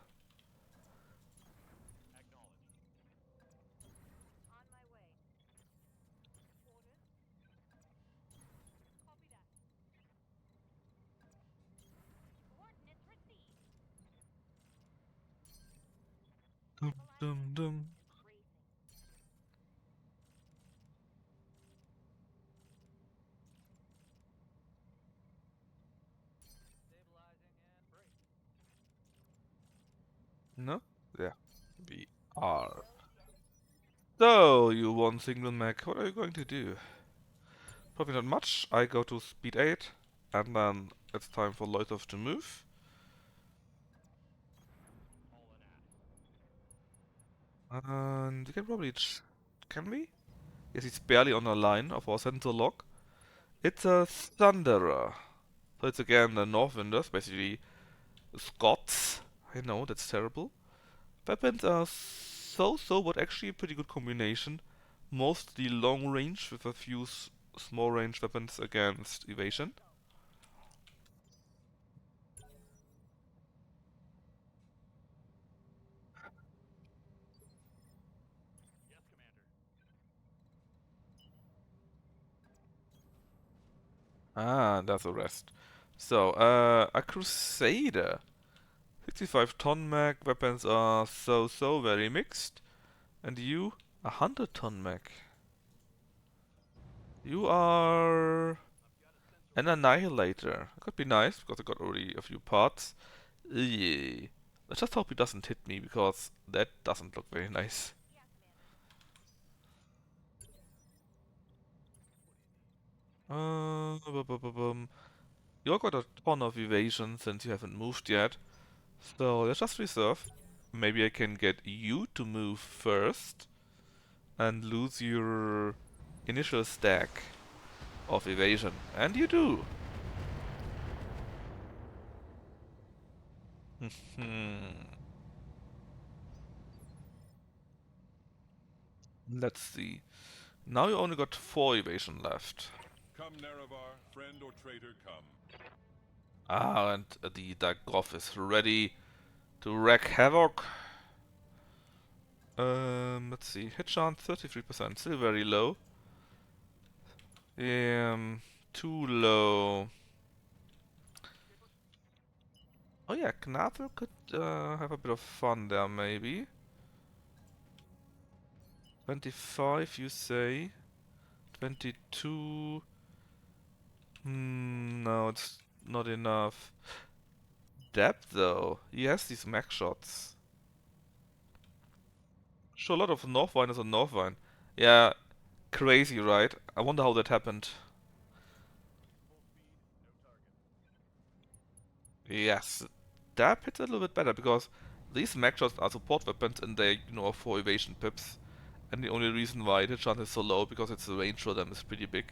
Dum dum dum. No? There. We are. So, you one single mech, what are you going to do? Probably not much. I go to speed 8, and then it's time for Loithov to move. And we can probably... Can we? Yes, it's barely on the line of our center lock. It's a Thunderer. So it's again the Northwinders, basically Scots. I know, that's terrible. Weapons are so-so, but actually a pretty good combination. Mostly long range with a few small range weapons against evasion. Ah, that's a rest. So, a Crusader. 65-ton mag, weapons are so-so, very mixed. And you, a 100-ton mag. You are an Annihilator. Could be nice, because I got already a few parts. Yeah. Let's just hope he doesn't hit me, because that doesn't look very nice. You got a ton of evasion since you haven't moved yet. So let's just reserve. Maybe I can get you to move first and lose your initial stack of evasion. And you do. Let's see. Now you only got 4 evasion left. Come, Nerevar, friend or traitor, come. Ah, and the Dagoth is ready to wreak havoc. Let's see. Hit chance 33%, still very low. Too low. Oh yeah, Knavel could have a bit of fun there, maybe. 25, you say? 22. No, it's not enough. Depth, though. He has these max shots. Sure, a lot of Northwiners on Northwine. Yeah, crazy, right? I wonder how that happened. Yes, that hits a little bit better because these max shots are support weapons and they, are for evasion pips. And the only reason why the chance is so low because its range for them is pretty big.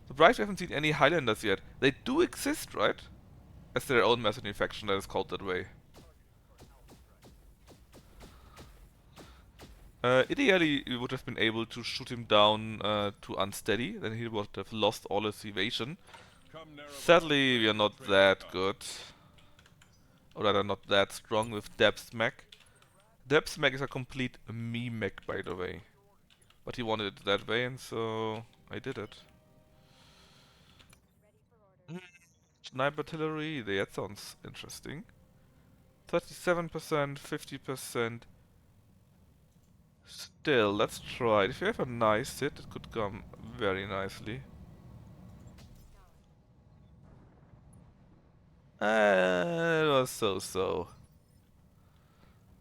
Surprised we haven't seen any Highlanders yet. They do exist, right? As their own mass infection that is called that way. Ideally, we would have been able to shoot him down to unsteady, then he would have lost all his evasion. Sadly, we are not that good. Or rather, not that strong with Depth Mech. Depth Mech is a complete me mech, by the way. But he wanted it that way, and so I did it. Sniper artillery, that sounds interesting. 37%, 50%. Still, let's try it. If you have a nice hit, it could come very nicely. It was so-so.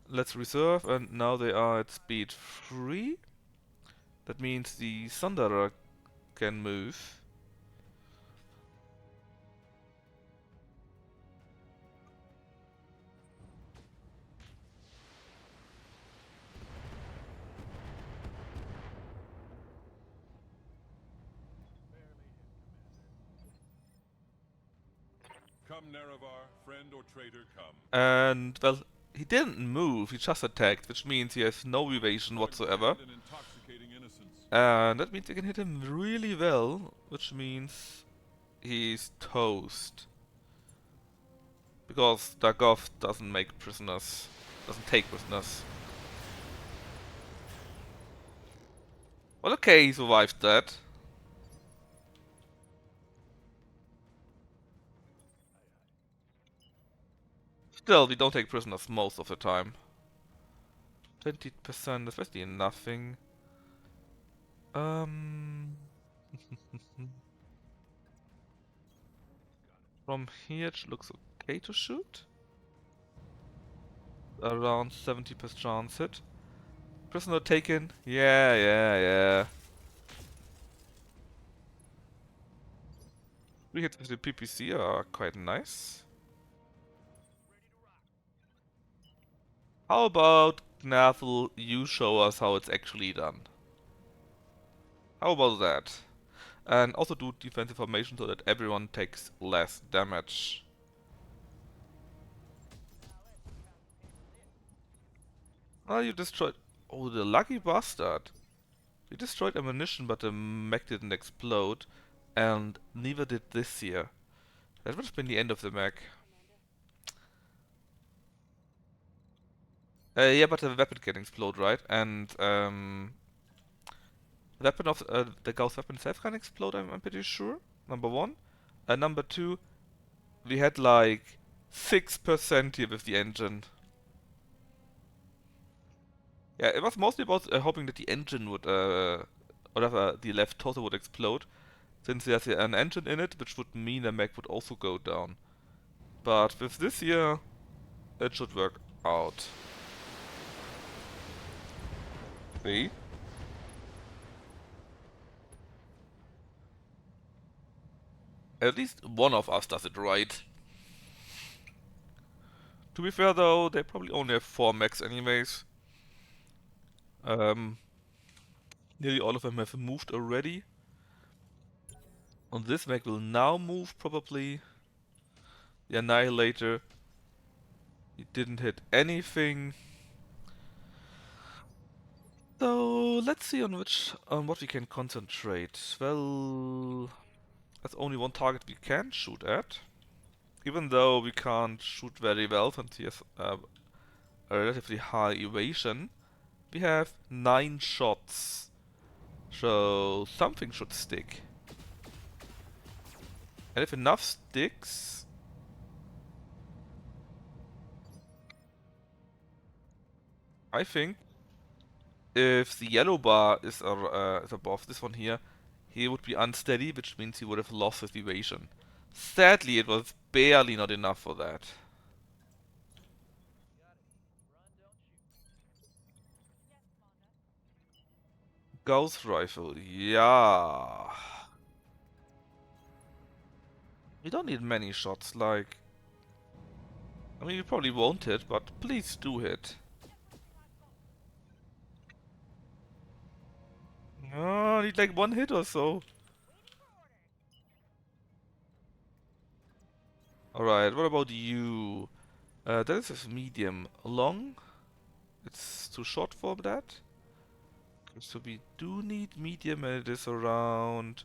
Let's reserve, and now they are at speed 3. That means the Thunderer can move. Come, Nerevar, friend or traitor, come. And, well, he didn't move, he just attacked, which means he has no evasion whatsoever. And intoxicating innocence. And that means you can hit him really well, which means he's toast. Because Dagoth doesn't make prisoners, doesn't take prisoners. Well, okay, he survived that. Still, we don't take prisoners most of the time. 20%, especially nothing. From here it looks okay to shoot. Around 70% chance hit. Prisoner taken. Yeah. 3 hits with the PPC are quite nice. How about Gnathel, you show us how it's actually done? How about that? And also do defensive formation so that everyone takes less damage. Oh, you destroyed... Oh, the lucky bastard. You destroyed ammunition, but the mech didn't explode. And neither did this here. That would have been the end of the mech. Yeah, but the weapon can explode, right? And weapon of the Gauss weapon itself can explode. I'm pretty sure. Number one. And number two, we had like 6% here with the engine. Yeah, it was mostly about hoping that the engine would, or rather the left torso would explode, since there's an engine in it, which would mean the mech would also go down. But with this here, it should work out. See? At least one of us does it right. To be fair though, they probably only have 4 mechs anyways. Nearly all of them have moved already. And this mech will now move probably. The Annihilator. He didn't hit anything. So let's see on what we can concentrate. Well, there's only one target we can shoot at. Even though we can't shoot very well since he has a relatively high evasion. We have 9 shots. So something should stick. And if enough sticks, I think if the yellow bar is above this one here, he would be unsteady, which means he would have lost his evasion. Sadly, it was barely not enough for that. Gauss rifle, yeah. We don't need many shots, like... I mean, you probably won't hit, but please do hit. Oh, I need like 1 hit or so. Alright, what about you? That is a medium. Long? It's too short for that. So we do need medium and it is around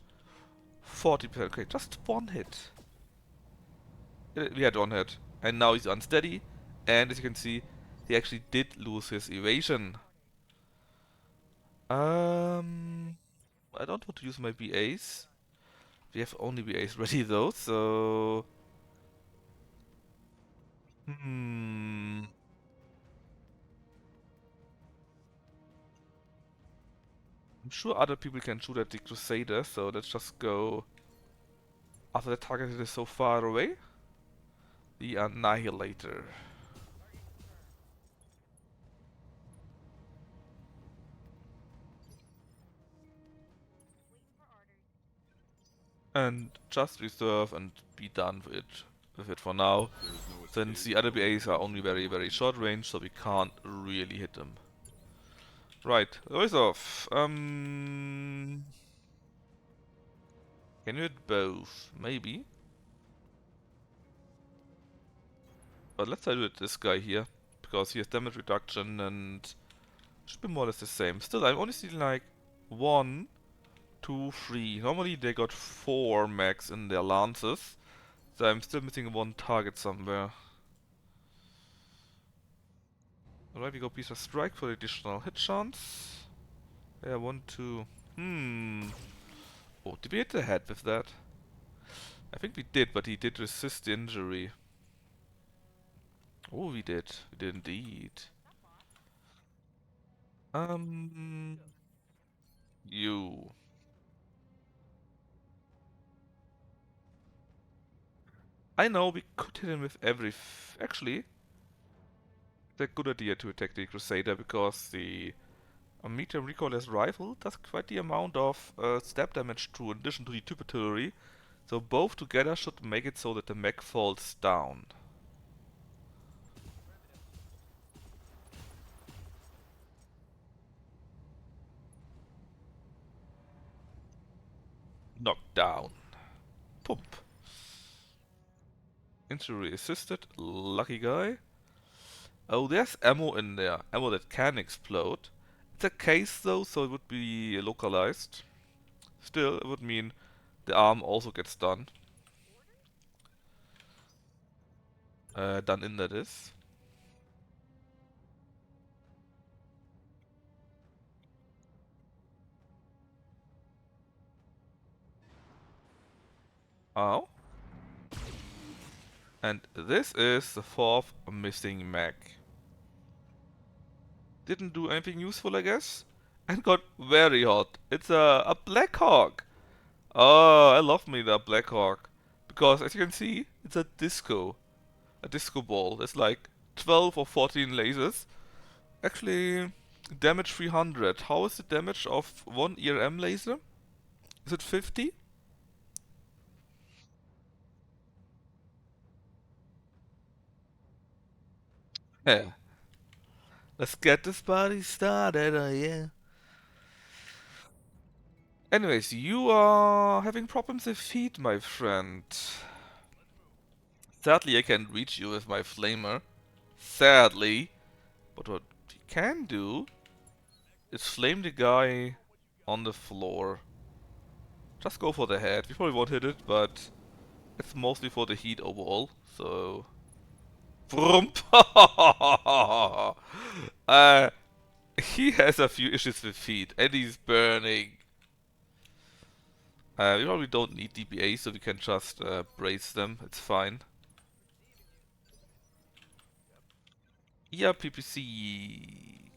40%. Okay, just 1 hit. We had 1 hit. And now he's unsteady. And as you can see, he actually did lose his evasion. I don't want to use my BAs. We have only BAs ready though, so... Hmm... I'm sure other people can shoot at the Crusader, so let's just go after the target is so far away. The Annihilator. And just reserve and be done with it for now. There is no Since escape. the other BAs are only very short range, so we can't really hit them. Right, voice off. Can you hit both? Maybe. But let's try to hit this guy here. Because he has damage reduction and should be more or less the same. Still, I'm only seeing like 1, 2, 3. Normally they got 4 max in their lances. So I'm still missing 1 target somewhere. Alright, we go Piece of Strike for the additional hit chance. Yeah, 1, 2. Oh, did we hit the head with that? I think we did, but he did resist the injury. Oh, we did. We did indeed. Um, you. I know we could hit him with every. Actually, it's a good idea to attack the Crusader because the medium recoilless rifle does quite the amount of stab damage too, in addition to the tube artillery. So both together should make it so that the mech falls down. Knocked down. Pump. Injury assisted. Lucky guy. Oh, there's ammo in there. Ammo that can explode. It's a case though, so it would be localized. Still, it would mean the arm also gets done. Done in that is. Oh. And this is the 4th missing mech. Didn't do anything useful, I guess. And got very hot. It's a Black Hawk. Oh, I love me that Black Hawk. Because as you can see, it's a disco. A disco ball. It's like 12 or 14 lasers. Actually, damage 300. How is the damage of one ERM laser? Is it 50? Yeah. Let's get this party started, yeah. Anyways, you are having problems with feet, my friend. Sadly, I can't reach you with my flamer. Sadly. But what we can do is flame the guy on the floor. Just go for the head. We probably won't hit it, but it's mostly for the heat overall. So... Vroom! uh, He has a few issues with feet, and he's burning. We probably don't need DPA, so we can just brace them. It's fine. Yeah, PPC.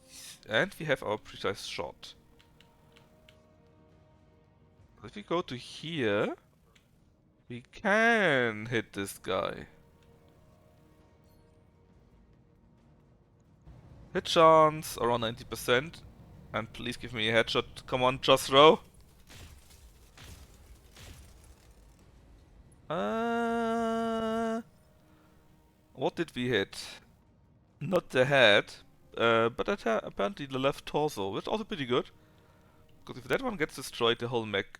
And we have our precise shot. If we go to here, we can hit this guy. Hit chance around 90%. And please give me a headshot. Come on, just throw. What did we hit? Not the head, but apparently the left torso, which is also pretty good. Because if that one gets destroyed, the whole mech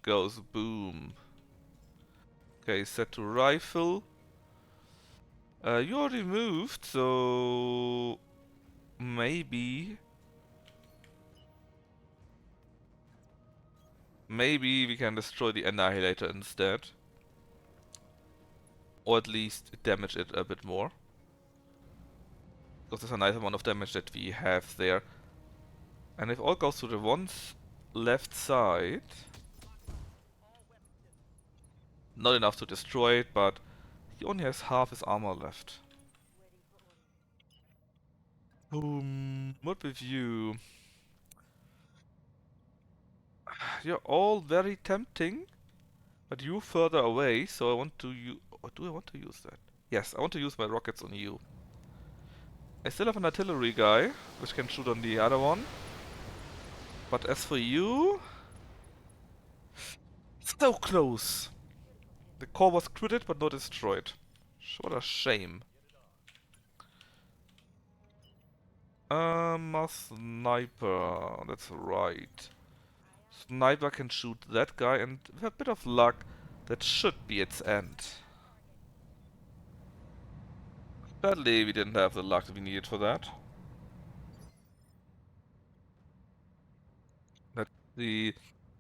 goes boom. Okay, set to rifle. You already moved, so maybe we can destroy the Annihilator instead. Or at least damage it a bit more. Because there's a nice amount of damage that we have there. And if all goes to the one left side, not enough to destroy it, but he only has half his armor left. Boom. What with you? You're all very tempting, but you further away, so I want to use... do I want to use that? Yes, I want to use my rockets on you. I still have an artillery guy, which can shoot on the other one. But as for you... so close! The core was critted, but not destroyed. What a shame. A sniper, that's right. Sniper can shoot that guy, and with a bit of luck, that should be its end. Sadly, we didn't have the luck that we needed for that. Let's see.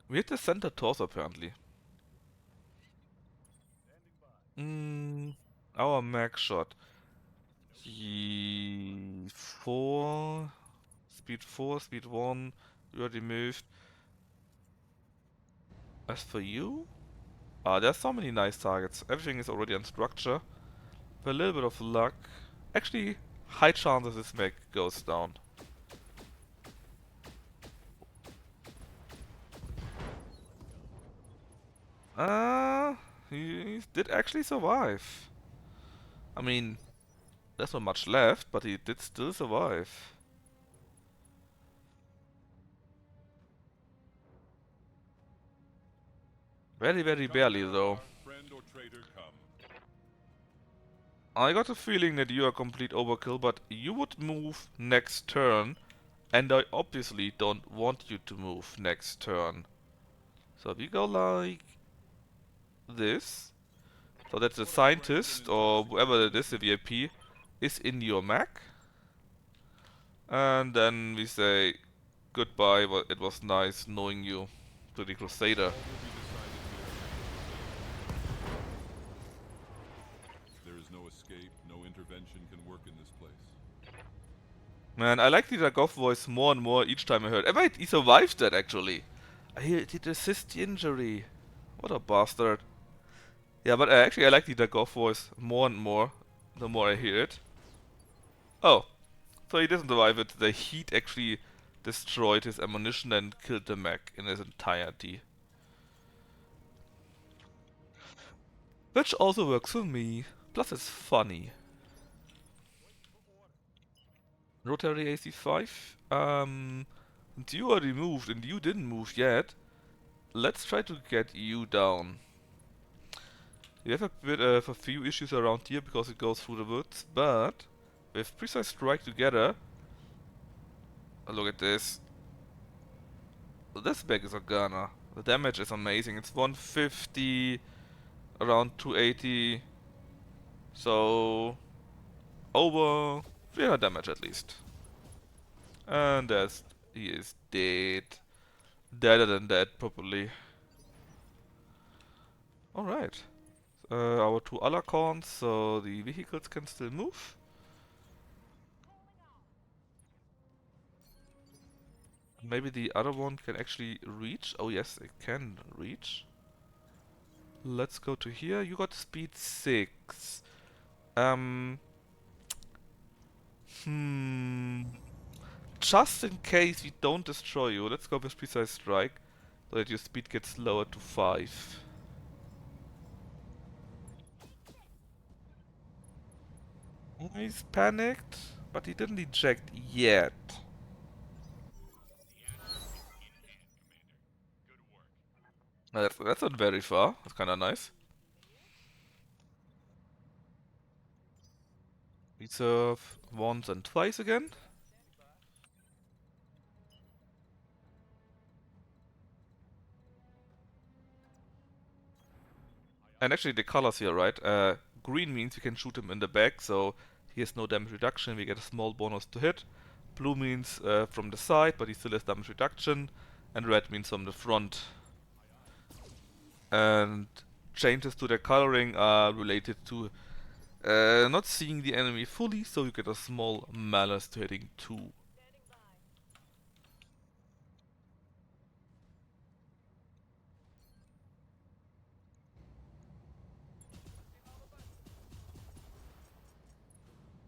We hit the center torso, apparently. Our max shot. 4, speed 1, we already moved. As for you? There's so many nice targets. Everything is already on structure. With a little bit of luck. Actually, high chances this mech goes down. He did actually survive. I mean, there's not much left, but he did still survive. Very, very barely though. Friend or traitor, come. I got a feeling that you are complete overkill, but you would move next turn, and I obviously don't want you to move next turn. So we go like this, so that the scientist, or whoever it is, the VIP, is in your mech. And then we say goodbye, but it was nice knowing you to the Crusader. There is no escape, no intervention can work in this place. Man, I like the Dagoth voice more and more each time I heard. Wait, he survived that actually. He did assist the injury. What a bastard. Yeah, but actually I like the Dagoth voice more and more the more I hear it. Oh, so he didn't survive it. The heat actually destroyed his ammunition and killed the mech in its entirety. Which also works for me. Plus it's funny. Rotary AC5. You already moved and you didn't move yet. Let's try to get you down. We have a bit of a few issues around here because it goes through the woods, but with Precise Strike together, look at this. This bag is a gunner. The damage is amazing. It's 150, around 280, so over 300 damage at least. And he is dead. Deader than dead, probably. Alright. Our two Alarcons, so the vehicles can still move. Maybe the other one can actually reach. Oh yes, it can reach. Let's go to here. You got speed 6. Um, hmm. Just in case we don't destroy you, let's go with Precise Strike, so that your speed gets lowered to 5. He's panicked, but he didn't eject yet. That's not very far. That's kinda nice. We serve once and twice again. And actually the colors here, right? Green means you can shoot him in the back, so he has no damage reduction, we get a small bonus to hit. Blue means from the side, but he still has damage reduction. And red means from the front. And changes to their coloring are related to not seeing the enemy fully, so you get a small malus to hitting 2.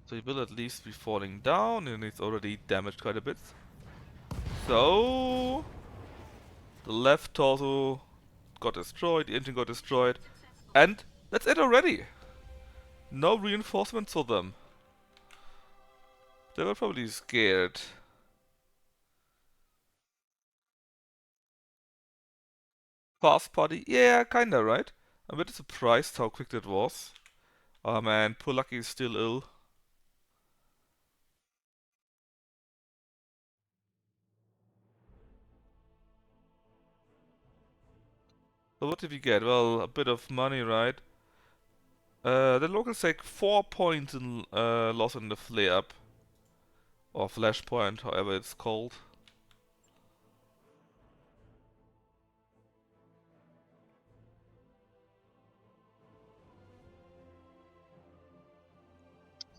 So he will at least be falling down, and it's already damaged quite a bit. So the left torso got destroyed, the engine got destroyed, and that's it already. No reinforcements for them. They were probably scared. Fast party? Yeah, kinda, right? I'm a bit surprised how quick that was. Oh man, poor Lucky is still ill. So what did we get? Well, a bit of money, right? The locals take 4 points in loss in the flare up. Or flashpoint, however it's called.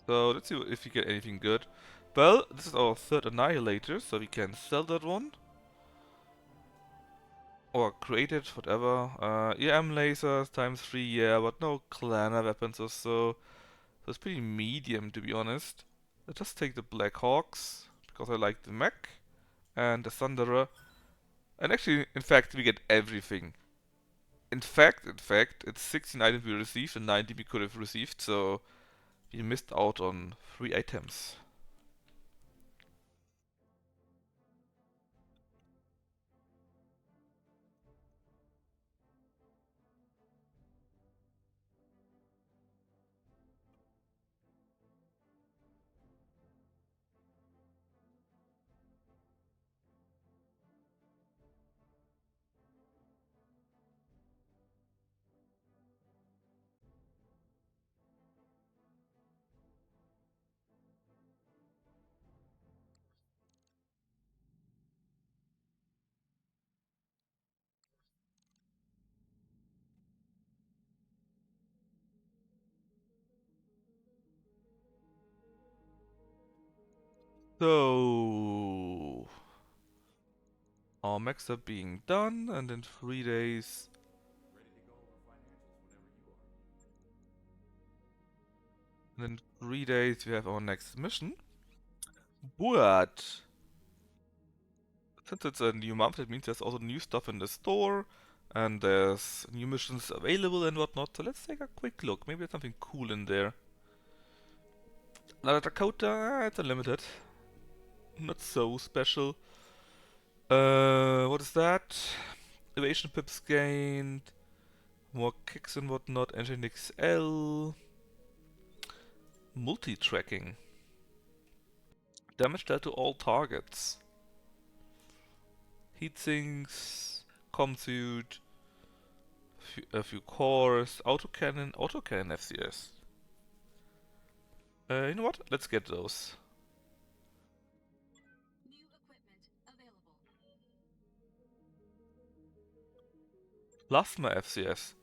So let's see if we get anything good. Well, this is our third Annihilator, so we can sell that one. Or create it, whatever. EM lasers times 3, yeah, but no clanner weapons or so. So it's pretty medium, to be honest. Let's just take the Black Hawks, because I like the mech. And the Thunderer. And actually, in fact, we get everything. In fact, it's 16 items we received and 90 we could have received, so we missed out on 3 items. So, our mechs are being done, and in 3 days. And in 3 days we have our next mission. But since it's a new month, it means there's also new stuff in the store, and there's new missions available and whatnot. So let's take a quick look. Maybe there's something cool in there. Another Dakota, it's unlimited. Not so special. What is that? Evasion pips gained. More kicks and whatnot. Engine XL. Multi-tracking. Damage dealt to all targets. Heat sinks. Comsuit. A few cores. Autocannon. Autocannon FCS. You know what? Let's get those. Plasma FCS.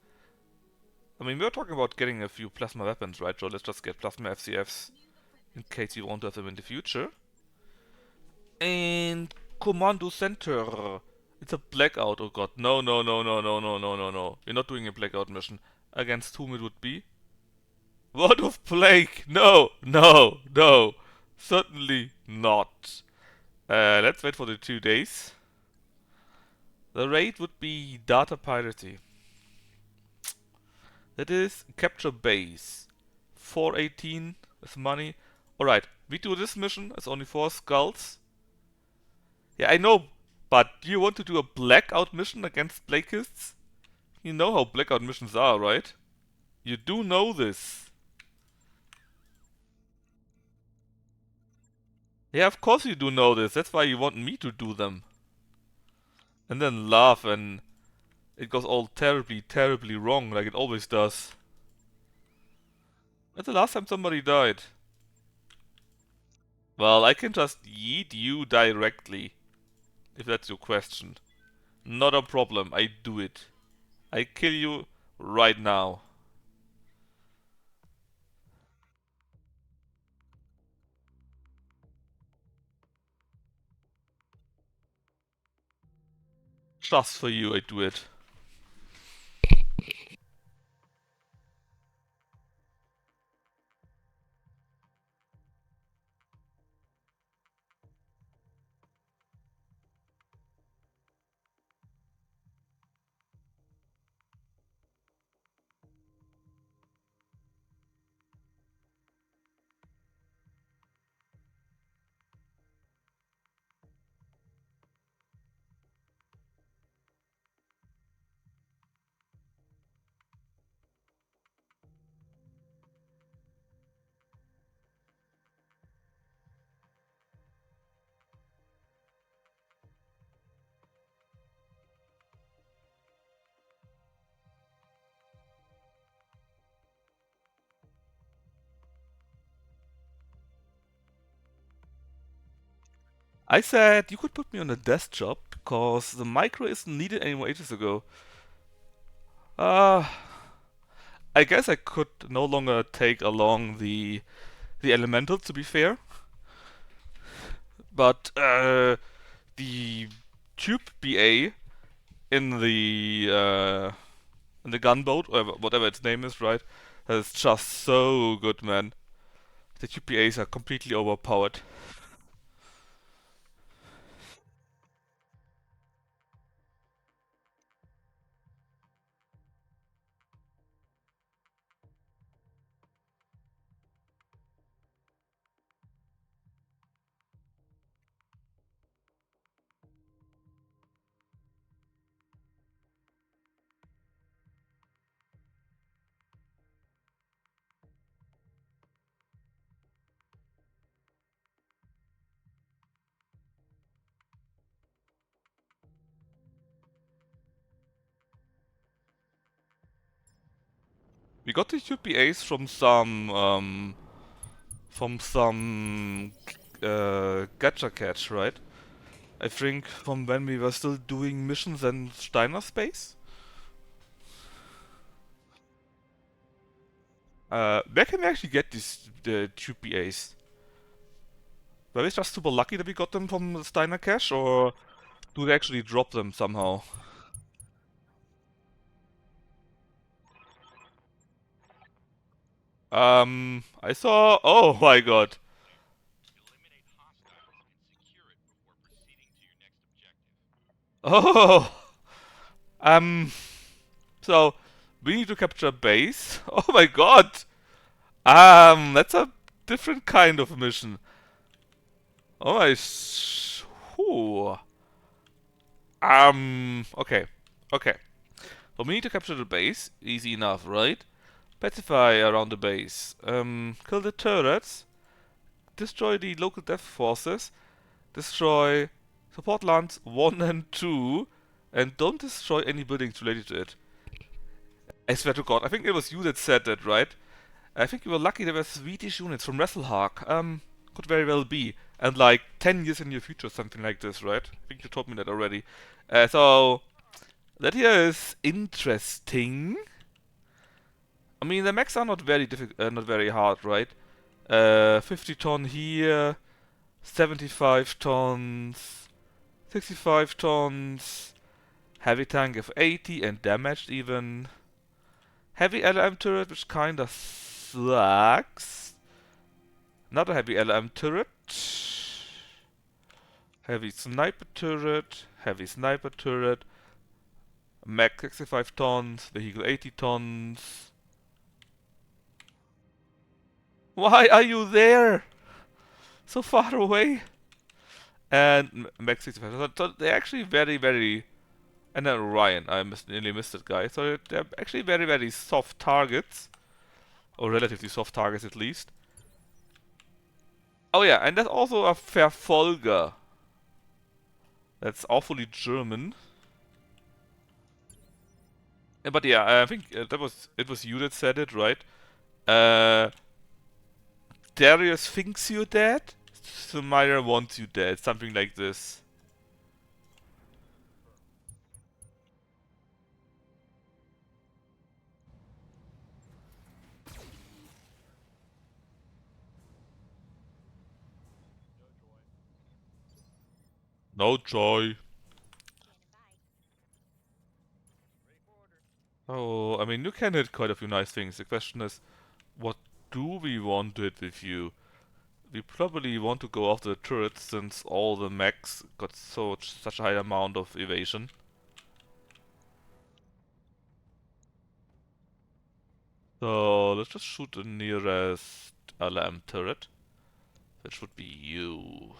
I mean, we're talking about getting a few plasma weapons, right? So let's just get plasma FCFs in case you want to have them in the future. And Commando Center. It's a blackout. Oh god. No, no, no, no, no, no, no, no, no. You're not doing a blackout mission. Against whom it would be? What of Plague? No, no, no. Certainly not. Let's wait for the 2 days. The raid would be data piracy. That is capture base. 418 is money. Alright, we do this mission. It's only 4 skulls. Yeah, I know, but do you want to do a blackout mission against Blackists? You know how blackout missions are, right? You do know this. Yeah, of course you do know this. That's why you want me to do them. And then laugh when it goes all terribly, terribly wrong, like it always does. That's the last time somebody died. Well, I can just yeet you directly, if that's your question. Not a problem, I do it. I kill you right now. Just for you, I do it. I said you could put me on a desk job because the micro isn't needed anymore ages ago. Uh, I guess I could no longer take along the elementals, to be fair. But the tube BA in the gunboat or whatever its name is, right? Is just so good, man. The tube BAs are completely overpowered. We got the tube BAs from some gacha catch, right? I think from when we were still doing missions in Steiner space. Where can we actually get these the tube BAs? Were we just super lucky that we got them from the Steiner cache, or do they actually drop them somehow? I saw. Oh my god. Oh. Um. So we need to capture a base. Oh my god. That's a different kind of mission. Oh my. Whew. Okay. Okay. So we need to capture the base. Easy enough, right? Pacify around the base. Kill the turrets. Destroy the local death forces. Destroy support lands 1 and 2. And don't destroy any buildings related to it. I swear to god, I think it was you that said that, right? I think you were lucky there were Swedish units from WrestleHawk. Could very well be. And like 10 years in your future, something like this, right? I think you told me that already. So, that here is interesting. I mean, the mechs are not very not very hard, right? 50 ton here, 75 tons. 65 tons. Heavy tank of 80 and damaged even. Heavy LM turret, which kinda sucks. Another heavy LM turret. Heavy sniper turret. Heavy sniper turret. Mech 65 tons. Vehicle 80 tons. Why are you there? So far away. And Mech 65 tons. So they're actually very, very... And then Ryan. Nearly missed that guy. So they're actually very, very soft targets. Or relatively soft targets at least. Oh yeah, and there's also a Verfolger. That's awfully German. But yeah, I think it was you that said it, right? Uh, Darius thinks you're dead. Sumire wants you dead. Something like this. No joy. Oh, I mean, you can hit quite a few nice things. The question is, what do we want to hit with you? We probably want to go after the turrets since all the mechs got such a high amount of evasion. So let's just shoot the nearest LM turret. That should be you.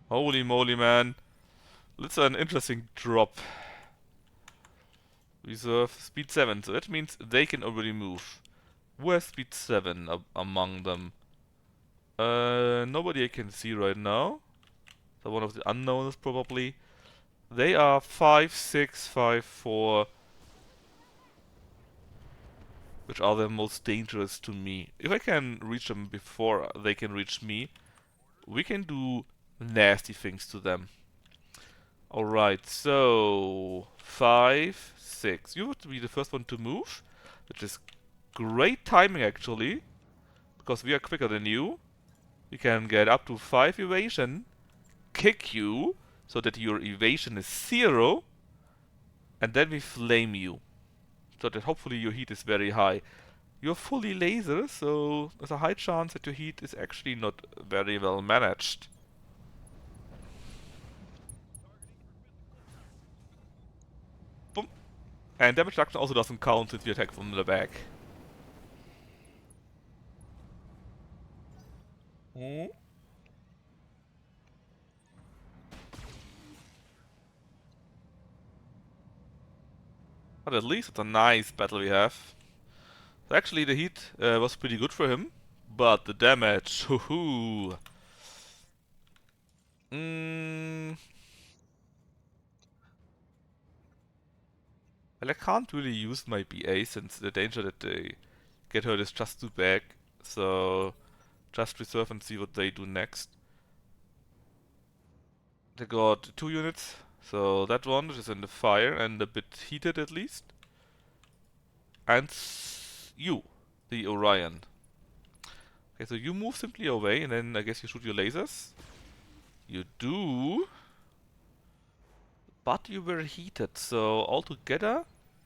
Holy moly, man. That's an interesting drop. Reserve speed 7, so that means they can already move. Who has speed 7 among them? Nobody I can see right now. So one of the unknowns probably. They are 5, 6, 5, 4, which are the most dangerous to me. If I can reach them before they can reach me, we can do nasty things to them. Alright, so 5, 6. You would be the first one to move, which is great timing actually, because we are quicker than you. We can get up to 5 evasion, kick you, so that your evasion is 0, and then we flame you, so that hopefully your heat is very high. You're fully laser, so there's a high chance that your heat is actually not very well managed. Boom. And damage reduction also doesn't count since you attack from the back. Hmm? But at least it's a nice battle we have. So actually the heat was pretty good for him, but the damage, hoo-hoo. Mm, well, I can't really use my BA since the danger that they get hurt is just too big. So just reserve and see what they do next. They got 2 units, so that one is in the fire and a bit heated at least. And you, the Orion. Okay, so you move simply away and then I guess you shoot your lasers. You do. But you were heated, so altogether...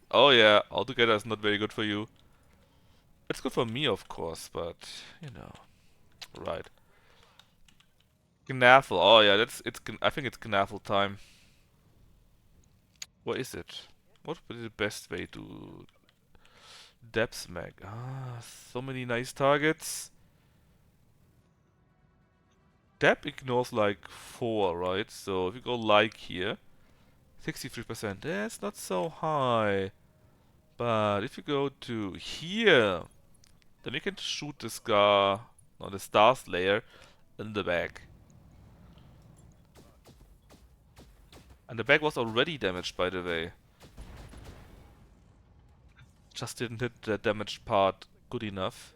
Oh yeah, altogether is not very good for you. It's good for me, of course, but, you know. Right. Gnaffle, oh yeah, I think it's Gnaffle time. What is it? What would be the best way to... Depth mag. Ah, so many nice targets. Depth ignores like 4, right? So if you go like here, 63%, that's not so high. But if you go to here, then we can shoot the Scar, or the Star Slayer, in the back. And the back was already damaged, by the way. Just didn't hit the damaged part good enough.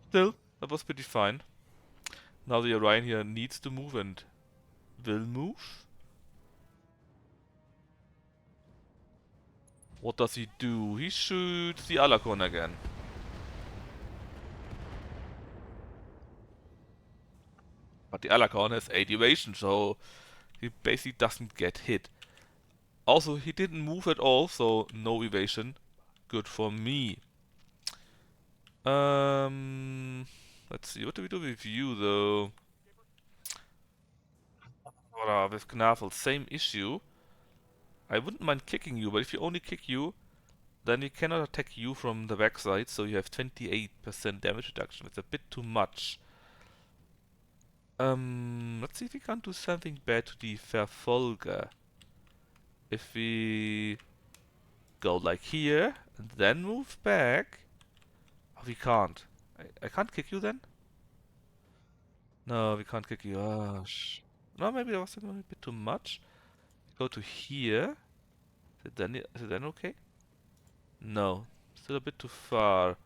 Still, that was pretty fine. Now the Orion here needs to move and will move. What does he do? He shoots the Alakon again. But the Alakon has 8 evasion, so he basically doesn't get hit. Also, he didn't move at all, so no evasion. Good for me. Let's see, what do we do with you though? With Knafel, same issue. I wouldn't mind kicking you, but if you only kick you, then you cannot attack you from the backside, so you have 28% damage reduction. It's a bit too much. Let's see if we can't do something bad to the Verfolger. If we go like here, and then move back. Oh, we can't. I can't kick you then? No, we can't kick you. No, maybe that was a bit too much. Go to here. Is it then okay? No. Still a bit too far.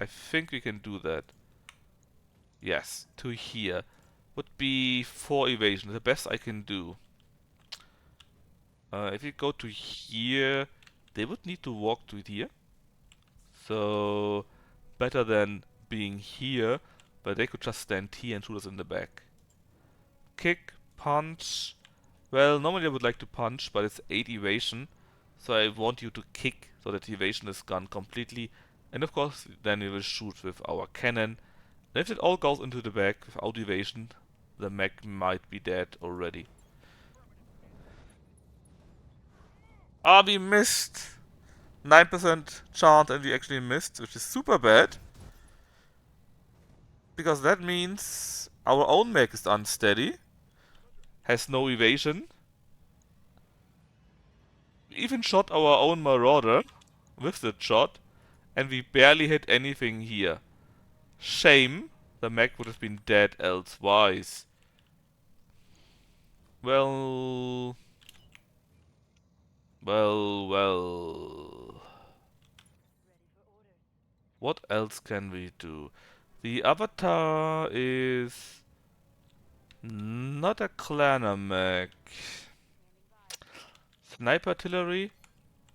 I think we can do that. Yes, to here. Would be 4 evasion, the best I can do. If you go to here, they would need to walk to here. So, better than being here, but they could just stand here and shoot us in the back. Kick, punch. Well, normally I would like to punch, but it's 8 evasion. So I want you to kick so that the evasion is gone completely. And of course, then we will shoot with our cannon. And if it all goes into the back without evasion, the mech might be dead already. Ah, we missed! 9% chance and we actually missed, which is super bad. Because that means our own mech is unsteady. Has no evasion. We even shot our own marauder with the shot. And we barely hit anything here. Shame. The mech would have been dead elsewise. Well... Well... What else can we do? The avatar is not a clanner mech. Sniper artillery?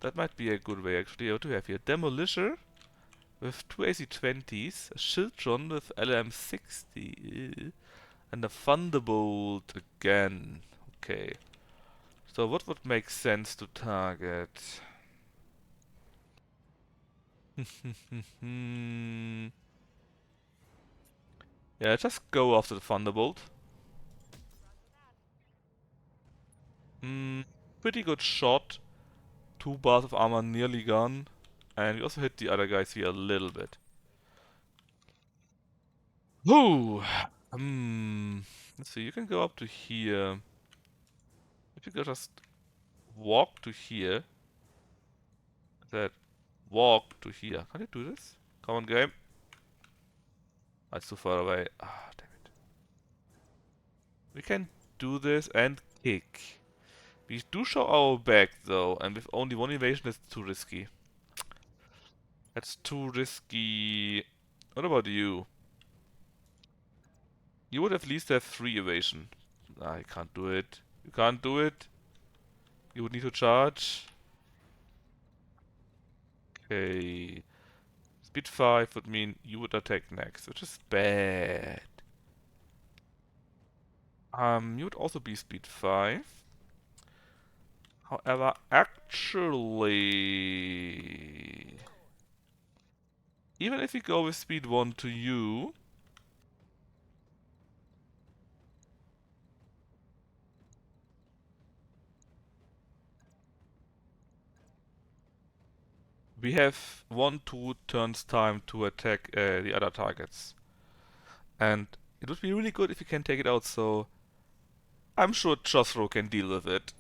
That might be a good way actually. What do we have here? Demolisher with 2 AC-20s, a Schildtron with LM-60, and a Thunderbolt again. Okay. So what would make sense to target? Yeah, just go after the Thunderbolt. Pretty good shot. 2 bars of armor nearly gone. And we also hit the other guys here a little bit. Whoo! Let's see, you can go up to here. If you could just walk to here. That walk to here. Can you do this? Come on, game. That's too far away. Ah, damn it. We can do this and kick. We do show our back though, and with only 1 evasion it's too risky. That's too risky. What about you? You would at least have 3 evasion. Ah, you can't do it. You can't do it. You would need to charge. Okay. Speed 5 would mean you would attack next, which is bad. You would also be speed 5. However, actually... Even if we go with speed 1 to you... We have 1-2 turns time to attack the other targets. And it would be really good if we can take it out, so... I'm sure Josro can deal with it.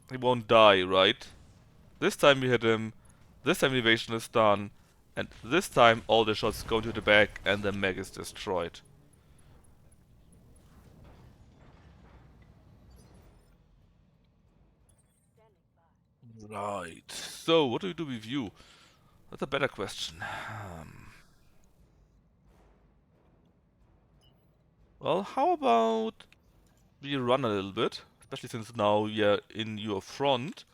He won't die, right? This time we hit him, this time the evasion is done, and this time all the shots go to the back and the mech is destroyed. Right. So, what do we do with you? That's a better question. Well, how about we run a little bit, especially since now we are in your front.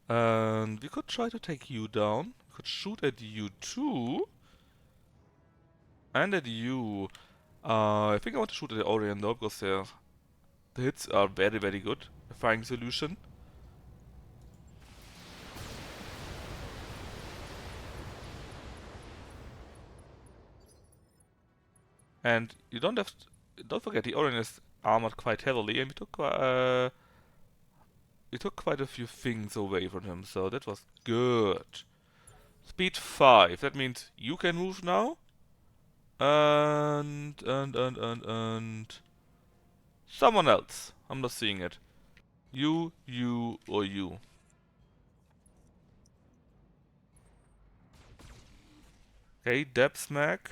And we could try to take you down. We could shoot at you too. And at you. I think I want to shoot at the Orion though, because the hits are very, very good. A firing solution. And you don't have don't forget the Orion is armored quite heavily, and we took quite a few things away from him, so that was good. Speed 5, that means you can move now. And someone else. I'm not seeing it. You, or you. Okay, depth smack.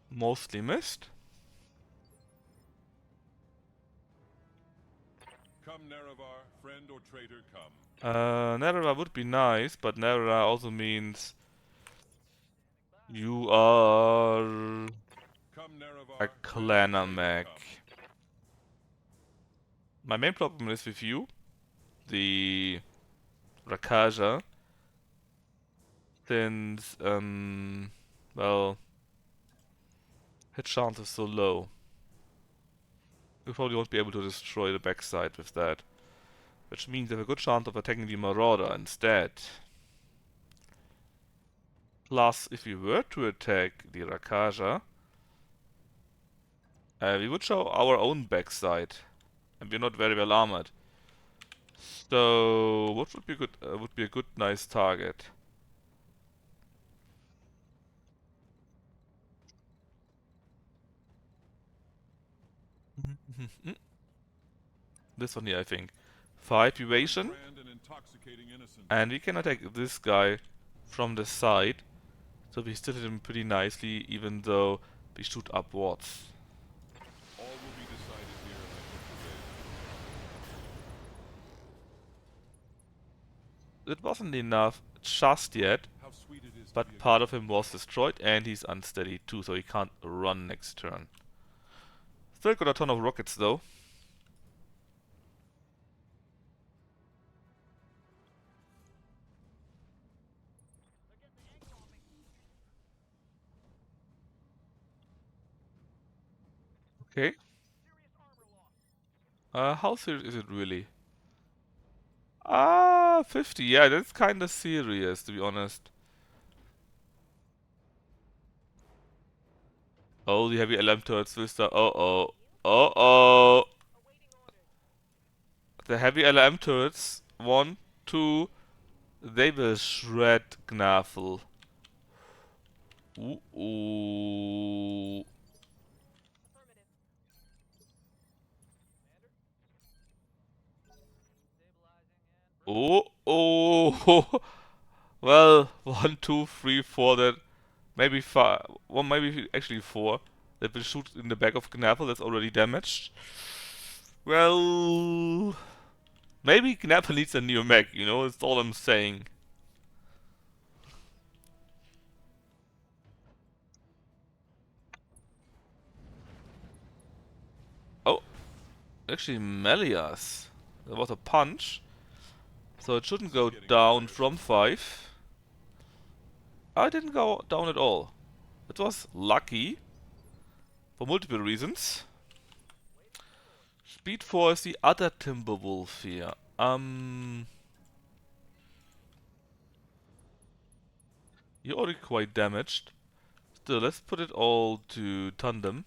Mostly missed. Come, Nerevar, friend or traitor, come. Nerera would be nice, but Nerera also means you are Come, a Nerevar, friend or clanner traitor, mech. come. My main problem is with you, the Rakaja, since well, hit chance is so low. You probably won't be able to destroy the backside with that. Which means you have a good chance of attacking the Marauder instead. Plus, if we were to attack the Rakaja, we would show our own backside. And we're not very well armored. So, what would be a good, nice target? This one here, I think. 5 evasion. Brand and intoxicating innocence. And we can attack this guy from the side. So we still hit him pretty nicely, even though we shoot upwards. All will be decided here, I hope today. It wasn't enough just yet, How sweet it is to be but part of him was destroyed and he's unsteady too, so he can't run next turn. Still got a ton of rockets though. Okay. How serious is it really? 50. Yeah, that's kinda serious, to be honest. Oh, the heavy LM turrets will start. Uh-oh. Uh-oh. The heavy LM turrets, 1, 2, they will shred Gnafl. Ooh. Oh. Well, 1, 2, 3, 4, that maybe 5. Well, maybe actually 4. That will shoot in the back of Gnafl, that's already damaged. Well, maybe Gnappa needs a new mech, you know, that's all I'm saying. Oh, actually Melias. There was a punch. So it shouldn't go down from 5. I didn't go down at all. It was lucky. For multiple reasons. Speed 4 is the other Timberwolf here. You're already quite damaged. Still, let's put it all to Tandem.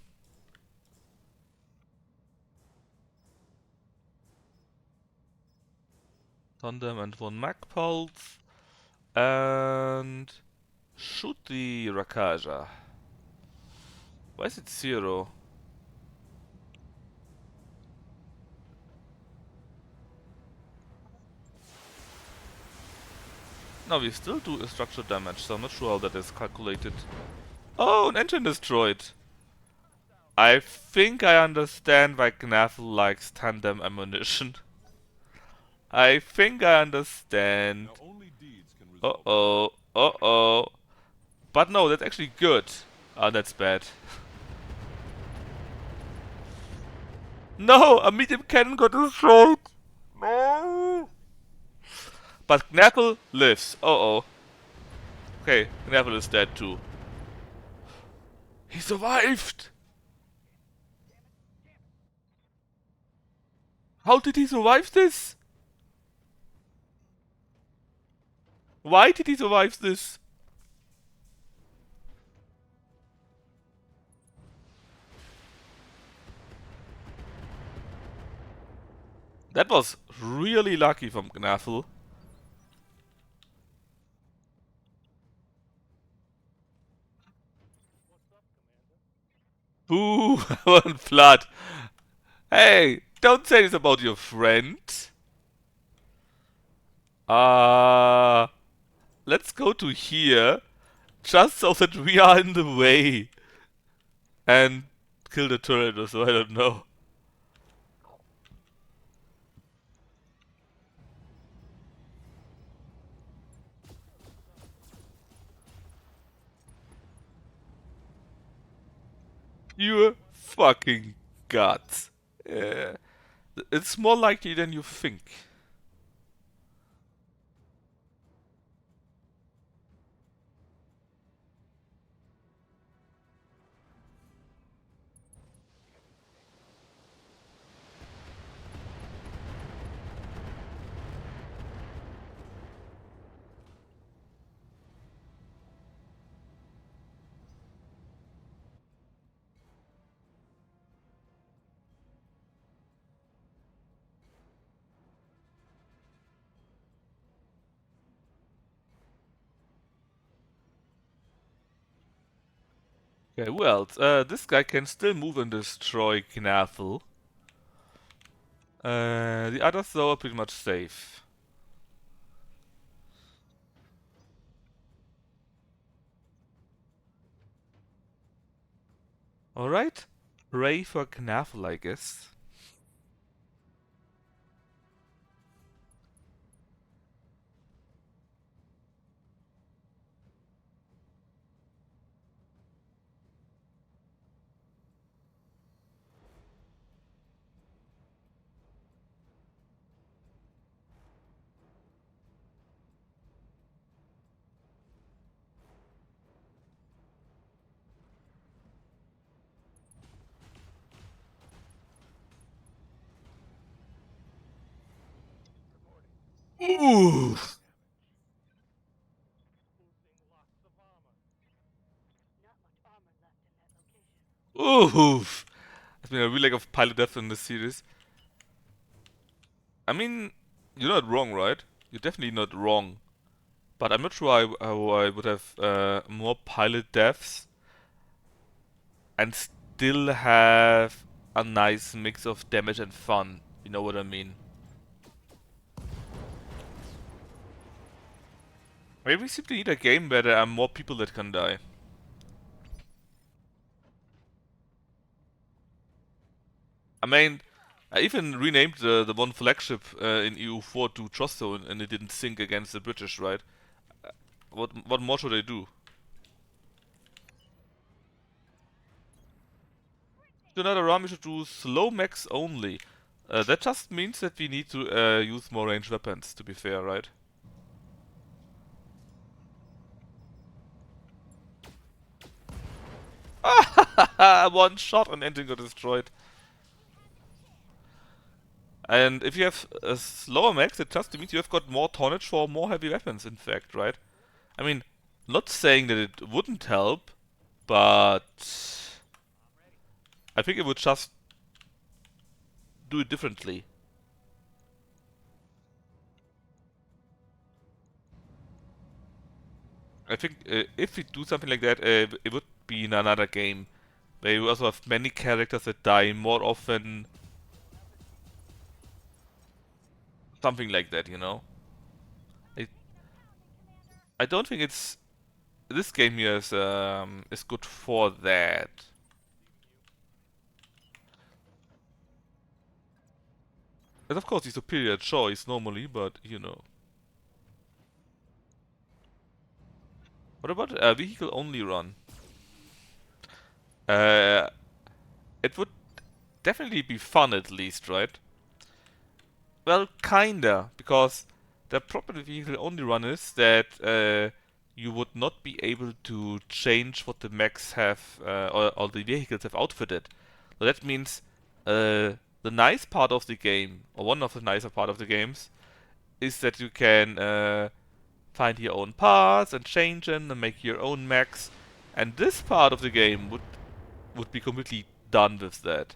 Tandem and 1 Mag Pulse. And shoot the Rakaja. Why is it 0? No, we still do structural damage, so I'm not sure how that is calculated. Oh, an engine destroyed! I think I understand why Gnafl likes tandem ammunition. I think I understand. Now only deeds can resolve. Uh-oh, uh-oh. But no, that's actually good. Ah, that's bad. No, a medium cannon got destroyed! No! But Gnafl lives. Uh-oh. Okay, Gnafl is dead too. He survived! How did he survive this? Why did he survive this? That was really lucky from Gnaffle. Boo! One blood. Hey, don't say this about your friend. Uh, let's go to here, just so that we are in the way. And kill the turret or so, I don't know. Your fucking guts. Yeah. It's more likely than you think. Okay, well, this guy can still move and destroy Knaffle. The others, though, are pretty much safe. Alright. Pray for Knaffle, I guess. Ooh! Oof! There's been a real lack of pilot depth in this series. I mean, you're not wrong, right? You're definitely not wrong. But I'm not sure how I would have more pilot deaths and still have a nice mix of damage and fun. You know what I mean? Maybe we simply need a game where there are more people that can die. I mean, I even renamed the one flagship in EU4 to Trustzone and it didn't sink against the British, right? What more should I do? Do another run, we should do slow max only. That just means that we need to use more ranged weapons, to be fair, right? One shot and engine got destroyed. And if you have a slower max, it just means you have got more tonnage for more heavy weapons, in fact, right? I mean, not saying that it wouldn't help, but I think it would just do it differently. I think if we do something like that, it would be in another game where you also have many characters that die more often, something like that, you know. I I don't think it's this game here is good for that. And of course, the superior choice normally, but you know. What about a vehicle only run? Uh, it would definitely be fun at least, right? Well, kinda, because the problem with vehicle only run is that you would not be able to change what the mechs have or the vehicles have outfitted. So that means the nice part of the game, or one of the nicer part of the games, is that you can find your own parts and change them and make your own mechs. And this part of the game would be completely done with that.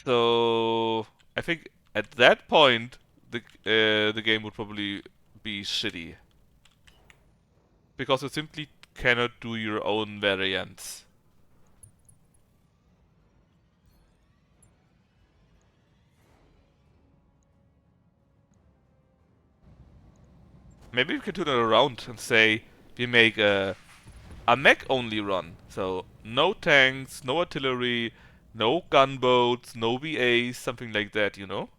So I think at that point the game would probably be shitty because you simply cannot do your own variants. Maybe we can turn it around and say we make a mech only run. So no tanks, no artillery, no gunboats, no VAs, something like that, you know?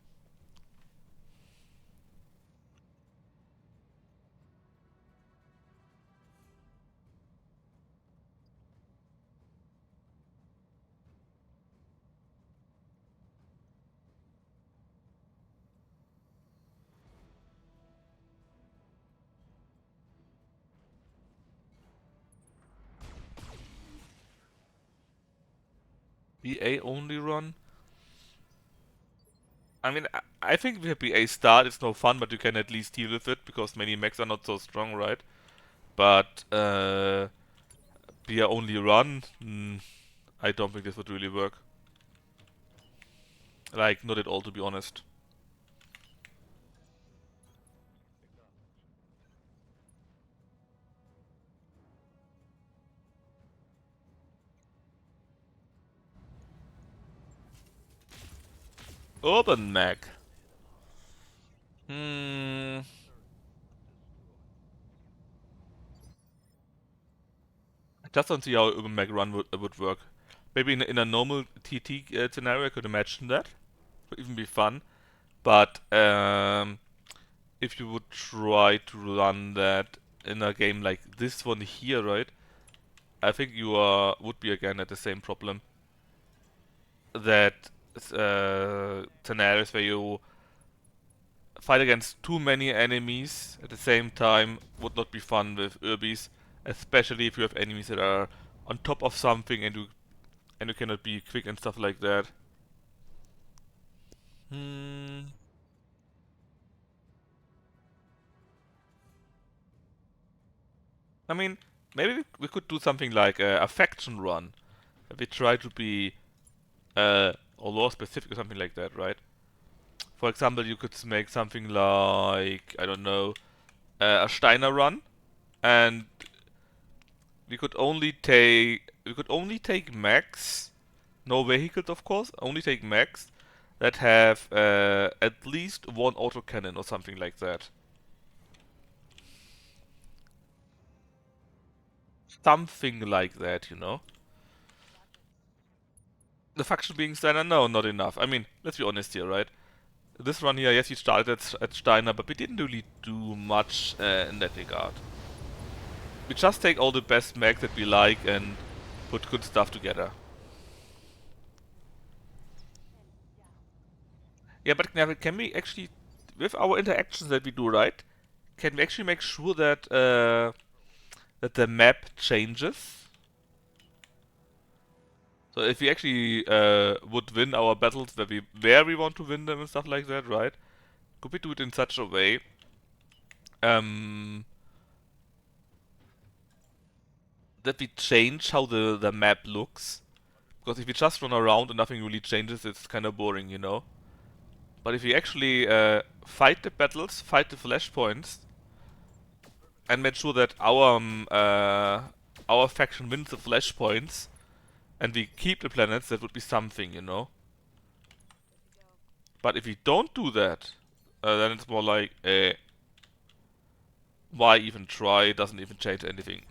VA only run? I mean, I think with VA start it's no fun, but you can at least deal with it because many mechs are not so strong, right? But VA only run? I don't think this would really work. Like, not at all, to be honest. Urban mech. Hmm. I just don't see how Urban mech run would work. Maybe in a normal TT scenario, I could imagine that. Would even be fun. But if you would try to run that in a game like this one here, right? I think you would be again at the same problem that scenarios where you fight against too many enemies at the same time would not be fun with Urbis, especially if you have enemies that are on top of something and you cannot be quick and stuff like that. Hmm. I mean, maybe we could do something like a faction run. We try to be or lore specific or something like that, right? For example, you could make something like, I don't know, a Steiner run, and we could only take mechs, no vehicles of course, only take mechs that have at least one autocannon or something like that. Something like that, you know. The faction being Steiner, no, not enough. I mean, let's be honest here, right? This run here, yes, we started at Steiner, but we didn't really do much in that regard. We just take all the best mechs that we like and put good stuff together. Yeah, but Neville, can we actually, with our interactions that we do, right? Can we actually make sure that the map changes? So if we actually would win our battles where we want to win them and stuff like that, right? Could we do it in such a way um, that we change how the map looks? Because if we just run around and nothing really changes, it's kind of boring, you know. But if we actually fight the battles, fight the flashpoints, and make sure that our faction wins the flashpoints, and we keep the planets, that would be something, you know. But if we don't do that, then it's more like, why even try? It doesn't even change anything.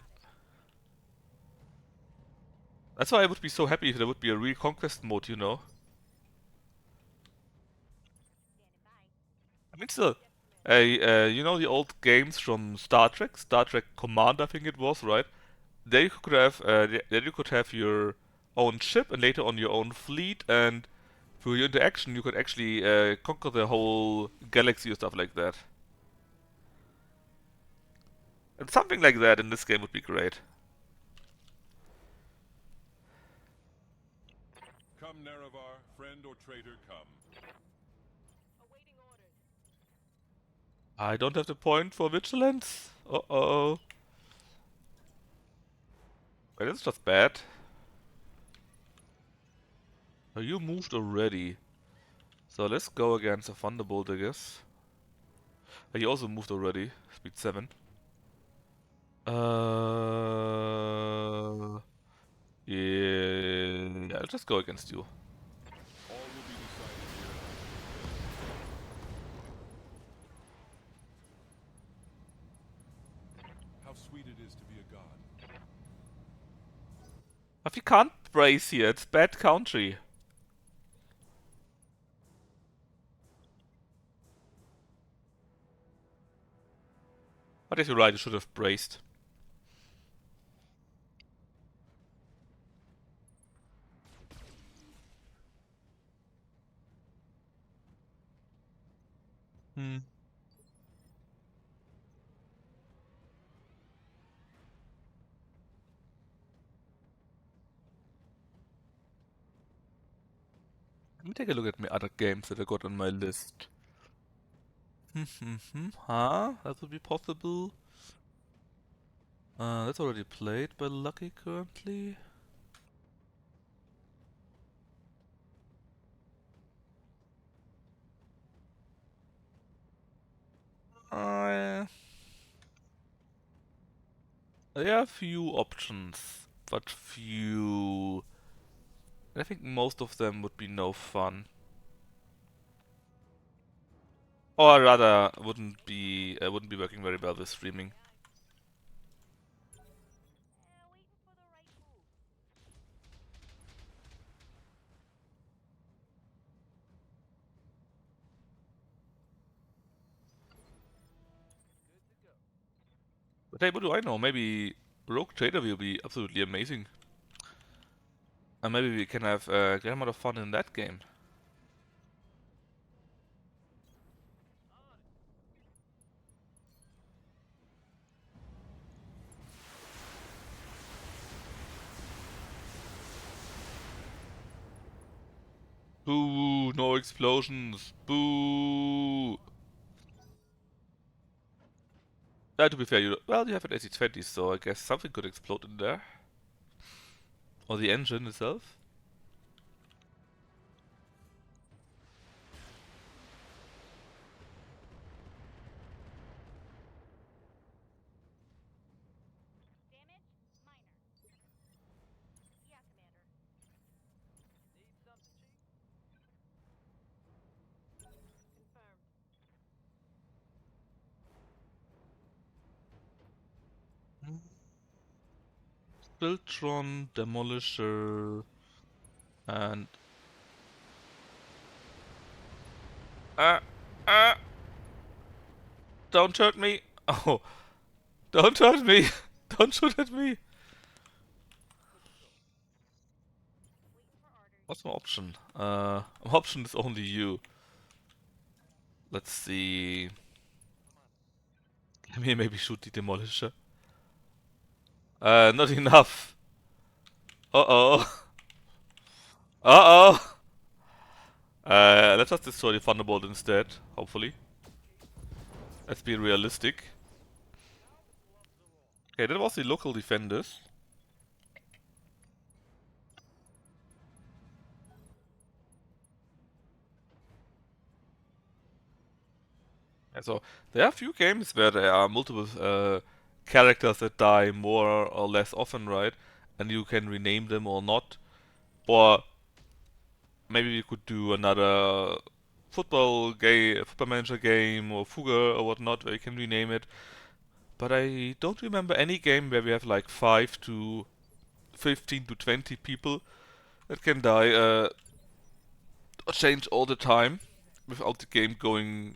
That's why I would be so happy if there would be a real conquest mode, you know. I mean, still, you know the old games from Star Trek Command, I think it was, right? There you could have your own ship and later on your own fleet, and through your interaction you could actually conquer the whole galaxy or stuff like that. And something like that in this game would be great. Come, Nerevar, friend or traitor, come. I don't have the point for vigilance. Uh-oh. Wait, that's just bad. Oh, you moved already. So let's go against a Thunderbolt, I guess. He also moved already. Speed 7. Yeah, I'll just go against you. All will be decided here. How sweet it is to be a god. But we can't brace here, it's bad country. But yes, you're right, you should have braced. Hmm. Let me take a look at my other games that I got on my list. Huh? That would be possible. That's already played by Lucky currently. Uh, there are few options, but few. I think most of them would be no fun. Or rather, wouldn't be working very well with streaming. But hey, what do I know? Maybe Rogue Trader will be absolutely amazing. And maybe we can have a great amount of fun in that game. Boo! No explosions! Boo! To be fair, you have an AC-20, so I guess something could explode in there. Or the engine itself. Filtron, Demolisher, and... Ah! Ah! Don't hurt me! Oh! Don't hurt me! Don't shoot at me! What's my option? My option is only you. Let's see... Let me maybe shoot the Demolisher. Not enough. Uh-oh. Uh-oh. Let's just destroy the Thunderbolt instead, hopefully. Let's be realistic. Okay, that was the local defenders. Yeah, so there are a few games where there are multiple characters that die more or less often, right? And you can rename them or not. Or maybe we could do another football manager game or Fuga or whatnot where you can rename it. But I don't remember any game where we have like 5 to 15 to 20 people that can die or change all the time without the game going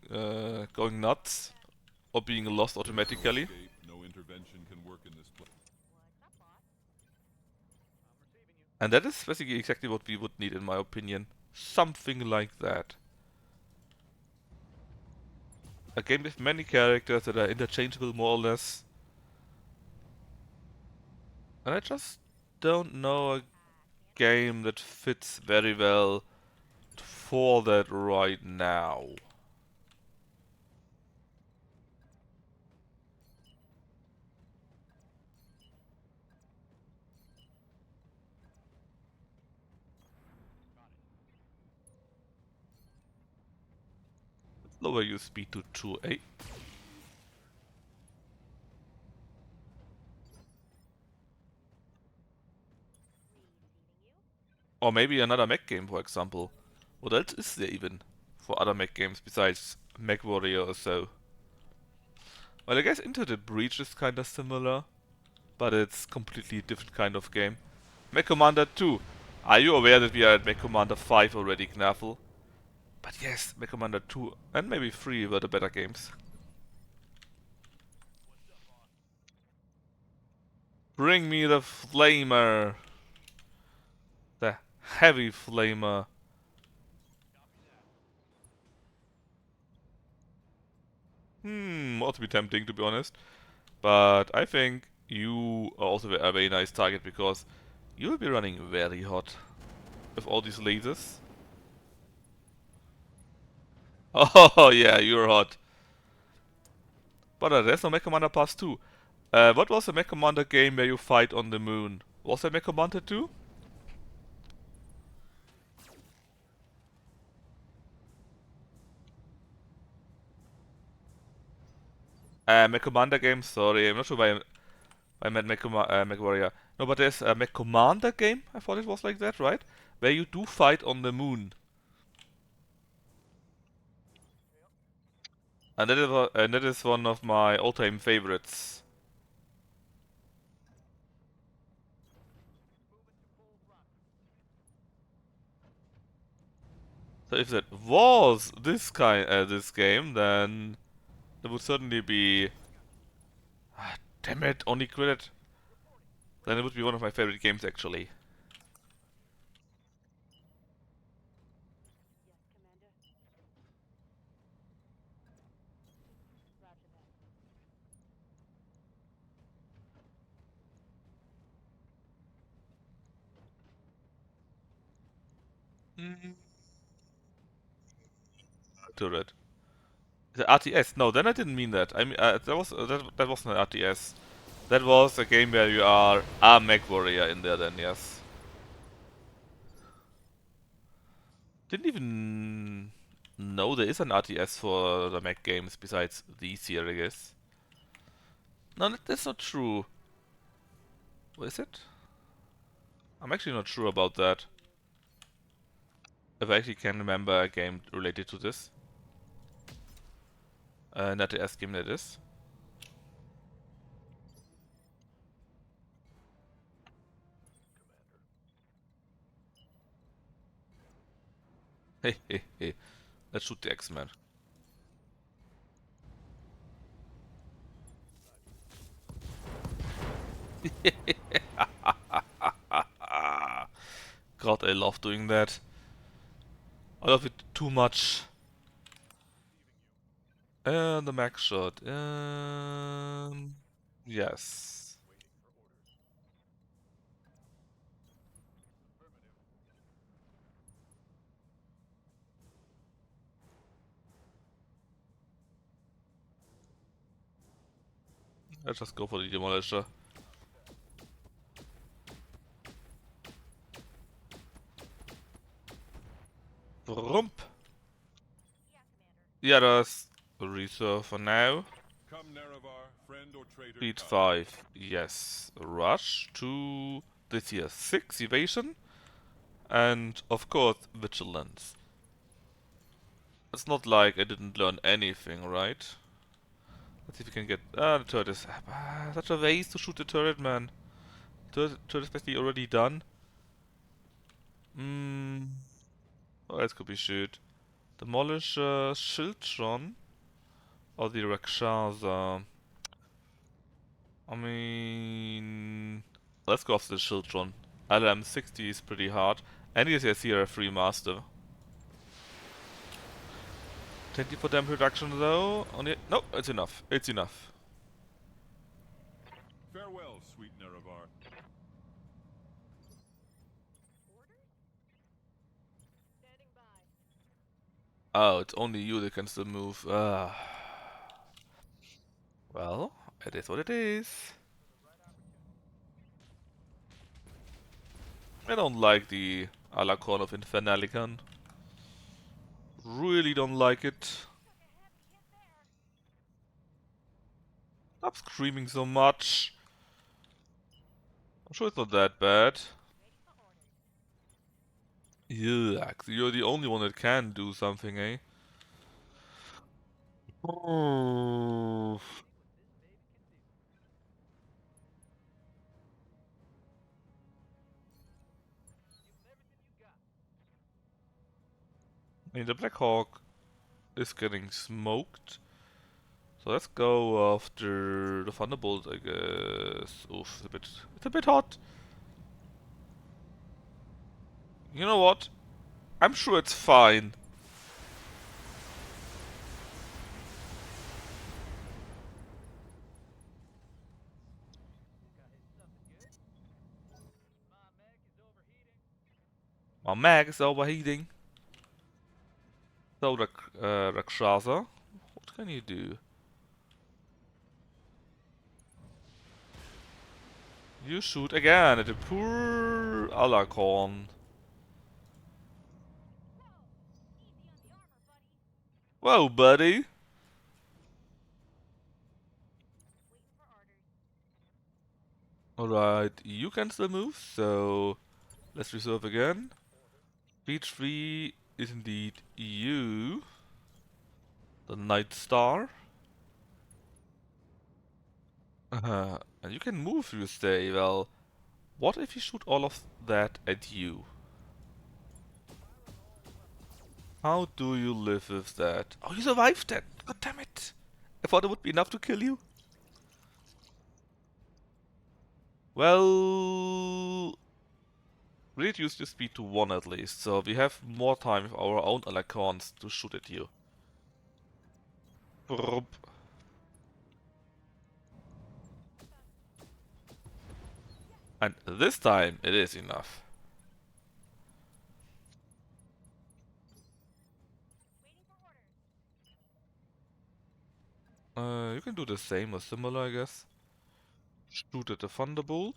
nuts or being lost automatically. Escape. No intervention can work in this place. And that is basically exactly what we would need in my opinion. Something like that. A game with many characters that are interchangeable more or less. And I just don't know a game that fits very well for that right now. Lower your speed to 2A. Or maybe another mech game, for example. What else is there even for other mech games besides Mech Warrior or so? Well, I guess Into the Breach is kinda similar, but it's completely different kind of game. Mech Commander 2. Are you aware that we are at Mech Commander 5 already, Knaffle? But yes, Mech Commander 2 and maybe 3 were the better games. Bring me the flamer. The heavy flamer. Ought to be tempting to be honest. But I think you are also a very nice target because you will be running very hot with all these lasers. Oh yeah, you're hot. But there's no Mech Commander Pass 2. What was the Mech Commander game where you fight on the moon? Was there Mech Commander 2? Mech Commander game? Sorry, I'm not sure why I meant Mech Warrior. No, but there's a Mech Commander game, I thought it was like that, right? Where you do fight on the moon. And that is one of my all-time favorites. So if that was this game, then that would certainly be. Ah, damn it! Only credit. Then it would be one of my favorite games actually. Mm. Turret. The RTS? No, then I didn't mean that. I mean that wasn't an RTS. That was a game where you are a mech warrior in there. Then yes. Didn't even know there is an RTS for the mech games besides these here, I guess. No, that's not true. What is it? I'm actually not sure about that. If I actually can remember a game related to this. An RTS game that is. Hey, hey, hey. Let's shoot the X-Men. God, I love doing that. I love it too much. And the max shot. Yes. Let's just go for the demolisher. Rump. Yeah, that's a reserve for now. Come, Nerevar, friend or traitor, Speed come. 5. Yes. Rush to this here. 6 evasion. And of course, vigilance. It's not like I didn't learn anything, right? Let's see if we can get. The turret is. Such a waste to shoot the turret, man. Turret is basically already done. Hmm. What else could we shoot? Demolish Schildtron or the Rakshasa. I mean, let's go after the Schildtron. LM 60 is pretty hard. And he has here a free master. 20 for damage reduction though. Only no, it's enough. It's enough. Farewell, sweet Nerevar. Oh, it's only you that can still move. Well, it is what it is. I don't like the Alacorn of Infernalican. Really don't like it. Stop screaming so much. I'm sure it's not that bad. Yuck, you're the only one that can do something, eh? Oh. I mean, the Black Hawk is getting smoked. So let's go after the Thunderbolt, I guess. Oof, it's a bit hot. You know what? I'm sure it's fine. My mag is overheating. So, Rakshasa, what can you do? You shoot again at the poor Alacorn. Whoa, buddy. Alright, you can still move, so let's reserve again. Speed 3 is indeed you, the Night Star. And you can move, you say. Well, what if you shoot all of that at you? How do you live with that? Oh, you survived that! God damn it! I thought it would be enough to kill you. Well, reduce your speed to 1 at least, so we have more time with our own Alacorns to shoot at you. Brrp. And this time it is enough. You can do the same or similar, I guess. Shoot at the Thunderbolt.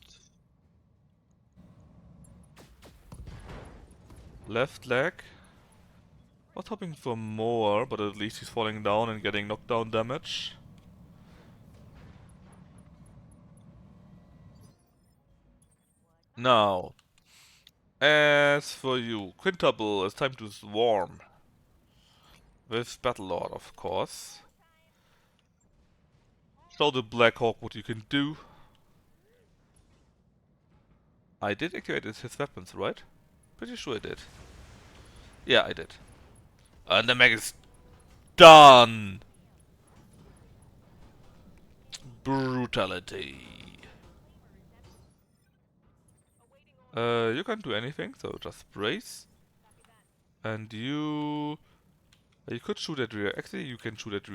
Left leg. Was hoping for more, but at least he's falling down and getting knockdown damage. Now, as for you, Quintuple, it's time to swarm. With Battlelord, of course. Show the Black Hawk what you can do. I did activate his weapons, right? Pretty sure I did. Yeah, I did. And the mech is done! Brutality. You can't do anything, so just brace. And you could shoot at rear. Actually, you can shoot at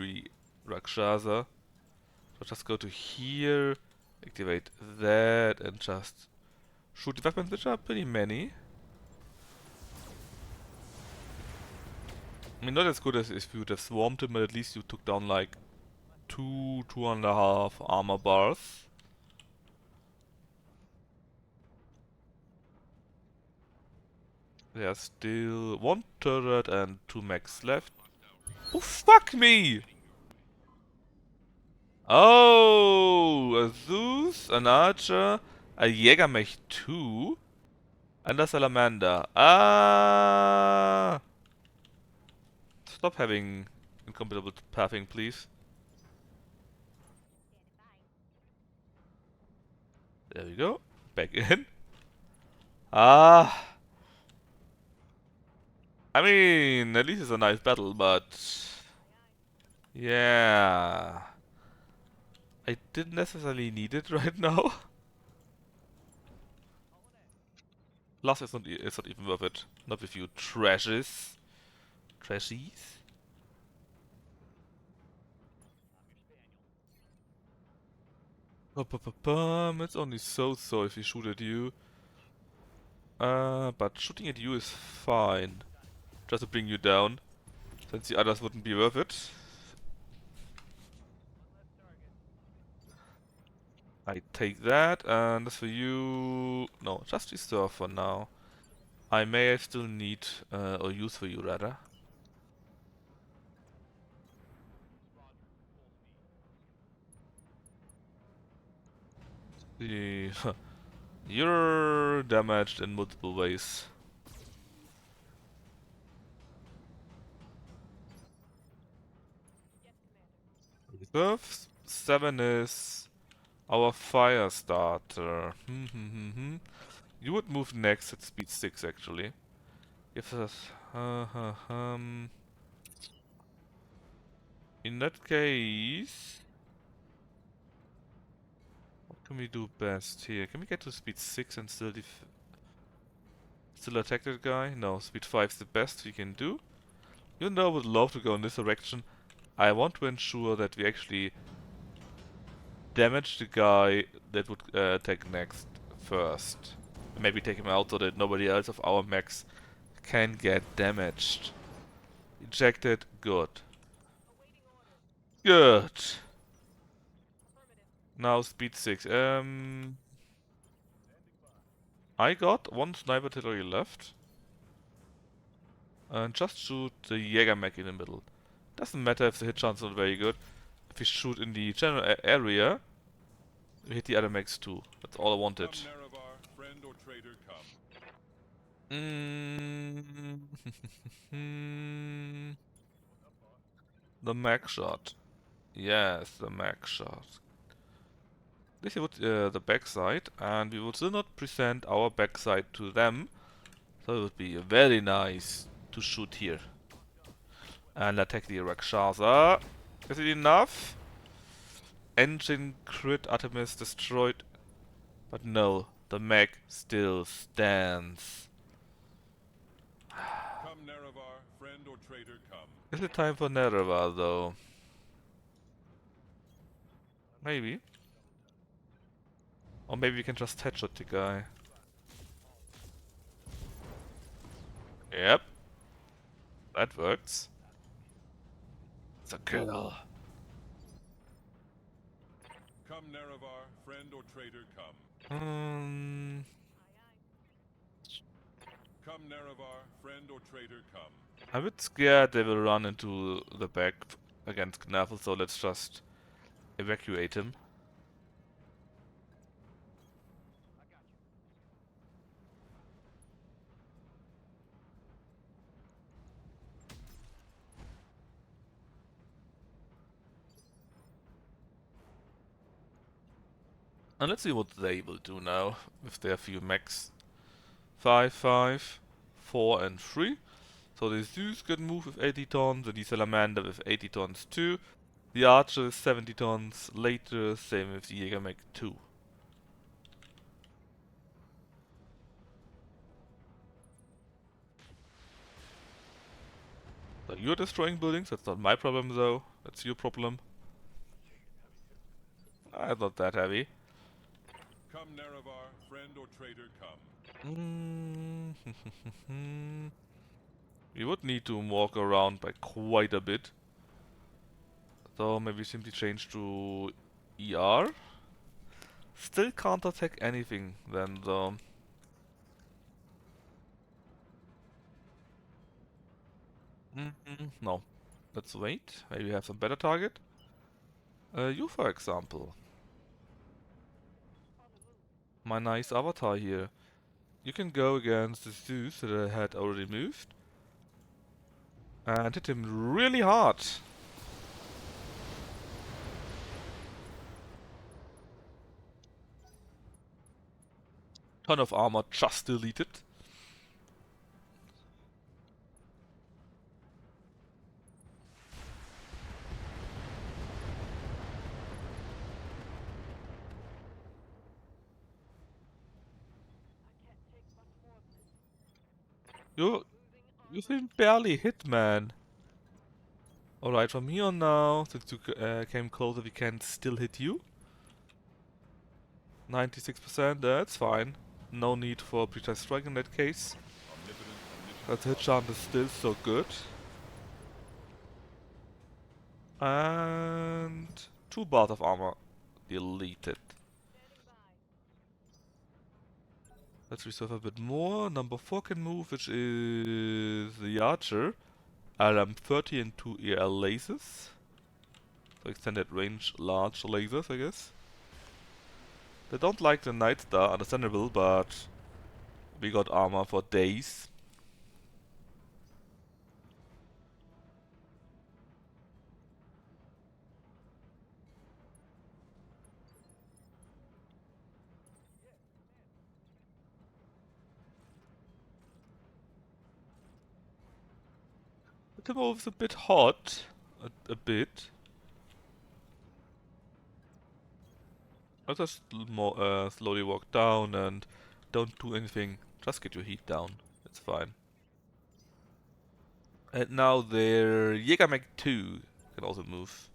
Rakshasa. So just go to here, activate that, and just shoot the weapons, which are pretty many. I mean, not as good as if you would have swarmed him, but at least you took down like 2.5 armor bars. There's still 1 turret and 2 mechs left. Oh, fuck me! Oh, a Zeus, an Archer, a Jägermech 2, and a Salamander. Ah! Stop having incompatible pathing, please. There we go. Back in. Ah! I mean, at least it's a nice battle, but... Yeah... I didn't necessarily need it right now. Last is it's not even worth it. Not with you trashes. Trashies. It's only so if we shoot at you. But shooting at you is fine. Just to bring you down, since the others wouldn't be worth it. I take that, and as for you... No, just reserve for now. I may still need, or use for you rather. The You're damaged in multiple ways. Reserve 7 is our fire starter. You would move next at speed 6 actually. Gives us... in that case... What can we do best here? Can we get to speed 6 and still attack that guy? No, speed 5 is the best we can do. Even though I would love to go in this direction, I want to ensure that we actually damage the guy that would attack next first. Maybe take him out so that nobody else of our mechs can get damaged. Ejected, good. Good. Now speed 6. I got one sniper artillery left. And just shoot the Jäger mech in the middle. Doesn't matter if the hit chance is not very good. If we shoot in the general area, we hit the other mechs too. That's all I wanted. The mech shot. Yes, the mech shot. This would the backside, and we would still not present our backside to them. So it would be very nice to shoot here. And attack the Rakshasa. Is it enough? Engine crit, Artemis destroyed. But no, the mech still stands. Come, Nerevar, friend or traitor, come. Is it time for Nerevar though? Maybe. Or maybe we can just headshot the guy. Yep. That works. It's a kill. Come, Nerevar, friend or traitor, come. Come, Nerevar, friend or traitor, come. I'm a bit scared they will run into the back against Knaffle, so let's just evacuate him. And let's see what they will do now with their few mechs. 5, 5, 4 and 3. So the Zeus can move with 80 tons, and the Salamander with 80 tons too. The Archer is 70 tons, later same with the Jägermech 2. So you're destroying buildings, that's not my problem though, that's your problem. I'm not that heavy. Come, Nerevar, friend or traitor, come. We would need to walk around by quite a bit. So maybe simply change to ER. Still can't attack anything then though. No. Let's wait. Maybe we have some better target. You for example. My nice avatar here. You can go against the Zeus that I had already moved. And hit him really hard. Ton of armor just deleted. You've been barely hit, man. Alright, from here on now, since you came closer, we can still hit you. 96%, that's fine. No need for precise strike in that case. That hit chance is still so good. And 2 bars of armor deleted. Let's reserve a bit more. Number 4 can move, which is the archer. LM 30 and 2 EL lasers. So extended range large lasers, I guess. They don't like the Night Star, understandable, but we got armor for days. The move is a bit hot. A bit. I'll just slowly walk down and don't do anything. Just get your heat down. It's fine. And now their Jägermech 2 can also move.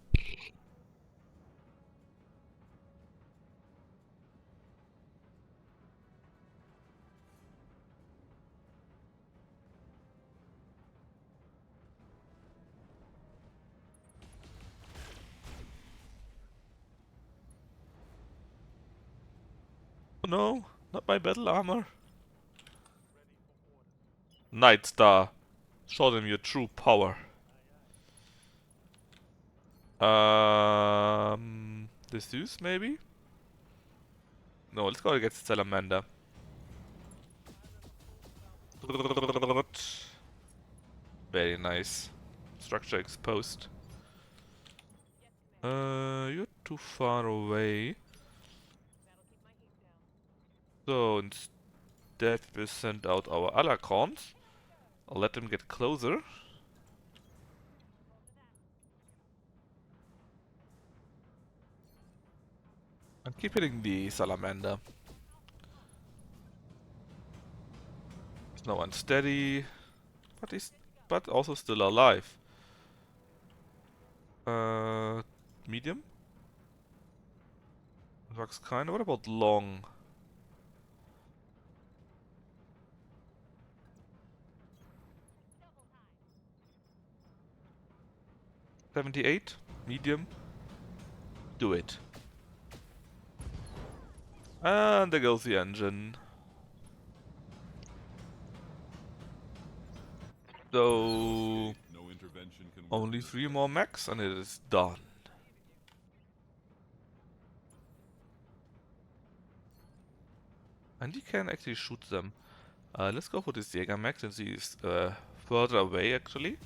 Oh no, not my battle armor. Night Star, show them your true power. The Zeus maybe? No, let's go against Salamander. Very nice. Structure exposed. You're too far away. So instead we send out our Alakrons. I'll let them get closer. And keep hitting the Salamander. It's now unsteady. But also still alive. Medium? Works kind. What about long? $78? Medium? Do it. And there goes the engine. So No intervention can work only this 3 way. more mechs and it is done. And you can actually shoot them. Let's go for this Jägermech since he's further away actually.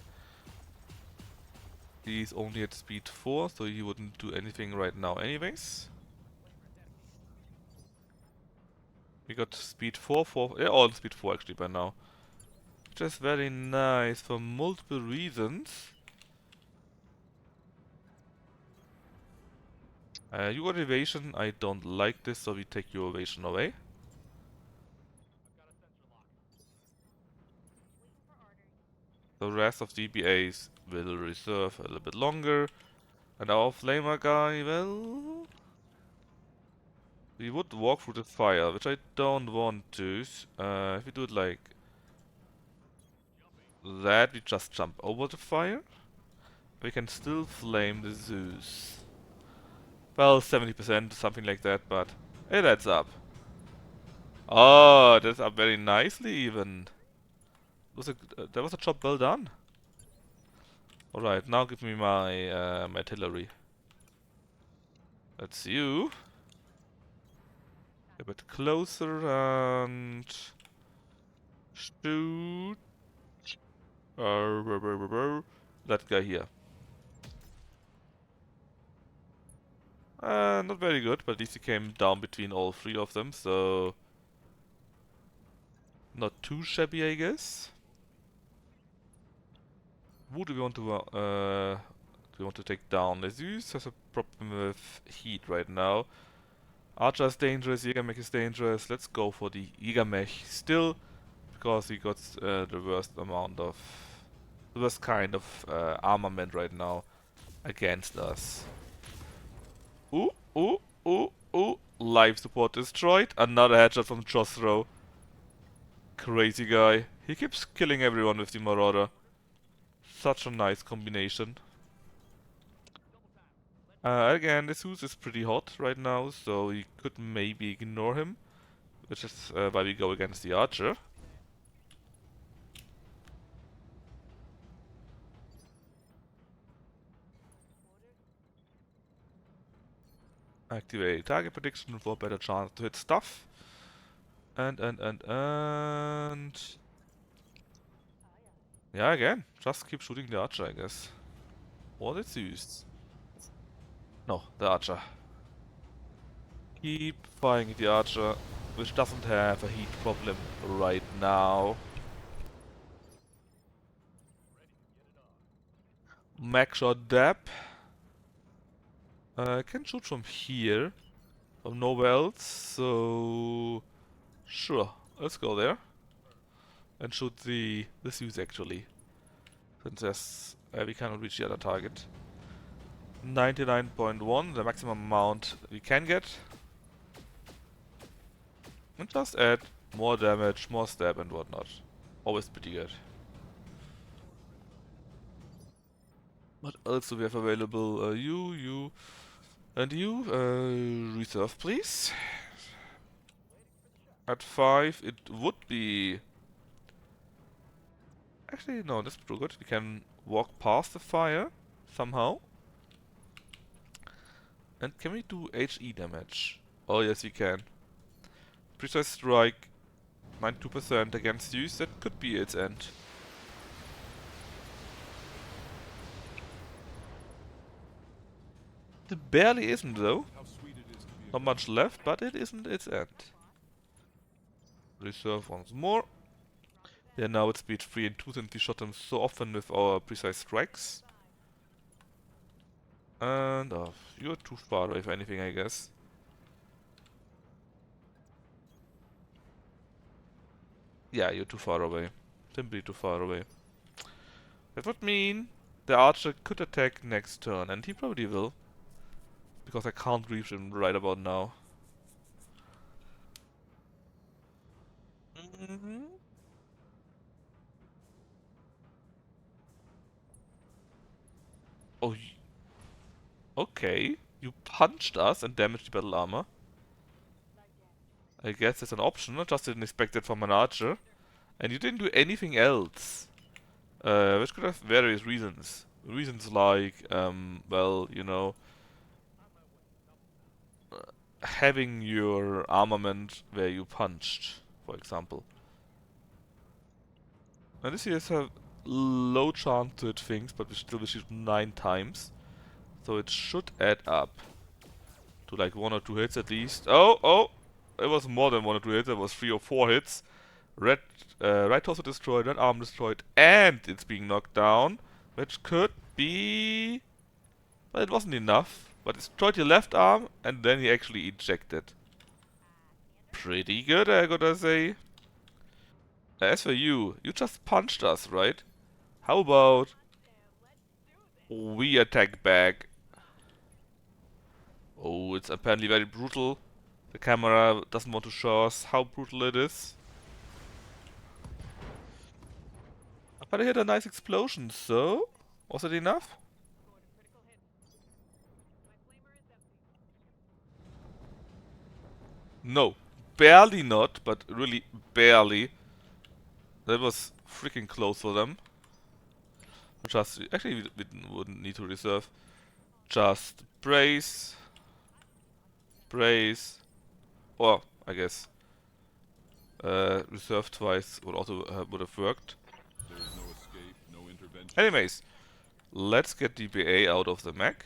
He's only at speed 4, so he wouldn't do anything right now anyways. We got speed 4, yeah, all speed 4 actually by now. Which is very nice for multiple reasons. You got evasion, I don't like this, so we take your evasion away. The rest of the DBAs will reserve a little bit longer. And our flamer guy, well... We would walk through the fire, which I don't want to. If we do it like that, we just jump over the fire. We can still flame the Zeus. Well, 70%, something like that, but it adds up. Oh, that's up very nicely even. That was a job well done. Alright, now give me my my artillery. That's you. A bit closer and shoot. That guy here. Not very good, but at least he came down between all 3 of them, so not too shabby, I guess. Who do we want to take down? Zeus has a problem with heat right now. Archer is dangerous, Jägermech is dangerous. Let's go for the Jägermech still, because he got the worst kind of armament right now against us. Ooh, ooh, ooh. Oh, life support destroyed. Another headshot from Josro. Crazy guy. He keeps killing everyone with the Marauder. Such a nice combination. Again, the Zeus is pretty hot right now, so you could maybe ignore him. Which is why we go against the Archer. Activate target prediction for a better chance to hit stuff. And. Yeah, again, just keep shooting the Archer, I guess. Or the Zeus. No, the Archer. Keep firing the Archer, which doesn't have a heat problem right now. Max shot Dab. I can shoot from here, from nowhere else, so sure, let's go there and shoot the Zeus actually, since we cannot reach the other target. 99.1, the maximum amount we can get, and just add more damage, more stab and whatnot. Always pretty good. What else do we have available? You, and you. Reserve, please. At 5, it would be... Actually, no, that's pretty good. We can walk past the fire, somehow. And can we do HE damage? Oh, yes, we can. Precise strike, 92% against use. That could be its end. It barely isn't, though. How sweet it is to be Not much left, but it isn't its end. Reserve once more. Yeah, now it's speed 3 and 2 since we shot them so often with our precise strikes. And you're too far away for anything, I guess. Yeah, you're too far away. Simply too far away. That would mean the archer could attack next turn, and he probably will. Because I can't reach him right about now. Oh, okay. You punched us and damaged the battle armor. I guess that's an option. I just didn't expect it from an archer. And you didn't do anything else. Which could have various reasons. Reasons like, well, you know, having your armament where you punched, for example. And this here has a low chance to hit things, but we still will shoot 9 times. So it should add up to like 1 or 2 hits at least. Oh! It was more than 1 or 2 hits, it was 3 or 4 hits. Right torso destroyed, right arm destroyed, and it's being knocked down. Which could be... Well, it wasn't enough. But it destroyed your left arm, and then he actually ejected. Pretty good, I gotta say. As for you, you just punched us, right? How about we attack back? Oh, it's apparently very brutal. The camera doesn't want to show us how brutal it is. But I hit a nice explosion, so... Was it enough? No. Barely not, but really barely. That was freaking close for them. Just... Actually, we wouldn't need to reserve. Just brace. Brace. Or, I guess... reserve twice would also would have worked. There is no escape, no intervention. Anyways, let's get DBA out of the mech.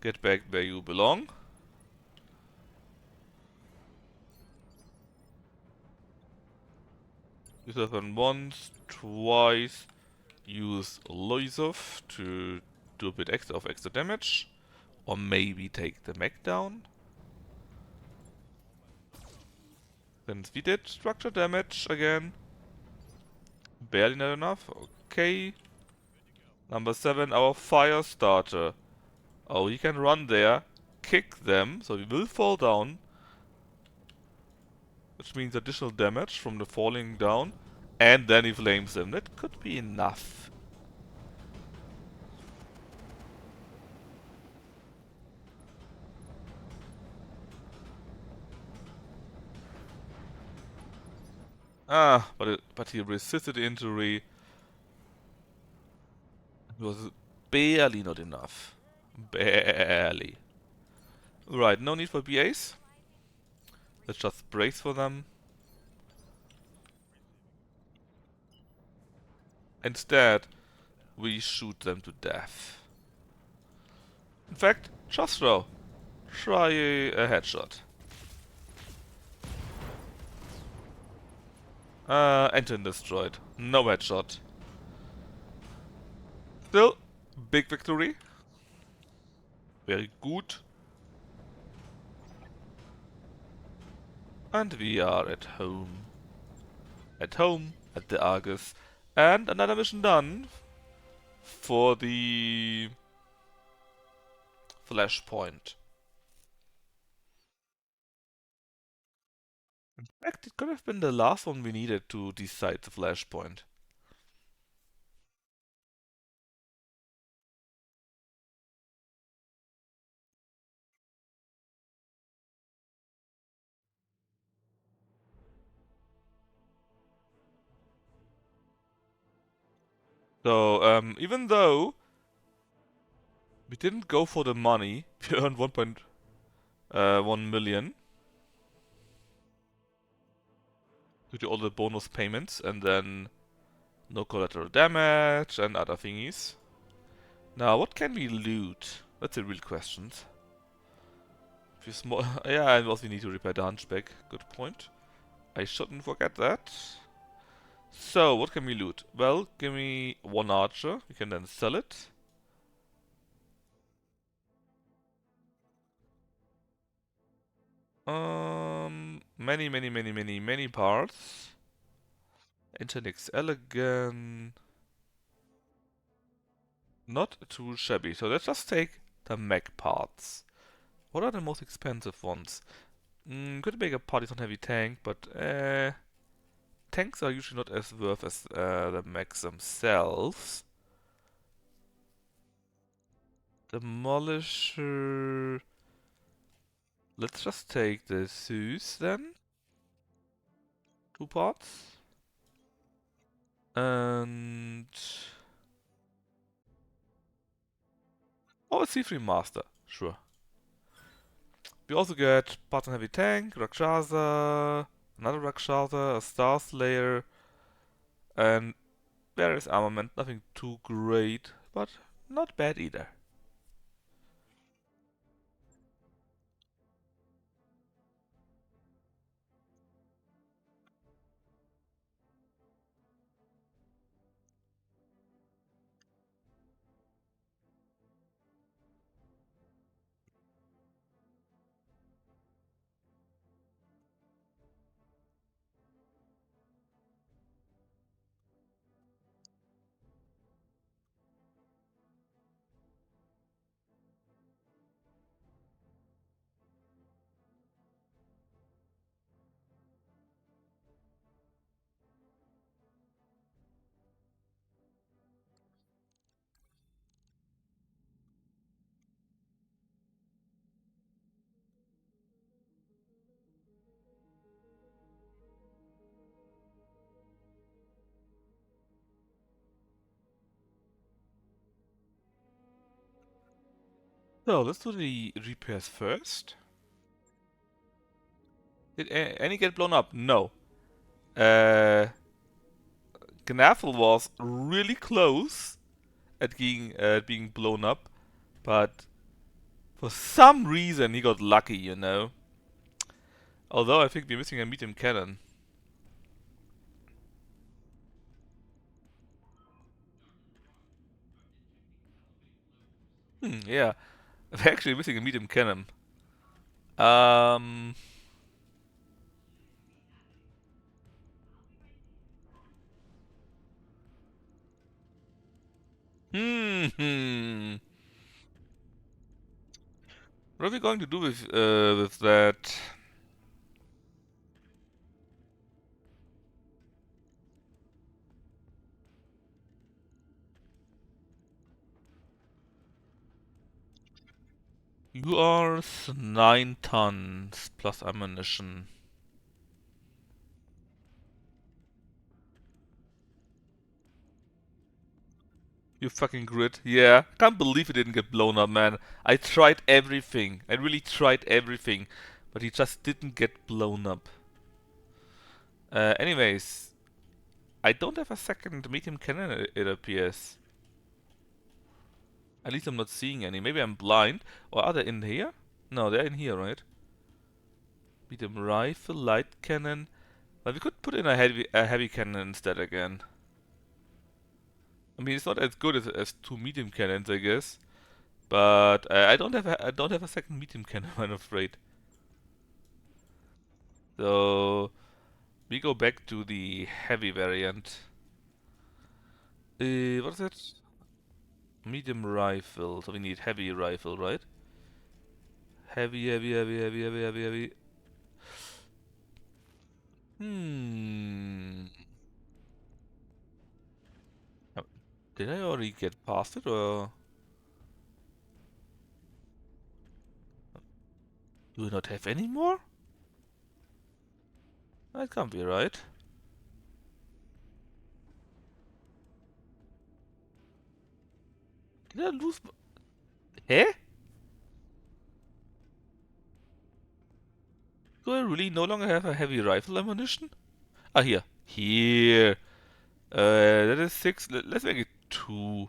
Get back where you belong. Use weapon once, twice. Use Loisov to do a bit extra of extra damage. Or maybe take the mech down. Since we did structure damage again. Barely not enough. Okay. Number 7, our fire starter. Oh, he can run there. kick them, so we will fall down. Which means additional damage from the falling down. And then he flames them. That could be enough. Ah, but he resisted the injury. It was barely not enough. Barely. Right, no need for BAs. Let's just brace for them. Instead, we shoot them to death. In fact, just throw. Try a headshot. Engine destroyed. No headshot. Still, big victory. Very good. And we are at home. At home, at the Argus. And another mission done for the flashpoint. In fact, it could have been the last one we needed to decide the flashpoint. So, even though we didn't go for the money, we earned 1.1 million due to all the bonus payments, and then no collateral damage and other thingies. Now, what can we loot? That's a real question. Few small, yeah, and also we need to repair the hunchback. Good point. I shouldn't forget that. So, what can we loot? Well, give me one archer. We can then sell it. Many parts. Internex elegant. Not too shabby. So let's just take the mech parts. What are the most expensive ones? Could make a partisan heavy tank, but tanks are usually not as worth as the mechs themselves. Demolisher. Let's just take the Zeus then. 2 parts. And oh, a C3 Master. Sure. We also get Partisan Heavy Tank, Rakshasa, another Rakshasa, a Star Slayer, and various armament. Nothing too great, but not bad either. So let's do the repairs first. Did any get blown up? No. Gnaffle was really close at being blown up, but for some reason he got lucky, you know. Although I think we're missing a medium cannon. Yeah. We're actually missing a medium cannon. Um. Hmm. What are we going to do with that? You are 9 tons plus ammunition. You fucking grid. Yeah. Can't believe it didn't get blown up, man. I tried everything. I really tried everything. But he just didn't get blown up. Anyways, I don't have a second medium cannon, it appears. At least I'm not seeing any. Maybe I'm blind. Or are they in here? No, they're in here, right? Medium rifle, light cannon. But we could put in a heavy cannon instead again. I mean, it's not as good as two medium cannons, I guess. But I don't have a second medium cannon, I'm afraid. So we go back to the heavy variant. What is it? Medium rifle. So we need heavy rifle, right? Heavy, heavy, heavy, heavy, heavy, heavy, heavy. Hmm. Oh, did I already get past it, or do I not have any more? That can't be right. Did I lose? Eh? Do I really no longer have a heavy rifle ammunition? Ah, here. Here. That is 6. Let's make it 2.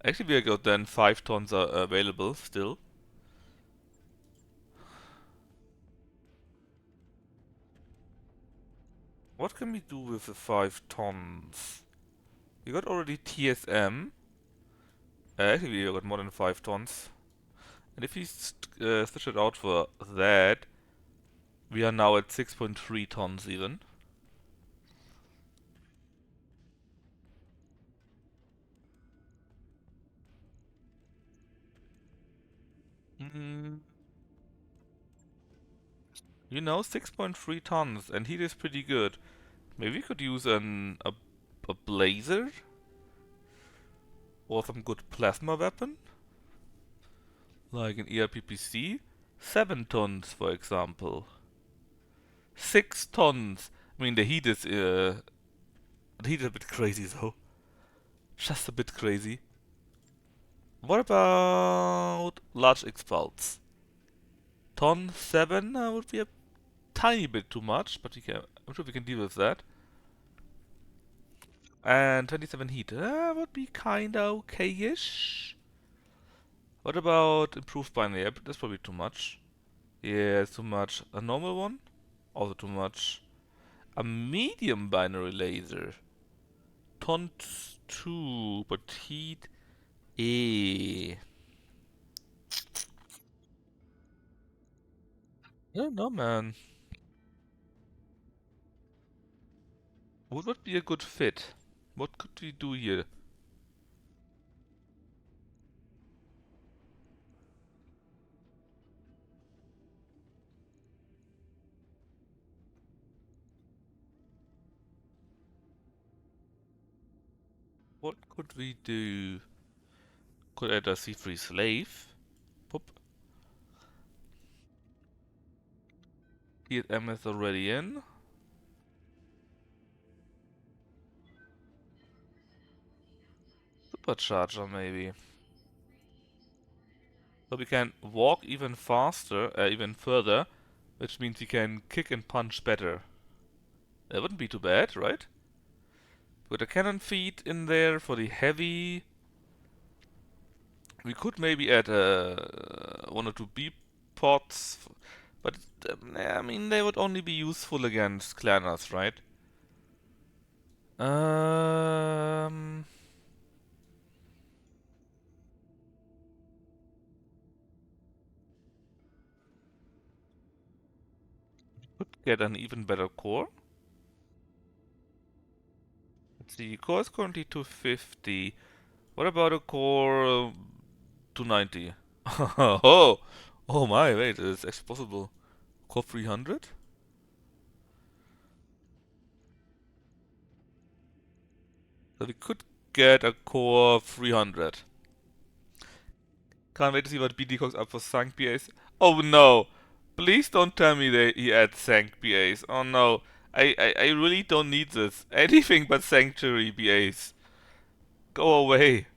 Actually, we got then 5 tons are available still. What can we do with the 5 tons? We got already TSM. Actually, we got more than 5 tons. And if we switch it out for that, we are now at 6.3 tons even. Mm, 6.3 tons, and heat is pretty good. Maybe we could use a blazer or some good plasma weapon, like an ERPPC. 7 tons, for example. 6 tons. I mean, the heat is a bit crazy though. Just a bit crazy. What about large expulse? Ton 7 would be a tiny bit too much, but I'm sure we can deal with that. And 27 heat would be kinda okay-ish. What about improved binary? Yeah, that's probably too much. Yeah, it's too much. A normal one? Also too much. A medium binary laser. Tons 2, but heat I don't know, man. What would be a good fit? What could we do here? What could we do? Could add a C3 slave. Pop. ESM is already in. Supercharger, maybe. So we can walk even faster, even further, which means we can kick and punch better. That wouldn't be too bad, right? Put a cannon feet in there for the heavy. We could maybe add one or two B pods, but I mean they would only be useful against clanners, right? Um, could get an even better core. Let's see, core is currently 250. What about a core 290? Oh, oh my, wait, it's actually possible. Core 300? So we could get a core 300. Can't wait to see what BD cooks up for Sank PAs. Oh no! Please don't tell me that he adds Sank PAs. Oh no. I really don't need this. Anything but Sanctuary PAs. Go away.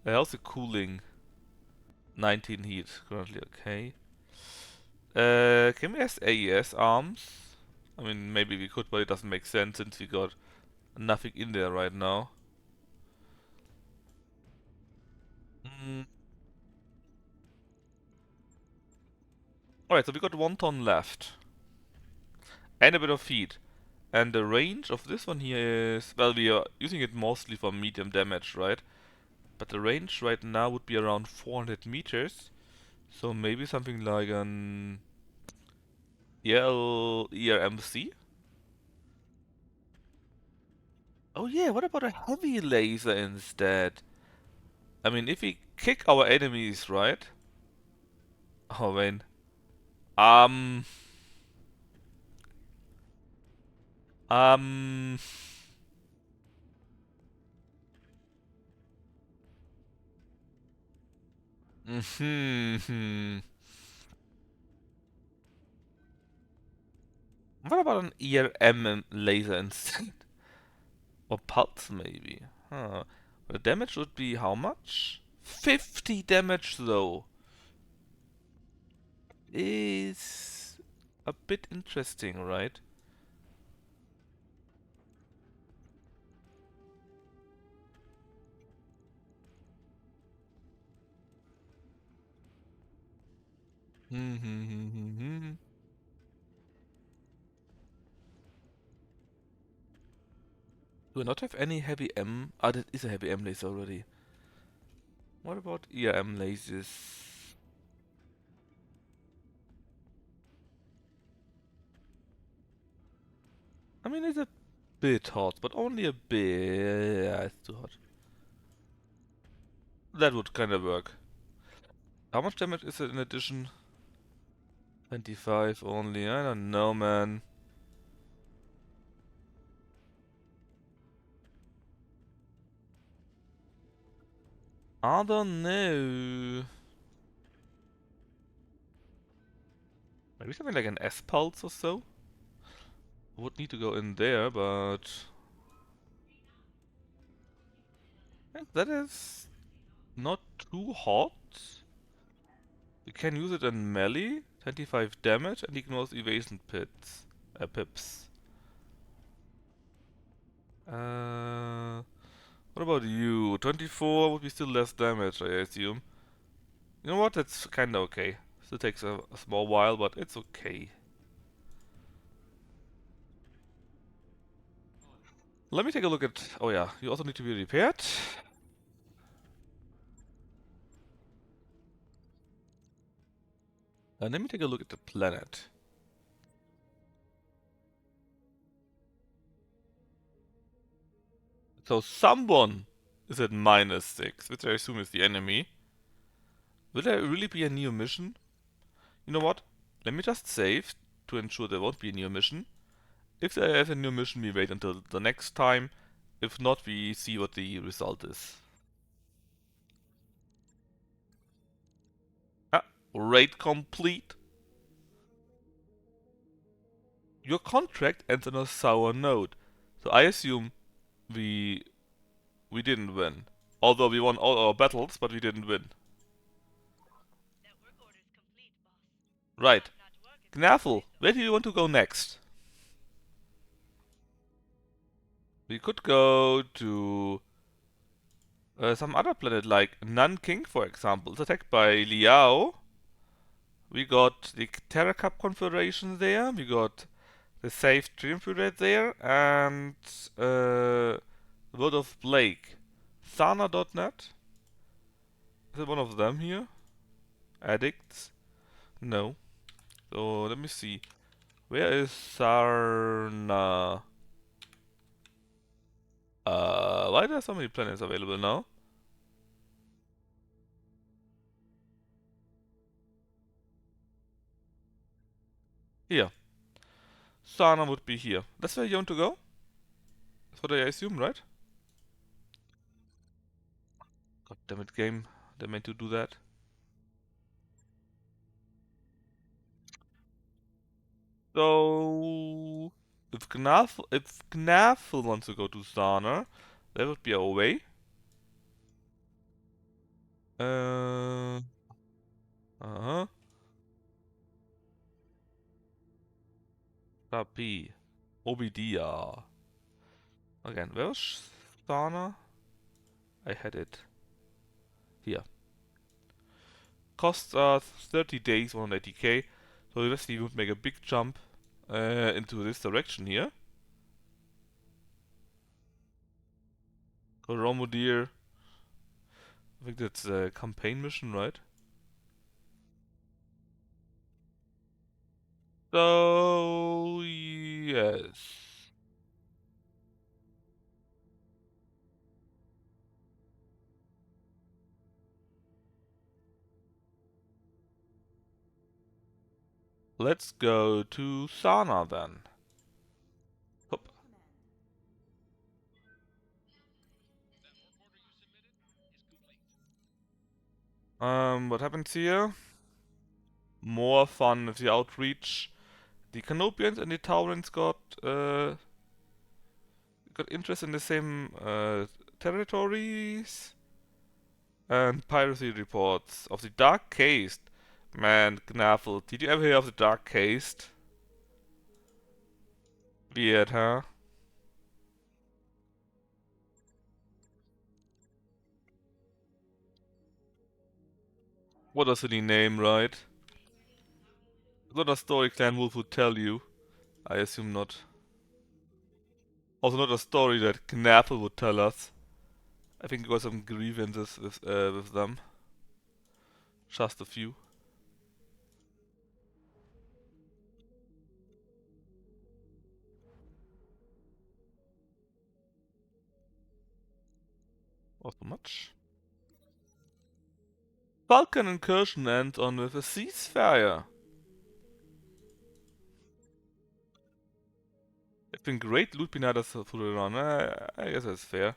How's the cooling? 19 heat currently, okay. Can we ask AES arms? I mean, maybe we could, but it doesn't make sense since we got nothing in there right now. Mm. Alright, so we got 1 ton left. And a bit of heat. And the range of this one here is... Well, we are using it mostly for medium damage, right? But the range right now would be around 400 meters. So maybe something like an... ERMC? Oh yeah, what about a heavy laser instead? I mean, if we kick our enemies, right? Oh man. Um... Um... Hmm. What about an ERM laser instead? Or pulse maybe? Huh. The damage would be how much? 50 damage though. Is a bit interesting, right? Do I not have any heavy M? Ah, that is a heavy M laser already. What about ERM lasers? I mean, it's a bit hot, but only a bit. Yeah, it's too hot. That would kind of work. How much damage is it in addition? 25 only. I don't know, man. I don't know. Maybe something like an S-Pulse or so? Would need to go in there, but... yeah, that is not too hot. We can use it in melee, 25 damage, and ignores evasion pips. What about you? 24 would be still less damage, I assume. You know what? That's kinda okay. Still takes a small while, but it's okay. Let me take a look at... Oh yeah, you also need to be repaired. And let me take a look at the planet. So someone is at -6, which I assume is the enemy. Will there really be a new mission? You know what? Let me just save to ensure there won't be a new mission. If there is a new mission, we wait until the next time. If not, we see what the result is. Ah, raid complete. Your contract ends on a sour note. So I assume we we didn't win. Although we won all our battles, but we didn't win. Right. Gnaffle, where do you want to go next? We could go to some other planet like Nanking, for example. It's attacked by Liao. We got the Terra Cup Confederation there. We got the Safe Triumvirate there. And World of Blake. Sana.net. Is it one of them here? Addicts? No. So let me see. Where is Sarna? Why are there so many planets available now? Here. Sana would be here. That's where you want to go? That's what I assume, right? God damn it, game. They meant to do that. So if Gnafl wants to go to Sana, that would be our way. Uh-huh. Rapi. Obidia. Again, where's Sana? I had it. Here. Costs us 30 days, 180k. So obviously we would make a big jump into this direction here. Romodir. I think that's a campaign mission, right? So yes. Let's go to Sana then. Hop. What happens here? More fun with the outreach. The Canopians and the Taurans got interest in the same territories. And piracy reports of the Dark Caste. Man, Gnafl, did you ever hear of the Dark Caste? Weird, huh? What a silly name, right? Not a story Clan Wolf would tell you. I assume not. Also not a story that Gnafl would tell us. I think there got some grievances with them. Just a few. Not so much. Balkan incursion ends on with a ceasefire. It's been great loot pinatas through the run. I guess that's fair.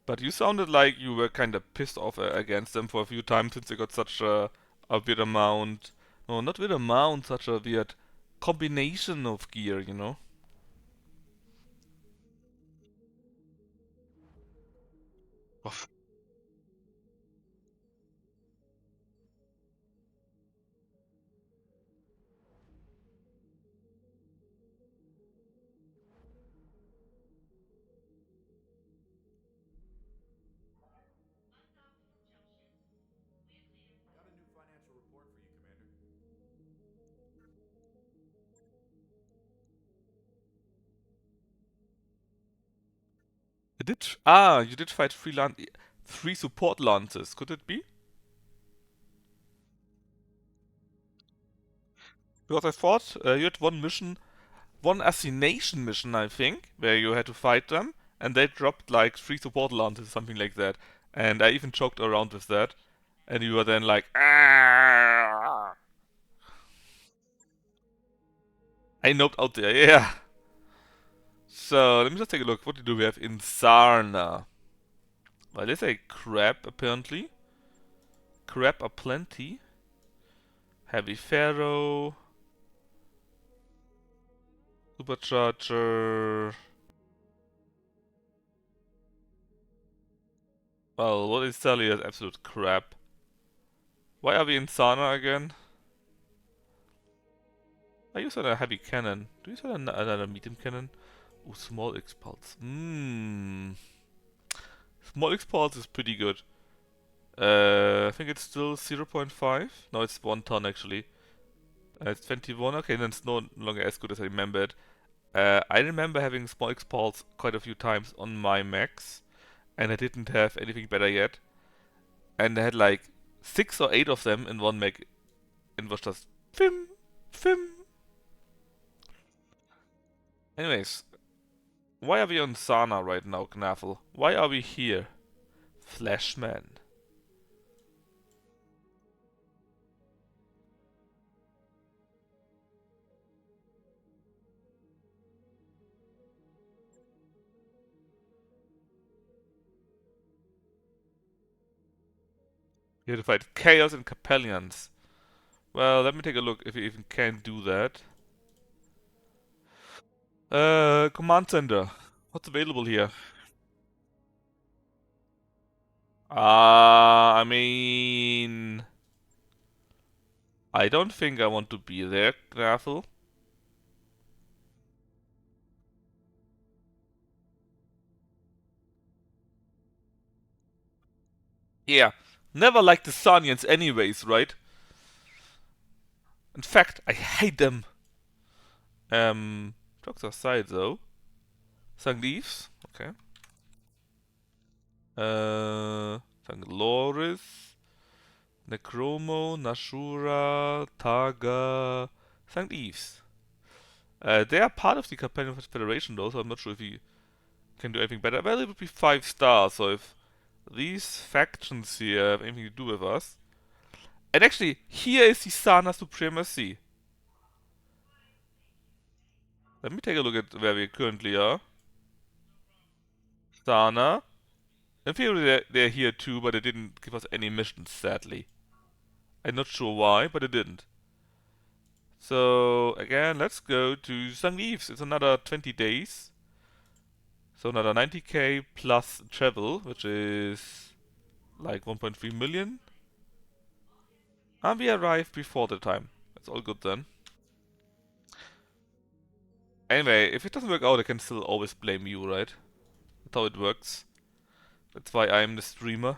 But you sounded like you were kind of pissed off against them for a few times since they got such a weird amount. No, not weird amount, such a weird combination of gear, you know? Oof. Got a new financial report for you, Commander. You did fight three support lances. Could it be? Because I thought you had one mission, one assassination mission, I think, where you had to fight them, and they dropped like three support lances, something like that. And I even joked around with that, and you were then like, ah! I noped out there, yeah. So let me just take a look. What do we have in Sarna? Well, there's a crab apparently. Crab aplenty. Heavy Pharaoh. Supercharger. Well, what is Sally is absolute crap. Why are we in Sana again? I use a heavy cannon. Do you use another medium cannon? Oh, small expulse. Small expulse is pretty good. I think it's still 0.5. No, it's 1 ton actually. It's 21. Okay, then it's no longer as good as I remembered. I remember having small expulse quite a few times on my max, and I didn't have anything better yet. And I had like 6 or 8 of them in one mech, and was just fim, fim. Anyways, why are we on Sana right now, Knafel? Why are we here? Flashman. You have to fight Chaos and Capellians. Well, let me take a look if you even can do that. Command Center. What's available here? I mean... I don't think I want to be there, Gravel. Yeah. Never liked the Sonians anyways, right? In fact, I hate them. Jokes aside though. Sangliefs. Okay. Sangloris. Necromo, Nashura, Targa, St. Eves. They are part of the Companion Federation though, so I'm not sure if you can do anything better. Well, it would be 5 stars, so if these factions here have anything to do with us. And actually, here is the Sana Supremacy. Let me take a look at where we currently are. Sana. In theory, they're here too, but they didn't give us any missions, sadly. I'm not sure why, but they didn't. So, again, let's go to St. Eves. It's another 20 days. So another 90k plus travel, which is like 1.3 million. And we arrive before the time. That's all good then. Anyway, if it doesn't work out, I can still always blame you, right? That's how it works. That's why I'm the streamer.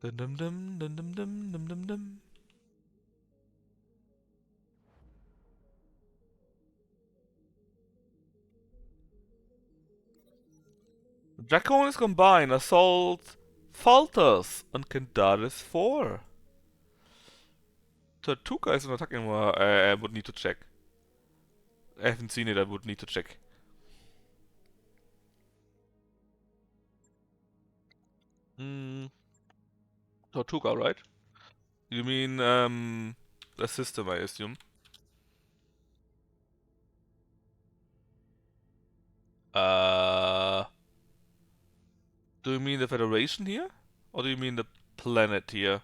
Dum dum dum dum dum dum dum dum dum. Draconis combine, assault, falters, and Candaris 4. Tortuga is an attack anymore. I would need to check. I haven't seen it, I would need to check. Mm, Tortuga, right? You mean, the system, I assume. Uh, do you mean the Federation here? Or do you mean the planet here?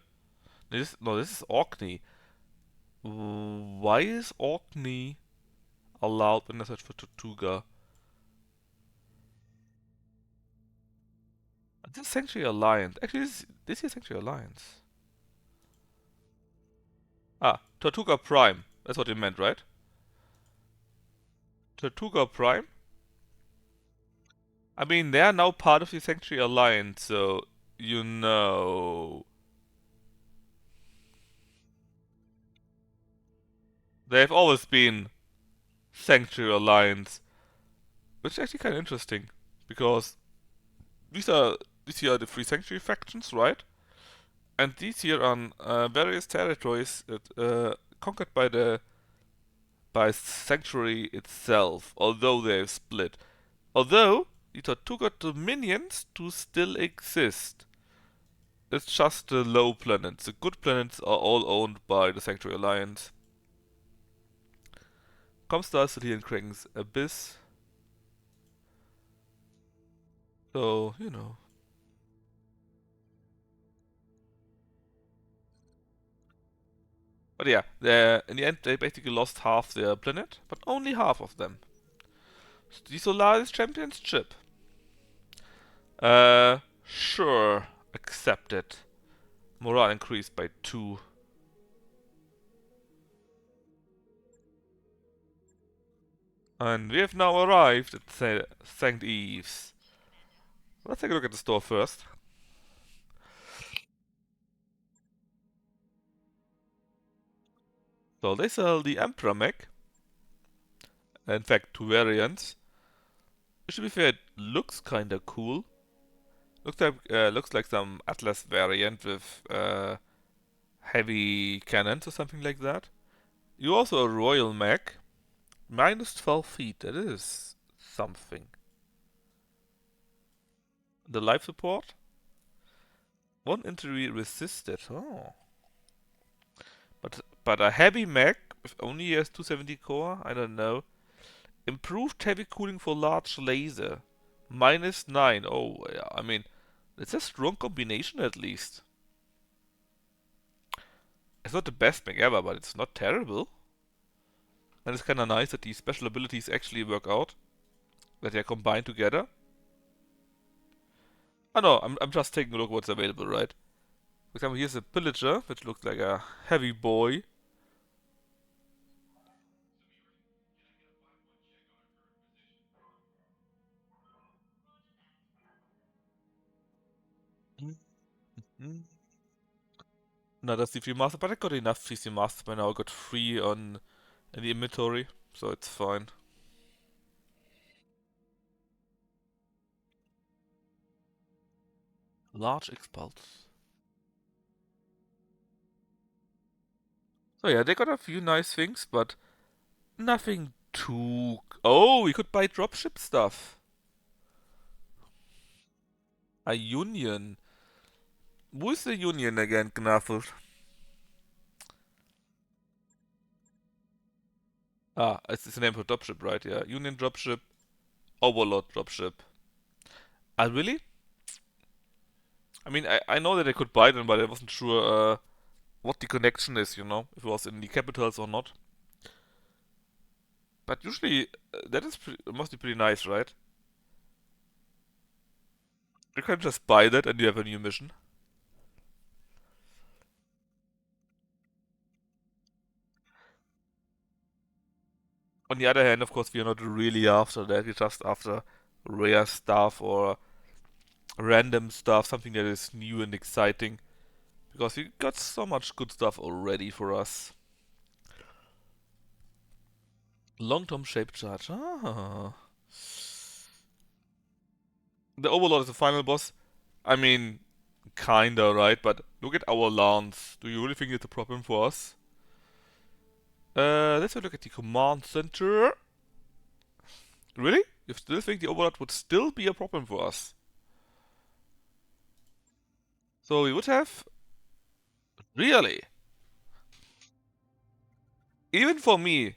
This is Orkney. Why is Orkney allowed when I search for Tortuga? This is Sanctuary Alliance. Actually, this is Sanctuary Alliance. Ah, Tortuga Prime. That's what you meant, right? Tortuga Prime? I mean, they are now part of the Sanctuary Alliance, so you know. They've always been Sanctuary Alliance, which is actually kind of interesting because these are these here are the three Sanctuary factions, right? And these here are various territories that conquered by Sanctuary itself, although they have split. Although the Tortuga dominions do still exist. It's just the low planets. The good planets are all owned by the Sanctuary Alliance. Comstar still here in Kraken's Abyss. So, you know. But yeah, in the end they basically lost half their planet, but only half of them. The Solaris Championship. Sure. Accepted. Morale increased by 2. And we have now arrived at St. Eves. Let's take a look at the store first. So they sell the Emperor mech. In fact, 2 variants. To be fair, it looks kinda cool. Looks like some Atlas variant with heavy cannons or something like that. You also a Royal mech. Minus 12 feet, that is something. The life support? 1 injury resisted, oh. But a heavy mech with only has 270 core? I don't know. Improved heavy cooling for large laser. -9. Oh, yeah, I mean, it's a strong combination at least. It's not the best mech ever, but it's not terrible. And it's kinda nice that these special abilities actually work out. That they're combined together. Oh no, I'm just taking a look at what's available, right? For example, here's a pillager, which looks like a heavy boy. Mm-hmm. No, that's the free master, but I got enough CC masters by now. I got 3 on in the inventory, so it's fine. Large expulse. So yeah, they got a few nice things, but nothing too... Oh, we could buy dropship stuff. A union. Who's the union again, Knuffle? Ah, it's the name for dropship, right? Yeah, union dropship, overlord dropship. Ah, really? I mean, I know that I could buy them, but I wasn't sure what the connection is, you know, if it was in the capitals or not. But usually, that is must be pretty nice, right? You can just buy that and you have a new mission. On the other hand, of course, we are not really after that. We're just after rare stuff or random stuff, something that is new and exciting. Because we got so much good stuff already for us. Long-term shape charge. Ah. The Overlord is the final boss. I mean, kinda, right? But look at our lance. Do you really think it's a problem for us? Let's have a look at the command center. Really? You still think the Overlord would still be a problem for us? So we would have... Really? Even for me.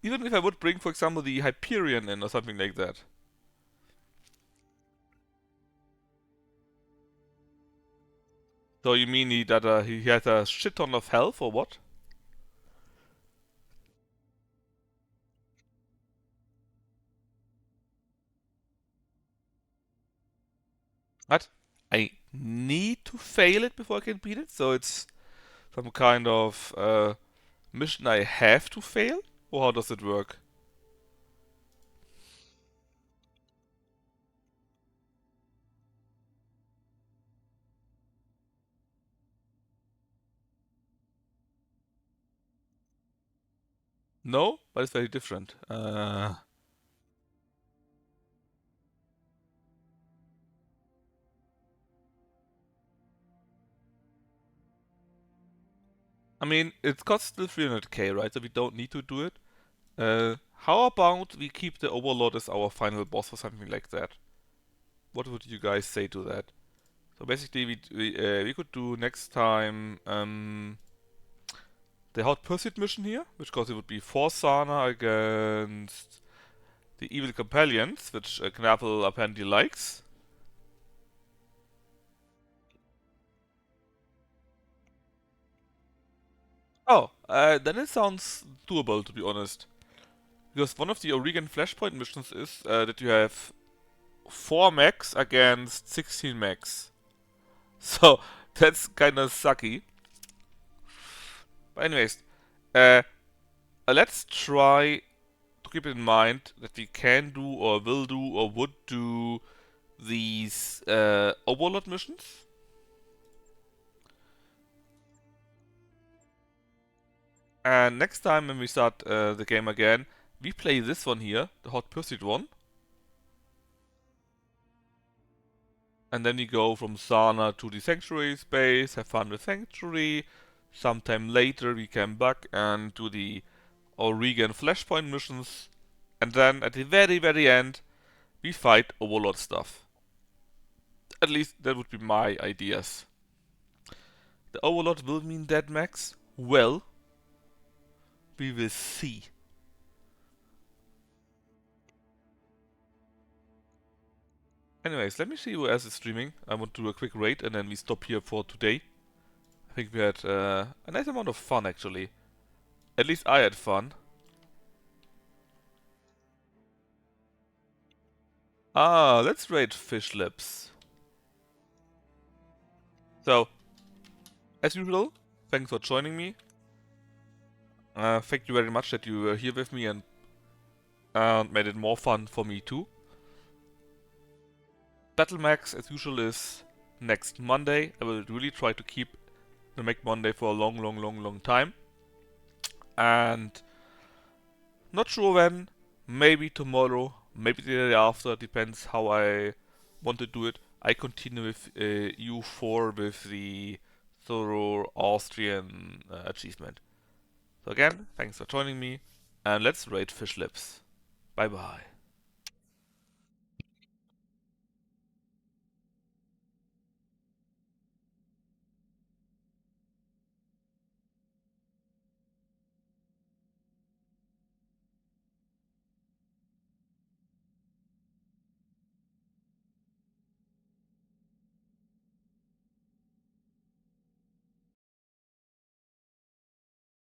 Even if I would bring, for example, the Hyperion in or something like that. So you mean he has a shit ton of health or what? What? I need to fail it before I can beat it? So it's some kind of mission I have to fail? Or how does it work? No, but it's very different. I mean, it costs still 300k, right? So we don't need to do it. How about we keep the Overlord as our final boss or something like that? What would you guys say to that? So basically, we could do next time the Hot Pursuit mission here, which cause it would be for Sana against the Evil Companions, which Knappel apparently likes. Oh, then it sounds doable to be honest. Because one of the Oregon Flashpoint missions is that you have 4 mechs against 16 mechs. So that's kinda sucky. But anyways, uh, let's try to keep in mind that we can do or will do or would do these Overlord missions. And next time when we start the game again, we play this one here, the Hot Pursuit one. And then we go from Sana to the Sanctuary space, have fun with Sanctuary. Sometime later we come back and do the Oregon Flashpoint missions. And then at the very, very end, we fight Overlord stuff. At least that would be my ideas. The Overlord will mean dead max? Well, we will see. Anyways, let me see who else is streaming. I want to do a quick raid and then we stop here for today. I think we had a nice amount of fun actually. At least I had fun. Let's raid Fish Lips. So, as usual, thanks for joining me. Thank you very much that you were here with me and made it more fun for me too. Battle Max, as usual, is next Monday. I will really try to keep the Mac Monday for a long time. And not sure when, maybe tomorrow, maybe the day after, depends how I want to do it. I continue with U4 with the thorough Austrian achievement. So again, thanks for joining me, and let's raid Fish Lips. Bye bye.